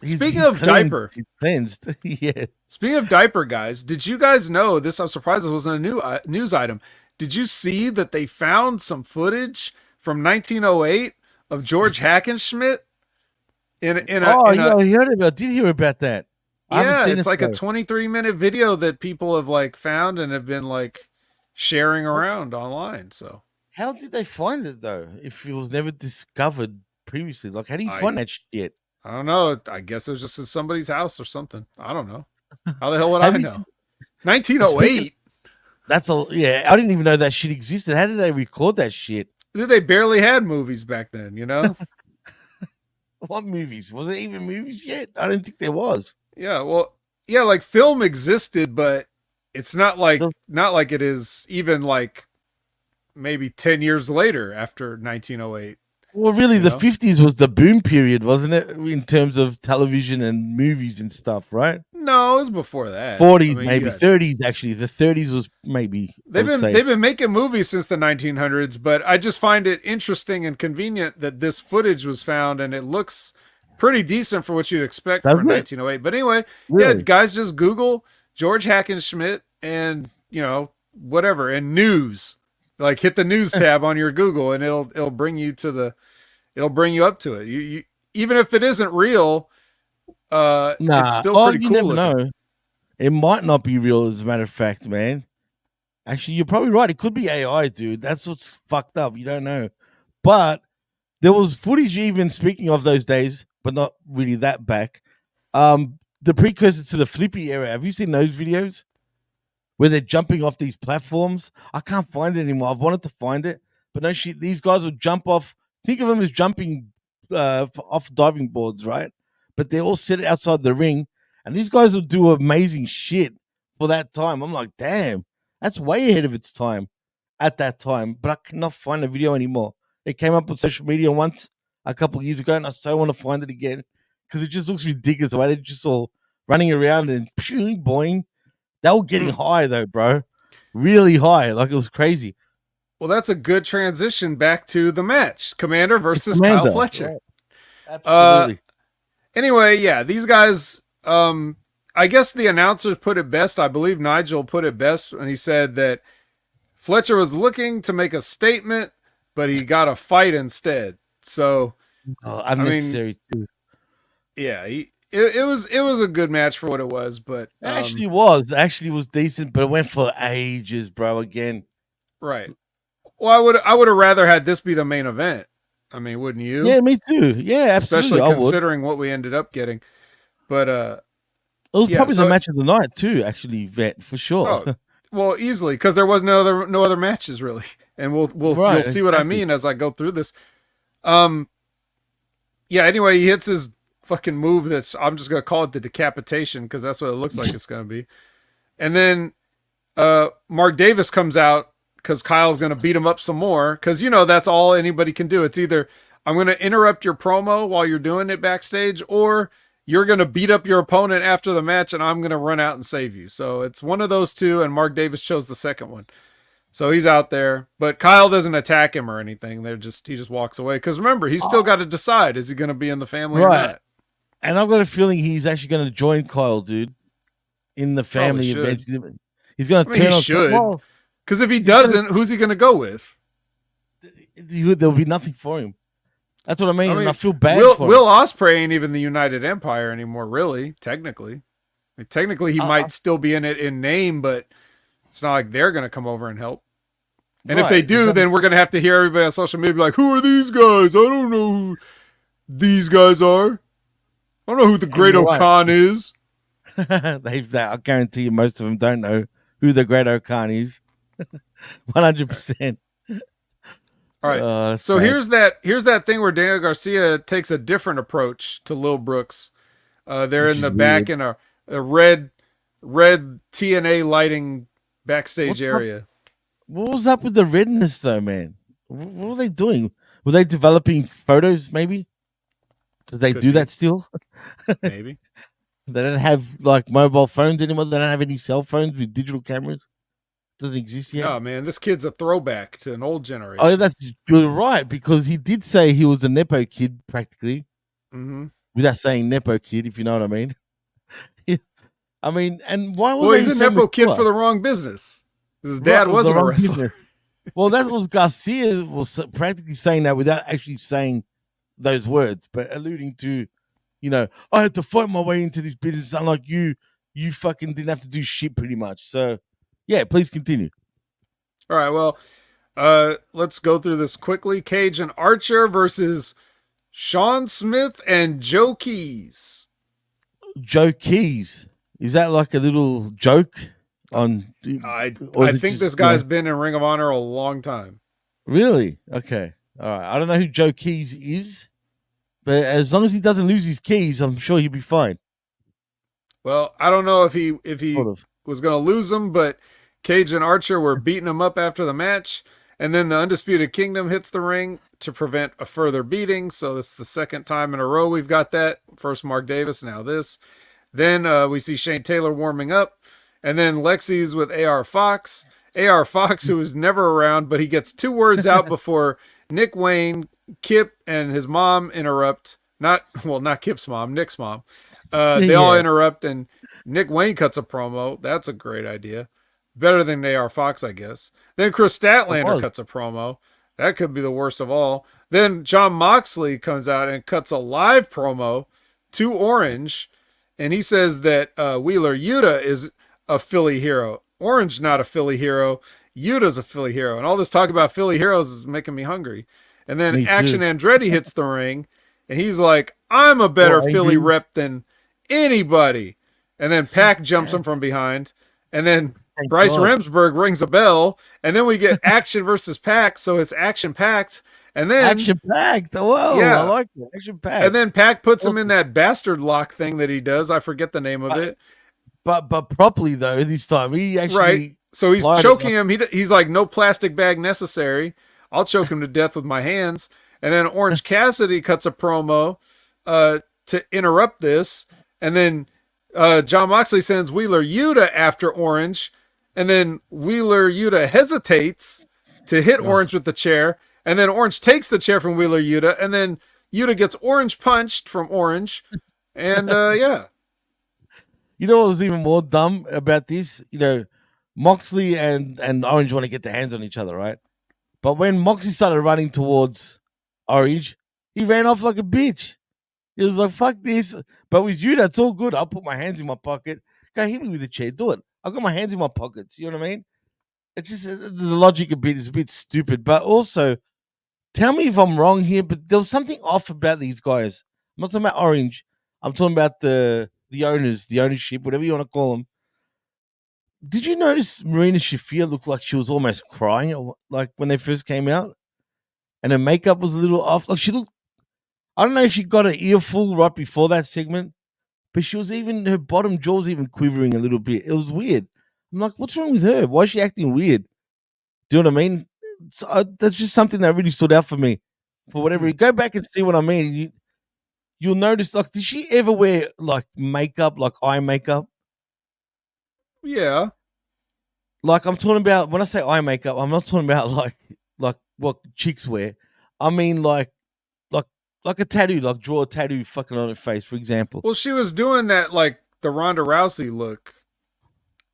Speaking of diaper, he's cleansed. Yeah. Speaking of diaper, guys, did you guys know this? I'm surprised this wasn't a new news item. Did you see that they found some footage from 1908 of George Hackenschmidt? I did hear about that. Yeah, it's like a 23-minute video that people have like found and have been like sharing around online. So how did they find it though? If it was never discovered previously, like how do you find that shit? I don't know. I guess it was just in somebody's house or something. I don't know. How the hell would I know? 1908. I didn't even know that shit existed. How did they record that shit? They barely had movies back then, you know? What movies? Was there even movies yet? I don't think there was. Yeah, well, yeah, like film existed, but it's not like it is even like maybe 10 years later after 1908. Well, really, the 50s was the boom period, wasn't it? In terms of television and movies and stuff, right? No, it was before that. 40s, maybe 30s. Actually, the 30s was maybe. They've been making movies since the 1900s, but I just find it interesting and convenient that this footage was found, and it looks pretty decent for what you'd expect for 1908. But anyway, yeah, guys, just Google George Hackenschmidt and whatever and news. Like hit the news tab on your Google, and it'll bring you up to it. You even if it isn't real. It's still pretty cool. You never know. It might not be real, as a matter of fact, man. Actually, you're probably right. It could be AI, dude. That's what's fucked up. You don't know. But there was footage even speaking of those days, but not really that back. The precursor to the Flippy era. Have you seen those videos? Where they're jumping off these platforms? I can't find it anymore. I've wanted to find it. But no shit, these guys will jump off. Think of them as jumping off diving boards, right? But they all sit outside the ring, and these guys will do amazing shit for that time. I'm like, damn, that's way ahead of its time at that time. But I cannot find the video anymore. It came up on social media once a couple of years ago, and I so want to find it again because it just looks ridiculous the way they're just all running around and boing. They were getting high though, bro. Really high. Like it was crazy. Well, that's a good transition back to the match. Commander versus Kyle Fletcher. Right. Absolutely. Anyway, yeah, these guys, I guess the announcers put it best. I believe Nigel put it best when he said that Fletcher was looking to make a statement, but he got a fight instead. So, unnecessary too. Yeah, it was a good match for what it was, but it actually was decent, but it went for ages, bro. Again, right. Well, I would have rather had this be the main event. I mean, wouldn't you? Yeah, me too. Yeah, absolutely. Especially considering what we ended up getting. But it was probably the match of the night too. Actually, Vet, for sure. Oh, well, easily because there was no other matches really, and you'll see what I mean as I go through this. Yeah. Anyway, he hits his fucking move I'm just gonna call it the decapitation because that's what it looks like it's gonna be. And then Mark Davis comes out because Kyle's gonna beat him up some more because that's all anybody can do. It's either I'm gonna interrupt your promo while you're doing it backstage, or you're gonna beat up your opponent after the match and I'm gonna run out and save you. So it's one of those two, and Mark Davis chose the second one. So he's out there, but Kyle doesn't attack him or anything. He just walks away. Because remember, he's still got to decide, is he going to be in the family or not? And I've got a feeling he's actually going to join Kyle, dude, in the family eventually. He's going to turn on. Should. Because if he doesn't, who's he going to go with? There'll be nothing for him. That's what I mean. And I feel bad for him. Will Ospreay ain't even the United Empire anymore, really, technically. Technically, he might still be in it in name, but it's not like they're going to come over and help. And if they do, then we're going to have to hear everybody on social media be like, who are these guys? I don't know who these guys are. I don't know who the Great Okan is. I guarantee you most of them don't know who the Great Okan is. 100%. All right. So here's that thing where Daniel Garcia takes a different approach to Lil Brooks. They're in the back in a red TNA lighting backstage area. What was up with the redness though, man? What were they doing? Were they developing photos maybe? Because they do that still. Maybe. They don't have like mobile phones anymore. They don't have any cell phones with digital cameras. Doesn't exist yet. No, man, this kid's a throwback to an old generation. Oh, you're right, because he did say he was a Nepo kid practically. Mm-hmm. Without saying Nepo kid, if you know what I mean. I mean, and why was he's a Nepo kid for the wrong business. His dad wasn't a wrestler. Well, that was Garcia was practically saying that without actually saying those words, but alluding to, I had to fight my way into this business. Unlike you fucking didn't have to do shit pretty much. So, yeah, please continue. All right, well, let's go through this quickly. Cage and Archer versus Sean Smith and Joe Keys. Joe Keys. Is that like a little joke? I think this guy's been in Ring of Honor a long time. Really? Okay. All right. I don't know who Joe Keys is, but as long as he doesn't lose his keys, I'm sure he'll be fine. Well, I don't know if he was going to lose them, but Cage and Archer were beating him up after the match, and then the Undisputed Kingdom hits the ring to prevent a further beating. So this is the second time in a row we've got that. First Mark Davis, now this. Then we see Shane Taylor warming up. And then Lexi's with AR Fox. AR Fox, who was never around, but he gets 2 words out before Nick Wayne, Kip, and his mom interrupt. Not Kip's mom, Nick's mom. They all interrupt, and Nick Wayne cuts a promo. That's a great idea. Better than AR Fox, I guess. Then Chris Statlander cuts a promo. That could be the worst of all. Then Jon Moxley comes out and cuts a live promo to Orange, and he says that Wheeler Yuta is a Philly hero. Orange, not a Philly hero. Yuta's a Philly hero. And all this talk about Philly heroes is making me hungry. And then Action Andretti hits the ring, and he's like, I'm a better Philly rep than anybody. And then Pac jumps him from behind. And then Bryce Remsburg rings a bell. And then we get Action versus Pac, so it's action-packed. And then action-packed. Whoa, yeah. I like it. Action-packed. And then Pac puts him in that bastard lock thing that he does. I forget the name of it. But properly though this time he actually right. So he's choking him. He's like, no plastic bag necessary. I'll choke him to death with my hands. And then Orange Cassidy cuts a promo to interrupt this. And then Jon Moxley sends Wheeler Yuta after Orange. And then Wheeler Yuta hesitates to hit Orange with the chair. And then Orange takes the chair from Wheeler Yuta. And then Yuta gets Orange punched from Orange. And yeah. You know what was even more dumb about this? Moxley and Orange want to get their hands on each other, right? But when Moxley started running towards Orange, he ran off like a bitch. He was like, fuck this. But with you, that's all good. I'll put my hands in my pocket. Go hit me with the chair. Do it. I've got my hands in my pockets. You know what I mean? It's just the logic is a bit stupid. But also, tell me if I'm wrong here, but there was something off about these guys. I'm not talking about Orange. I'm talking about the owners, the ownership, whatever you want to call them. Did you notice Marina Shafir looked like she was almost crying, like when they first came out? And her makeup was a little off. Like she looked, I don't know if she got an earful right before that segment, but her bottom jaw was even quivering a little bit. It was weird. I'm like, what's wrong with her? Why is she acting weird? Do you know what I mean? So, that's just something that really stood out for me. For whatever, go back and see what I mean. You'll notice, like, did she ever wear like makeup, like eye makeup? Yeah. Like I'm talking about when I say eye makeup, I'm not talking about like what chicks wear. I mean like like a tattoo, like draw a tattoo fucking on her face, for example. Well, she was doing that like the Ronda Rousey look.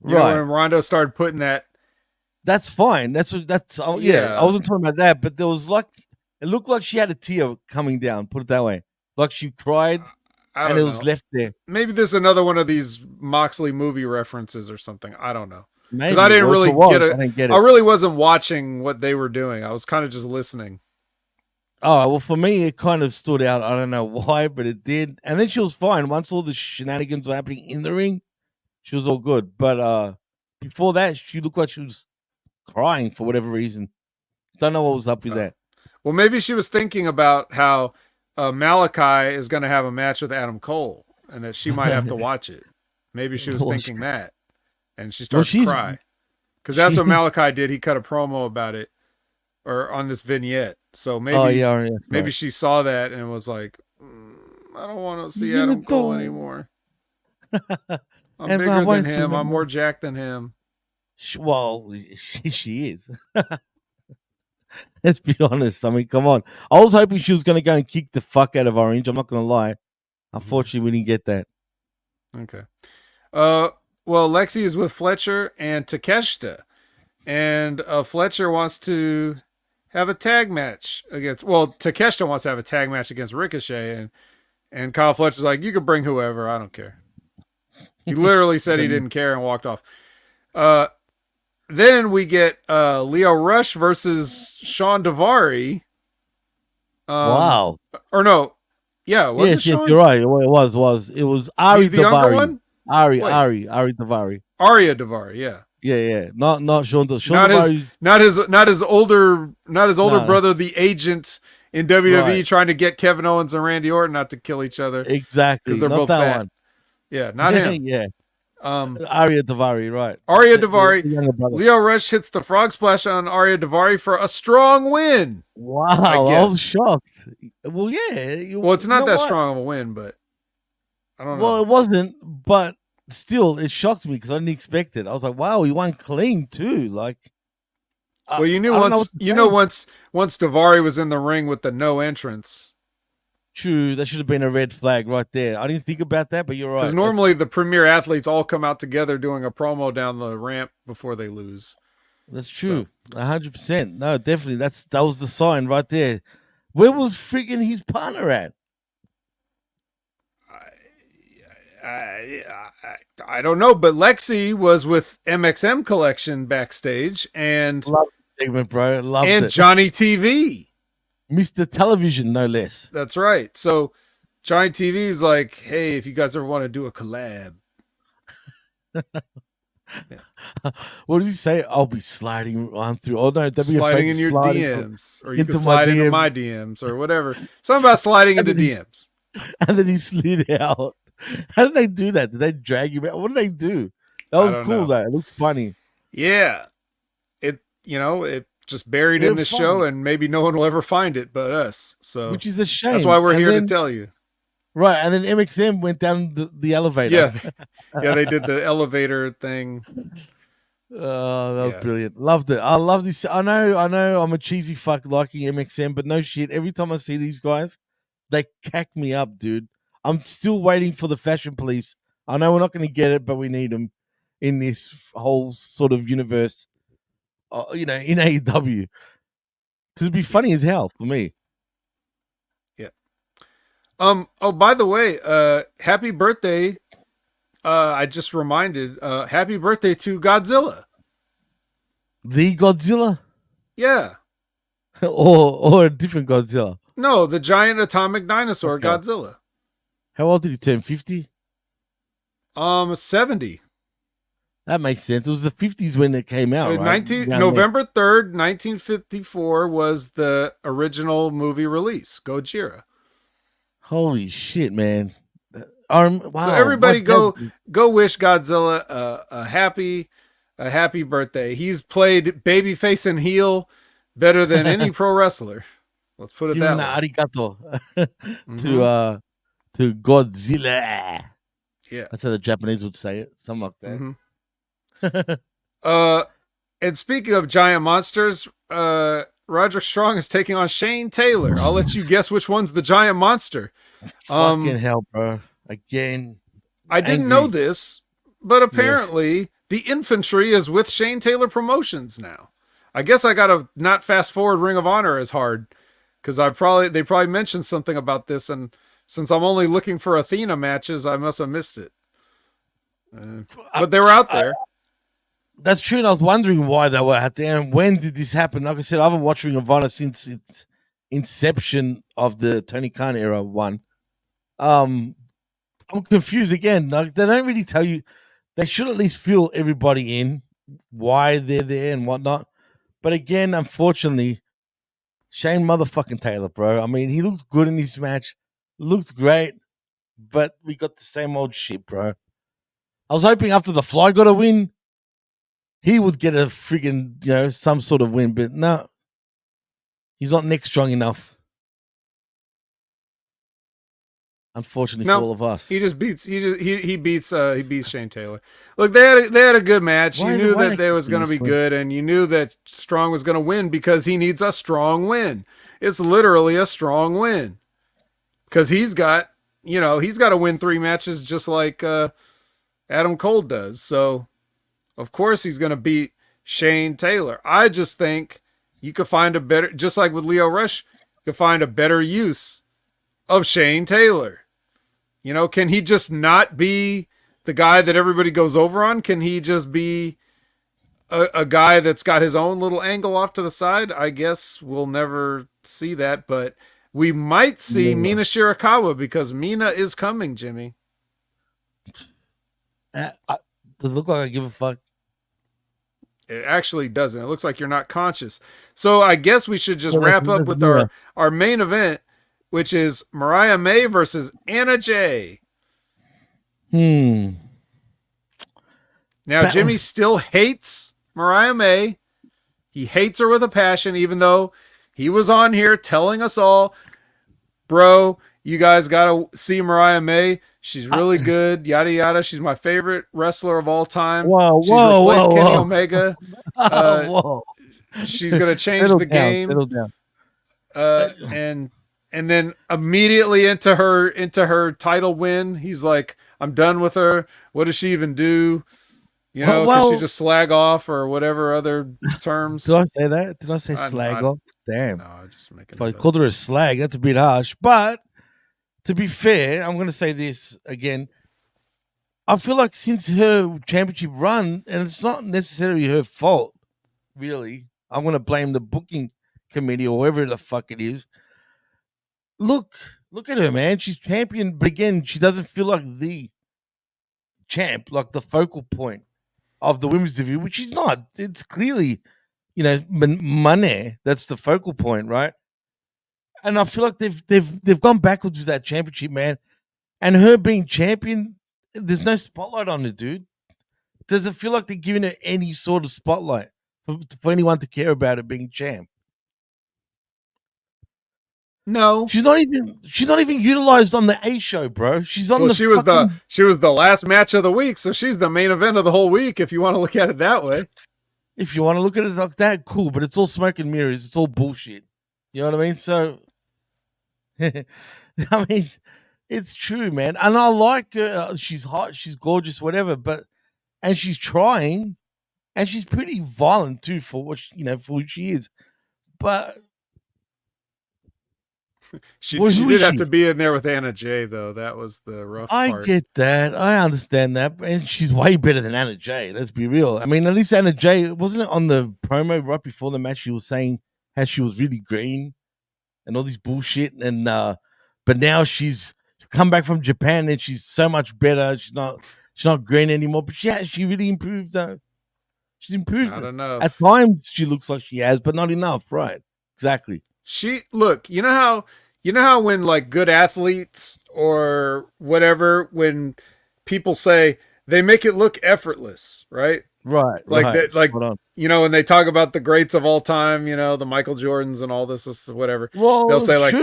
You know, Right. when Ronda started putting that. That's fine. That's oh, yeah. I wasn't talking about that, but there was like it looked like she had a tear coming down. Put it that way, like she cried, I and don't it know. was left there. Maybe this is another one of these Moxley movie references or something. I don't know. Because Maybe I didn't really I didn't get it. I really wasn't watching what they were doing. I was kind of just listening. Oh well, for me, it kind of stood out. I don't know why, but it did. And then she was fine once all the shenanigans were happening in the ring. She was all good, but before that, she looked like she was crying for whatever reason. Don't know what was up with that. Well, maybe she was thinking about how Malachi is going to have a match with Adam Cole, and that she might have to watch it. Maybe she was thinking that, and she started to cry because that's what Malachi did. He cut a promo about it, or on this vignette. So maybe, maybe she saw that and was like, "I don't want to see Adam Cole anymore. I'm bigger than him. I'm more jacked than him." Well, she is. Let's be honest. I mean, come on. I was hoping she was going to go and kick the fuck out of Orange. I'm not going to lie. Unfortunately, we didn't get that. Okay. Well, Lexi is with Fletcher and Takeshita, and Fletcher wants to have a tag match against. Well, Takeshita wants to have a tag match against Ricochet, and Kyle Fletcher's like, "You can bring whoever. I don't care." He literally said he didn't care and walked off. Then we get Leo Rush versus Sean Daivari. Wow. Or no. Yeah, was yes, it Sean? You're right. It was. It was Ari He's the younger one? Ari Daivari. Arya Daivari, yeah. Yeah. Not Sean. Not his older brother, the agent in WWE, trying to get Kevin Owens and Randy Orton not to kill each other. Exactly. Because they're both fat. One. Yeah, not him. Yeah. Arya Daivari, right. Arya Daivari. Leo Rush hits the frog splash on Arya Daivari for a strong win. Wow, I was shocked. Well, yeah. Well, it's not that strong of a win, but I don't know. Well, it wasn't, but still, it shocked me because I didn't expect it. I was like, wow, he won clean too. Like, well, you knew once Daivari was in the ring with the no entrance. True, that should have been a red flag right there. I didn't think about that, but you're right. Because normally the premier athletes all come out together doing a promo down the ramp before they lose. That's true, 100%. No, definitely, that was the sign right there. Where was friggin' his partner at? I don't know, but Lexi was with MXM Collection backstage, and love the segment, bro. Loved and it. Johnny TV. Mr. Television, no less. That's right. So Johnny TV is like, hey, if you guys ever want to do a collab. What did you say? I'll be sliding on through. Oh, no. Sliding in your DMs. Or you can slide into my DMs or whatever. Something about sliding into DMs. And then he slid out. How did they do that? Did they drag him out? What did they do? That was cool, though. It looks funny. Yeah. It just buried in the show, and maybe no one will ever find it but us. So, which is a shame. That's why we're here to tell you. Right, and then MXM went down the elevator. Yeah, they did the elevator thing. Oh, that was brilliant. Loved it. I love this. I know. I'm a cheesy fuck liking MXM, but no shit. Every time I see these guys, they cack me up, dude. I'm still waiting for the Fashion Police. I know we're not going to get it, but we need them in this whole sort of universe. In AEW, because it'd be funny as hell for me. Yeah. Oh, by the way, happy birthday! I just reminded. Happy birthday to Godzilla. The Godzilla. Yeah. or a different Godzilla. No, the giant atomic dinosaur Godzilla. How old did he turn? 50? 70. That makes sense. It was the 50s when it came out, right? November 3rd, 1954 was the original movie release, Gojira. Holy shit, man. Wow. So everybody go wish Godzilla a happy birthday. He's played babyface and heel better than any pro wrestler. Let's put it that way. Arigato to Godzilla. Yeah. That's how the Japanese would say it. Something like that. Mm-hmm. And speaking of giant monsters, Roderick Strong is taking on Shane Taylor. I'll let you guess which one's the giant monster. Fucking hell, bro. Again. I didn't know this, but apparently the infantry is with Shane Taylor Promotions now. I guess I gotta not fast forward Ring of Honor as hard because they probably mentioned something about this, and since I'm only looking for Athena matches, I must have missed it. But they were out there. That's true, and I was wondering why they were out there and when did this happen. Like I said, I haven't watched Ring of Honor since its inception of the Tony Khan era one. I'm confused again. Like, they don't really tell you. They should at least fill everybody in, why they're there and whatnot. But again, unfortunately, Shane motherfucking Taylor, bro. I mean, he looks good in this match. Looks great, but we got the same old shit, bro. I was hoping after the Fly got a win, he would get a friggin', some sort of win, but no. He's not neck strong enough. Unfortunately for all of us. He beats Shane Taylor. Look, they had a good match. You knew that they was going to be good, and you knew that Strong was going to win because he needs a strong win. It's literally a strong win. Because he's got to win 3 matches just like Adam Cole does. So of course he's going to beat Shane Taylor. I just think you could find a better, just like with Lio Rush, you could find a better use of Shane Taylor. Can he just not be the guy that everybody goes over on? Can he just be a guy that's got his own little angle off to the side? I guess we'll never see that, but we might see Mina Shirakawa because Mina is coming, Jimmy. Does it look like I give a fuck? It actually doesn't. It looks like you're not conscious. So I guess we should just wrap up with our main event, which is Mariah May versus Anna Jay. Now, Jimmy still hates Mariah May. He hates her with a passion, even though he was on here telling us all, bro, you guys got to see Mariah May. She's really good, yada, yada. She's my favorite wrestler of all time. She's replaced Kenny Omega. She's going to change the game. And then immediately into her title win, he's like, I'm done with her. What does she even do? Because she just slag off or whatever other terms. Did I say that? Did I say slag off? Damn. No, I'm just making if I called her a slag, that's a bit harsh. But to be fair, I'm going to say this again. I feel like since her championship run, and it's not necessarily her fault, really. I'm going to blame the booking committee or whoever the fuck it is. Look at her, man. She's champion, but again, she doesn't feel like the champ, like the focal point of the women's division, which she's not. It's clearly, money. That's the focal point, right? And I feel like they've gone backwards with that championship, man. And her being champion, there's no spotlight on her, dude. Does it feel like they're giving her any sort of spotlight for anyone to care about her being champ? No, she's not even utilized on the A show, bro. She's on she was the last match of the week, so she's the main event of the whole week. If you want to look at it that way, if you want to look at it like that, cool. But it's all smoke and mirrors. It's all bullshit. You know what I mean? So, I mean, it's true, man. And I like her. She's hot. She's gorgeous. Whatever. And she's trying, and she's pretty violent too for what for who she is. But. She did have to be in there with Anna Jay, though. That was the rough part. I get that. I understand that. And she's way better than Anna Jay. Let's be real. I mean, at least Anna Jay, wasn't it on the promo right before the match, she was saying how she was really green and all this bullshit. And but now she's come back from Japan and she's so much better. She's not green anymore. But she really improved, though. She's improved. Not enough. At times she looks like she has, but not enough. Right. Exactly. You know how when like good athletes or whatever, when people say they make it look effortless, right? Right. Like right. that, like when they talk about the greats of all time, the Michael Jordans and all this whatever. Well, they'll say like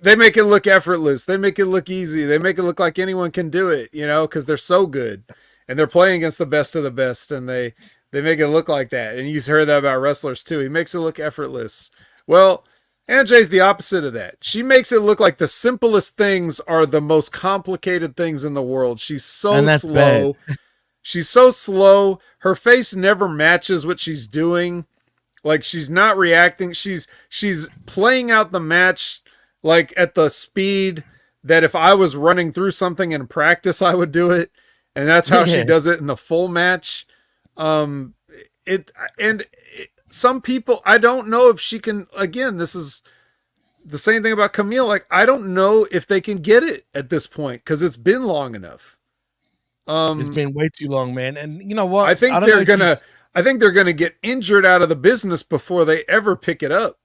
they make it look effortless. They make it look easy. They make it look like anyone can do it, because they're so good and they're playing against the best of the best, and they They make it look like that. And you've heard that about wrestlers too. He makes it look effortless. Well, Anjay's the opposite of that. She makes it look like the simplest things are the most complicated things in the world. She's so slow. Bad. She's so slow. Her face never matches what she's doing. Like, she's not reacting. She's playing out the match like at the speed that if I was running through something in practice, I would do it. And that's how she does it in the full match. Some people, I don't know if she can, again, this is the same thing about Camille. Like, I don't know if they can get it at this point because it's been long enough. It's been way too long, man. And you know what? I think they're gonna get injured out of the business before they ever pick it up.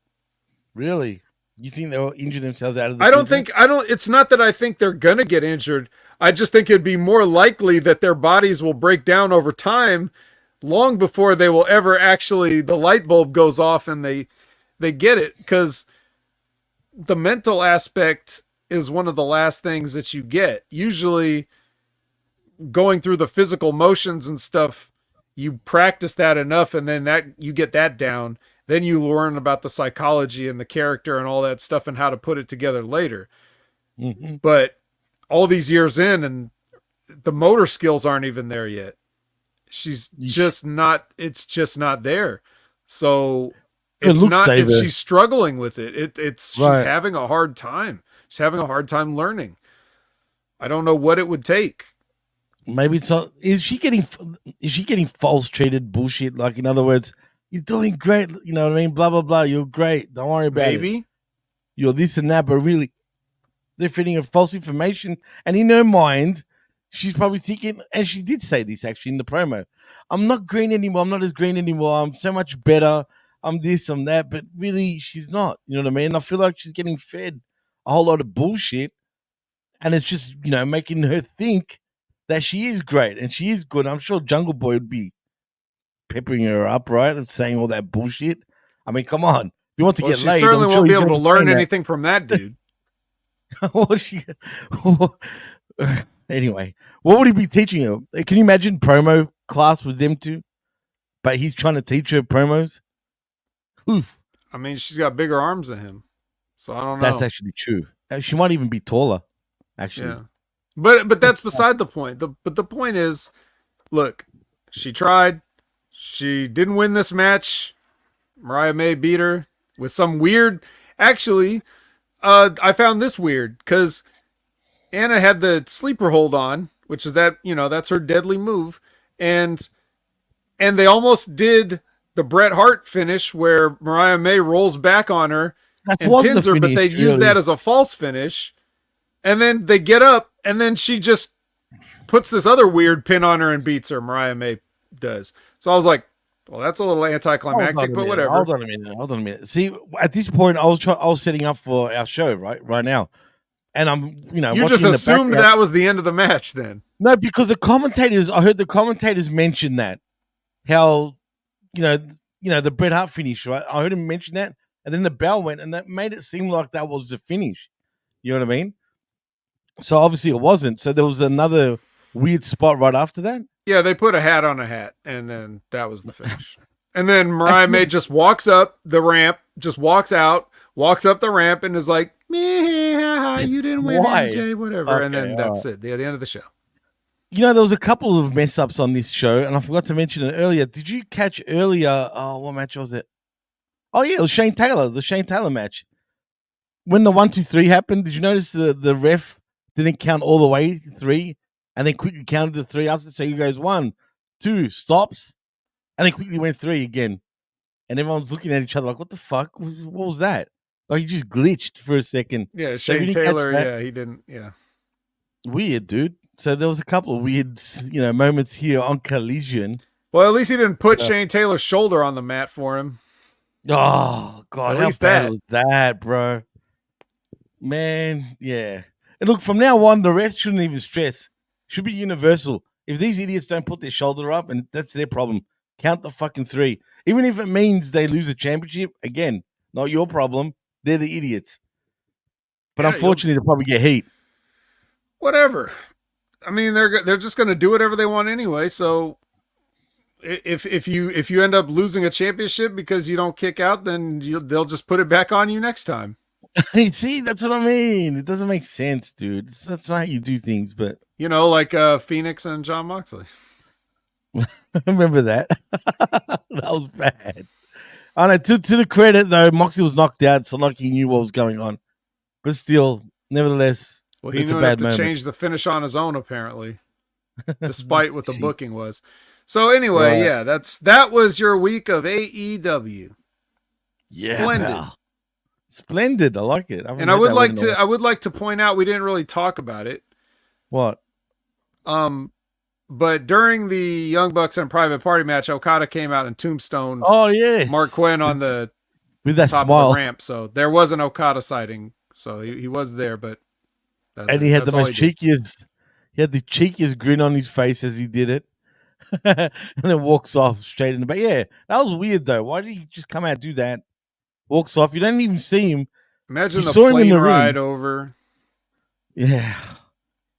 Really? You think they'll injure themselves out of the business? It's not that I think they're gonna get injured. I just think it'd be more likely that their bodies will break down over time long before they will ever actually, the light bulb goes off and they get it, because the mental aspect is one of the last things that you get. Usually going through the physical motions and stuff, you practice that enough and then that you get that down. Then you learn about the psychology and the character and all that stuff and how to put it together later. Mm-hmm. But all these years in and the motor skills aren't even there yet. She's just not, it's just not there. So it's not, she's struggling with it. She's having a hard time. She's having a hard time learning. I don't know what it would take. Maybe it's not. Is she getting false treated bullshit? Like, in other words, you're doing great. You know what I mean? Blah, blah, blah. You're great. Don't worry about it. You're this and that, but really, they're feeding her false information. And in her mind, she's probably thinking, and she did say this actually in the promo, I'm not green anymore. I'm not as green anymore. I'm so much better. I'm this, I'm that. But really, she's not. You know what I mean? I feel like she's getting fed a whole lot of bullshit. And it's just, making her think that she is great and she is good. I'm sure Jungle Boy would be peppering her up, right? And saying all that bullshit. I mean, come on. If you want to get laid, she certainly won't be able to learn anything from that dude. Anyway, what would he be teaching her? Can you imagine promo class with them two? But he's trying to teach her promos? Oof. I mean, she's got bigger arms than him. So I don't know. That's actually true. She might even be taller, actually. Yeah. But that's beside the point. But the point is, look, she tried. She didn't win this match. Mariah May beat her with some weird. Actually, I found this weird because Anna had the sleeper hold on, which is that's her deadly move, and they almost did the Bret Hart finish where Mariah May rolls back on her and pins her, but they use that as a false finish. And then they get up, and then she just puts this other weird pin on her and beats her. Mariah May does. So I was like, well, that's a little anticlimactic, but whatever. Hold on a minute. See, at this point, I was setting up for our show right now. And I'm, you just assumed that was the end of the match then. No, because I heard the commentators mention that. How, the Bret Hart finish, right? I heard him mention that. And then the bell went, and that made it seem like that was the finish. You know what I mean? So obviously it wasn't. So there was another weird spot right after that. Yeah, they put a hat on a hat, and then that was the finish. And then Mariah May just walks up the ramp, just walks up the ramp, and is like, you didn't win, AJ, whatever. Okay, and then that's it. The end of the show. There was a couple of mess ups on this show, and I forgot to mention it earlier. Did you catch earlier? Oh, what match was it? Oh, yeah, it was the Shane Taylor match. When the 1, 2, 3 happened, did you notice the ref didn't count all the way 3 and then quickly counted the 3 after? So he goes 1, 2, stops, and then quickly went 3 again. And everyone's looking at each other like, what the fuck? What was that? Like, he just glitched for a second. Yeah, Shane Taylor, he didn't, yeah. Weird, dude. So there was a couple of weird, moments here on Collision. Well, at least he didn't put Shane Taylor's shoulder on the mat for him. Oh, God, how bad was that, bro? Man, yeah. And look, from now on, the refs shouldn't even stress. Should be universal. If these idiots don't put their shoulder up, and that's their problem, count the fucking 3. Even if it means they lose a championship, again, not your problem. They're the idiots. But unfortunately, they'll probably get heat. Whatever. I mean, they're just going to do whatever they want anyway, so if you end up losing a championship because you don't kick out, then they'll just put it back on you next time. You see, that's what I mean. It doesn't make sense, dude. That's not how you do things. But Like Phoenix and John Moxley. I remember that. That was bad. I know. To the credit though, Moxley was knocked out, so like he knew what was going on. But still, nevertheless, well, he knew enough to change the finish on his own, apparently, despite what the booking was. So anyway, yeah, that was your week of AEW. Yeah, splendid, pal. Splendid. I like it. And I would like to point out we didn't really talk about it. What? But during the Young Bucks and Private Party match, Okada came out and tombstoned. Oh yes, Mark Quinn on the with that top smile. of the ramp. So there was an Okada sighting. So he was there, but he had the most cheekiest. He had the cheekiest grin on his face as he did it, and then walks off straight in the back. Yeah, that was weird though. Why did he just come out and do that? Walks off. You don't even see him. Imagine the plane ride over. Yeah.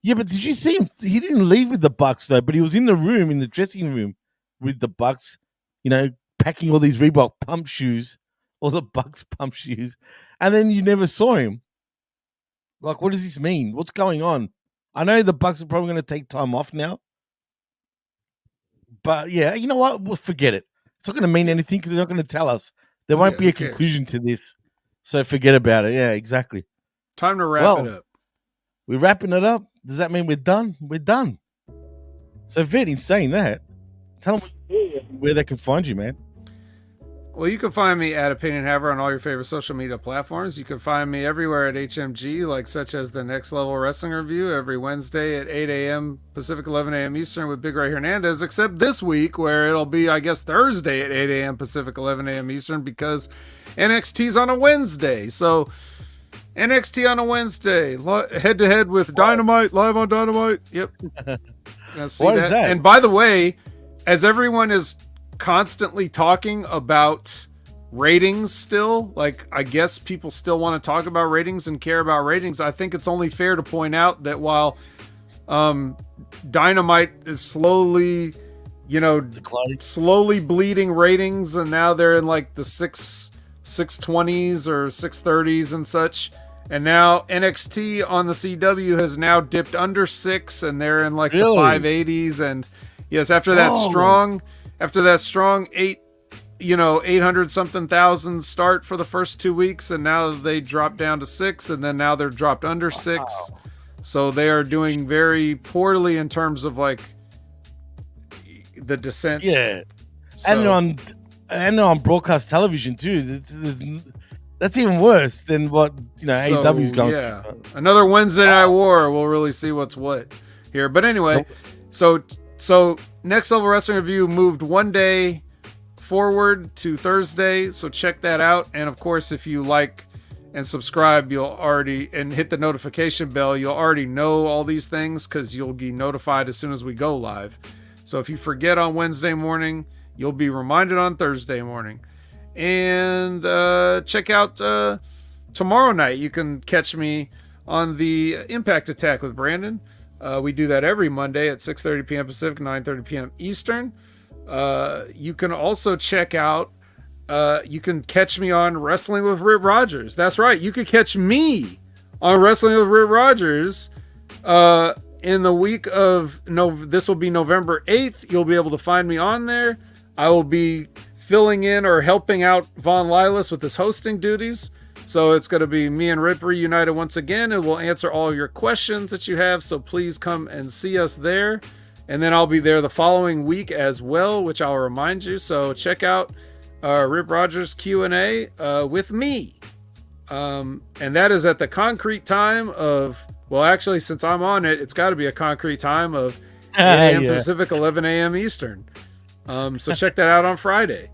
Yeah, but did you see him? He didn't leave with the Bucks though, but he was in the room, in the dressing room with the Bucks, packing all these Reebok pump shoes, all the Bucks pump shoes, and then you never saw him. Like, what does this mean? What's going on? I know the Bucks are probably going to take time off now, but yeah, you know what? We'll forget it. It's not going to mean anything because they're not going to tell us. There won't be a conclusion to this, so forget about it. Yeah, exactly. Time to wrap it up. We're wrapping it up. Does that mean we're done? We're done. So, Vid, in saying that, tell them where they can find you, man. Well, you can find me at Opinion Haver on all your favorite social media platforms. You can find me everywhere at HMG, such as the Next Level Wrestling Review every Wednesday at 8 a.m. Pacific, 11 a.m. Eastern with Big Ray Hernandez, except this week where it'll be, I guess, Thursday at 8 a.m. Pacific, 11 a.m. Eastern because NXT's on a Wednesday. So NXT on a Wednesday, head-to-head with Dynamite, live on Dynamite. Yep. What is that? And by the way, as everyone is constantly talking about ratings still, I guess people still want to talk about ratings and care about ratings. I think it's only fair to point out that while Dynamite is slowly bleeding ratings, and now they're in the 620s or 630s and such, and now NXT on the CW has now dipped under 6 and they're in the 580s, and yes, after that strong 800 something thousand start for the first 2 weeks, and now they dropped down to 6, and then now they're dropped under 6. So they are doing very poorly in terms of the descent. Yeah. So, and on broadcast television too. That's even worse than what AEW's going. Yeah. Another Wednesday Night War. We'll really see what's what here. But anyway, so Next Level Wrestling Review moved one day forward to Thursday, so check that out. And of course, if you like and subscribe, and hit the notification bell, you'll already know all these things because you'll be notified as soon as we go live. So if you forget on Wednesday morning, you'll be reminded on Thursday morning. And check out tomorrow night. You can catch me on the Impact Attack with Brandon. We do that every Monday at 6:30 p.m. Pacific, 9:30 p.m. Eastern. You can also check out, you can catch me on Wrestling with Rip Rogers. That's right. You can catch me on Wrestling with Rip Rogers in the week of, this will be November 8th. You'll be able to find me on there. I will be filling in or helping out Von Lilas with his hosting duties. So it's going to be me and Rip reunited once again, and we'll answer all your questions that you have. So please come and see us there. And then I'll be there the following week as well, which I'll remind you. So check out Rip Rogers Q&A with me. And that is at the concrete time of, well, actually, since I'm on it, it's got to be a concrete time of 8 a.m. Pacific, 11 a.m. Eastern. So check that out on Friday.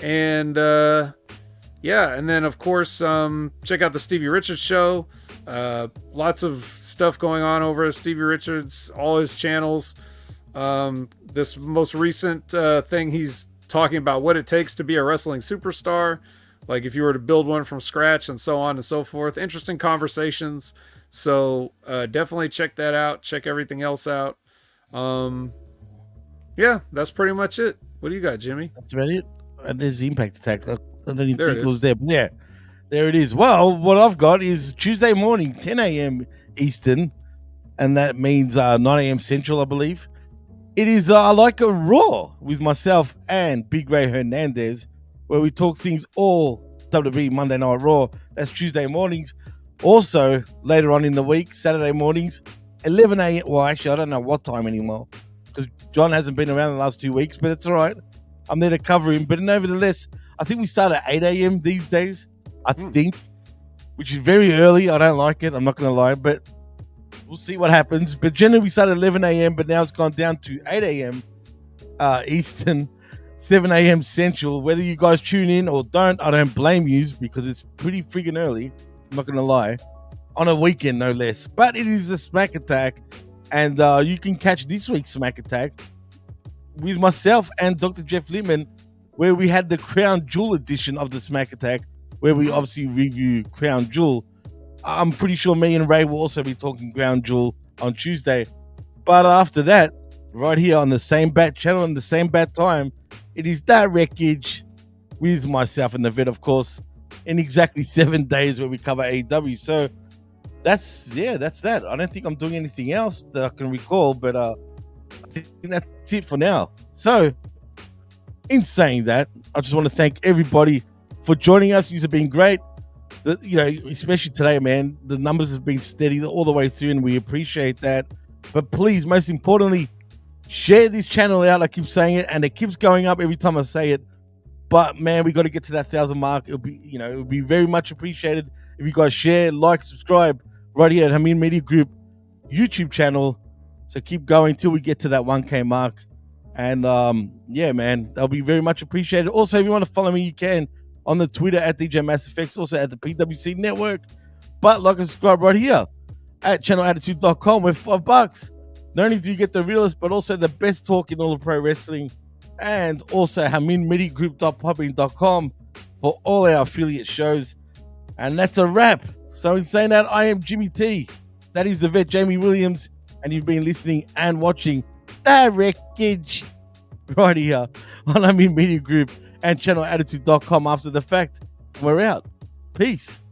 And and then of course check out the Stevie Richards show. Lots of stuff going on over at Stevie Richards, all his channels. This most recent thing, he's talking about what it takes to be a wrestling superstar, like if you were to build one from scratch, and so on and so forth. Interesting conversations. So definitely check that out. Check everything else out. That's pretty much it. What do you got, Jimmy? That's about it. And there's the Impact Attack. I don't even There think it it was is. there, but yeah, there it is. Well, what I've got is Tuesday morning, 10 a.m. Eastern, and that means 9 a.m. Central, I believe. It is like a Raw with myself and Big Ray Hernandez, where we talk things all WWE Monday Night Raw. That's Tuesday mornings. Also, later on in the week, Saturday mornings, 11 a.m. Well, actually, I don't know what time anymore because John hasn't been around the last 2 weeks, but it's all right. I'm there to cover him. But nevertheless, I think we start at 8 a.m. these days, I think, which is very early. I don't like it. I'm not going to lie, but we'll see what happens. But generally, we start at 11 a.m., but now it's gone down to 8 a.m. Eastern, 7 a.m. Central. Whether you guys tune in or don't, I don't blame you because it's pretty freaking early. I'm not going to lie. On a weekend, no less. But it is a Smack Attack, and you can catch this week's Smack Attack with myself and Dr. Jeff Littman, where we had the Crown Jewel edition of the Smack Attack, where we obviously review Crown Jewel. I'm pretty sure me and Ray will also be talking Crown Jewel on Tuesday. But after that, right here on the same bat channel and the same bat time, it is that Wreckage with myself and the vet, of course, in exactly 7 days where we cover AEW. So that's that. I don't think I'm doing anything else that I can recall, but I think that's it for now. So in saying that, I just want to thank everybody for joining us. You've been great. Especially today, man, the numbers have been steady all the way through, and we appreciate that. But please, most importantly, share this channel out. I keep saying it, and it keeps going up every time I say it. But man, we got to get to that 1,000 mark. It'll be very much appreciated if you guys share, like, subscribe right here at Hameen Media Group YouTube channel. So keep going till we get to that 1K mark. And yeah, man, that'll be very much appreciated. Also, if you want to follow me, you can on the Twitter at DJ Mass Effects, also at the PWC Network. But like and subscribe right here at channelattitude.com with $5. Not only do you get the realest, but also the best talk in all of pro wrestling. And also HameenMediaGroup.popping.com for all our affiliate shows. And that's a wrap. So in saying that, I am Jimmy T. That is the vet, Jamie Williams. And you've been listening and watching The Wreckage right here on Hameen Media Group and channelattitude.com after the fact. We're out. Peace.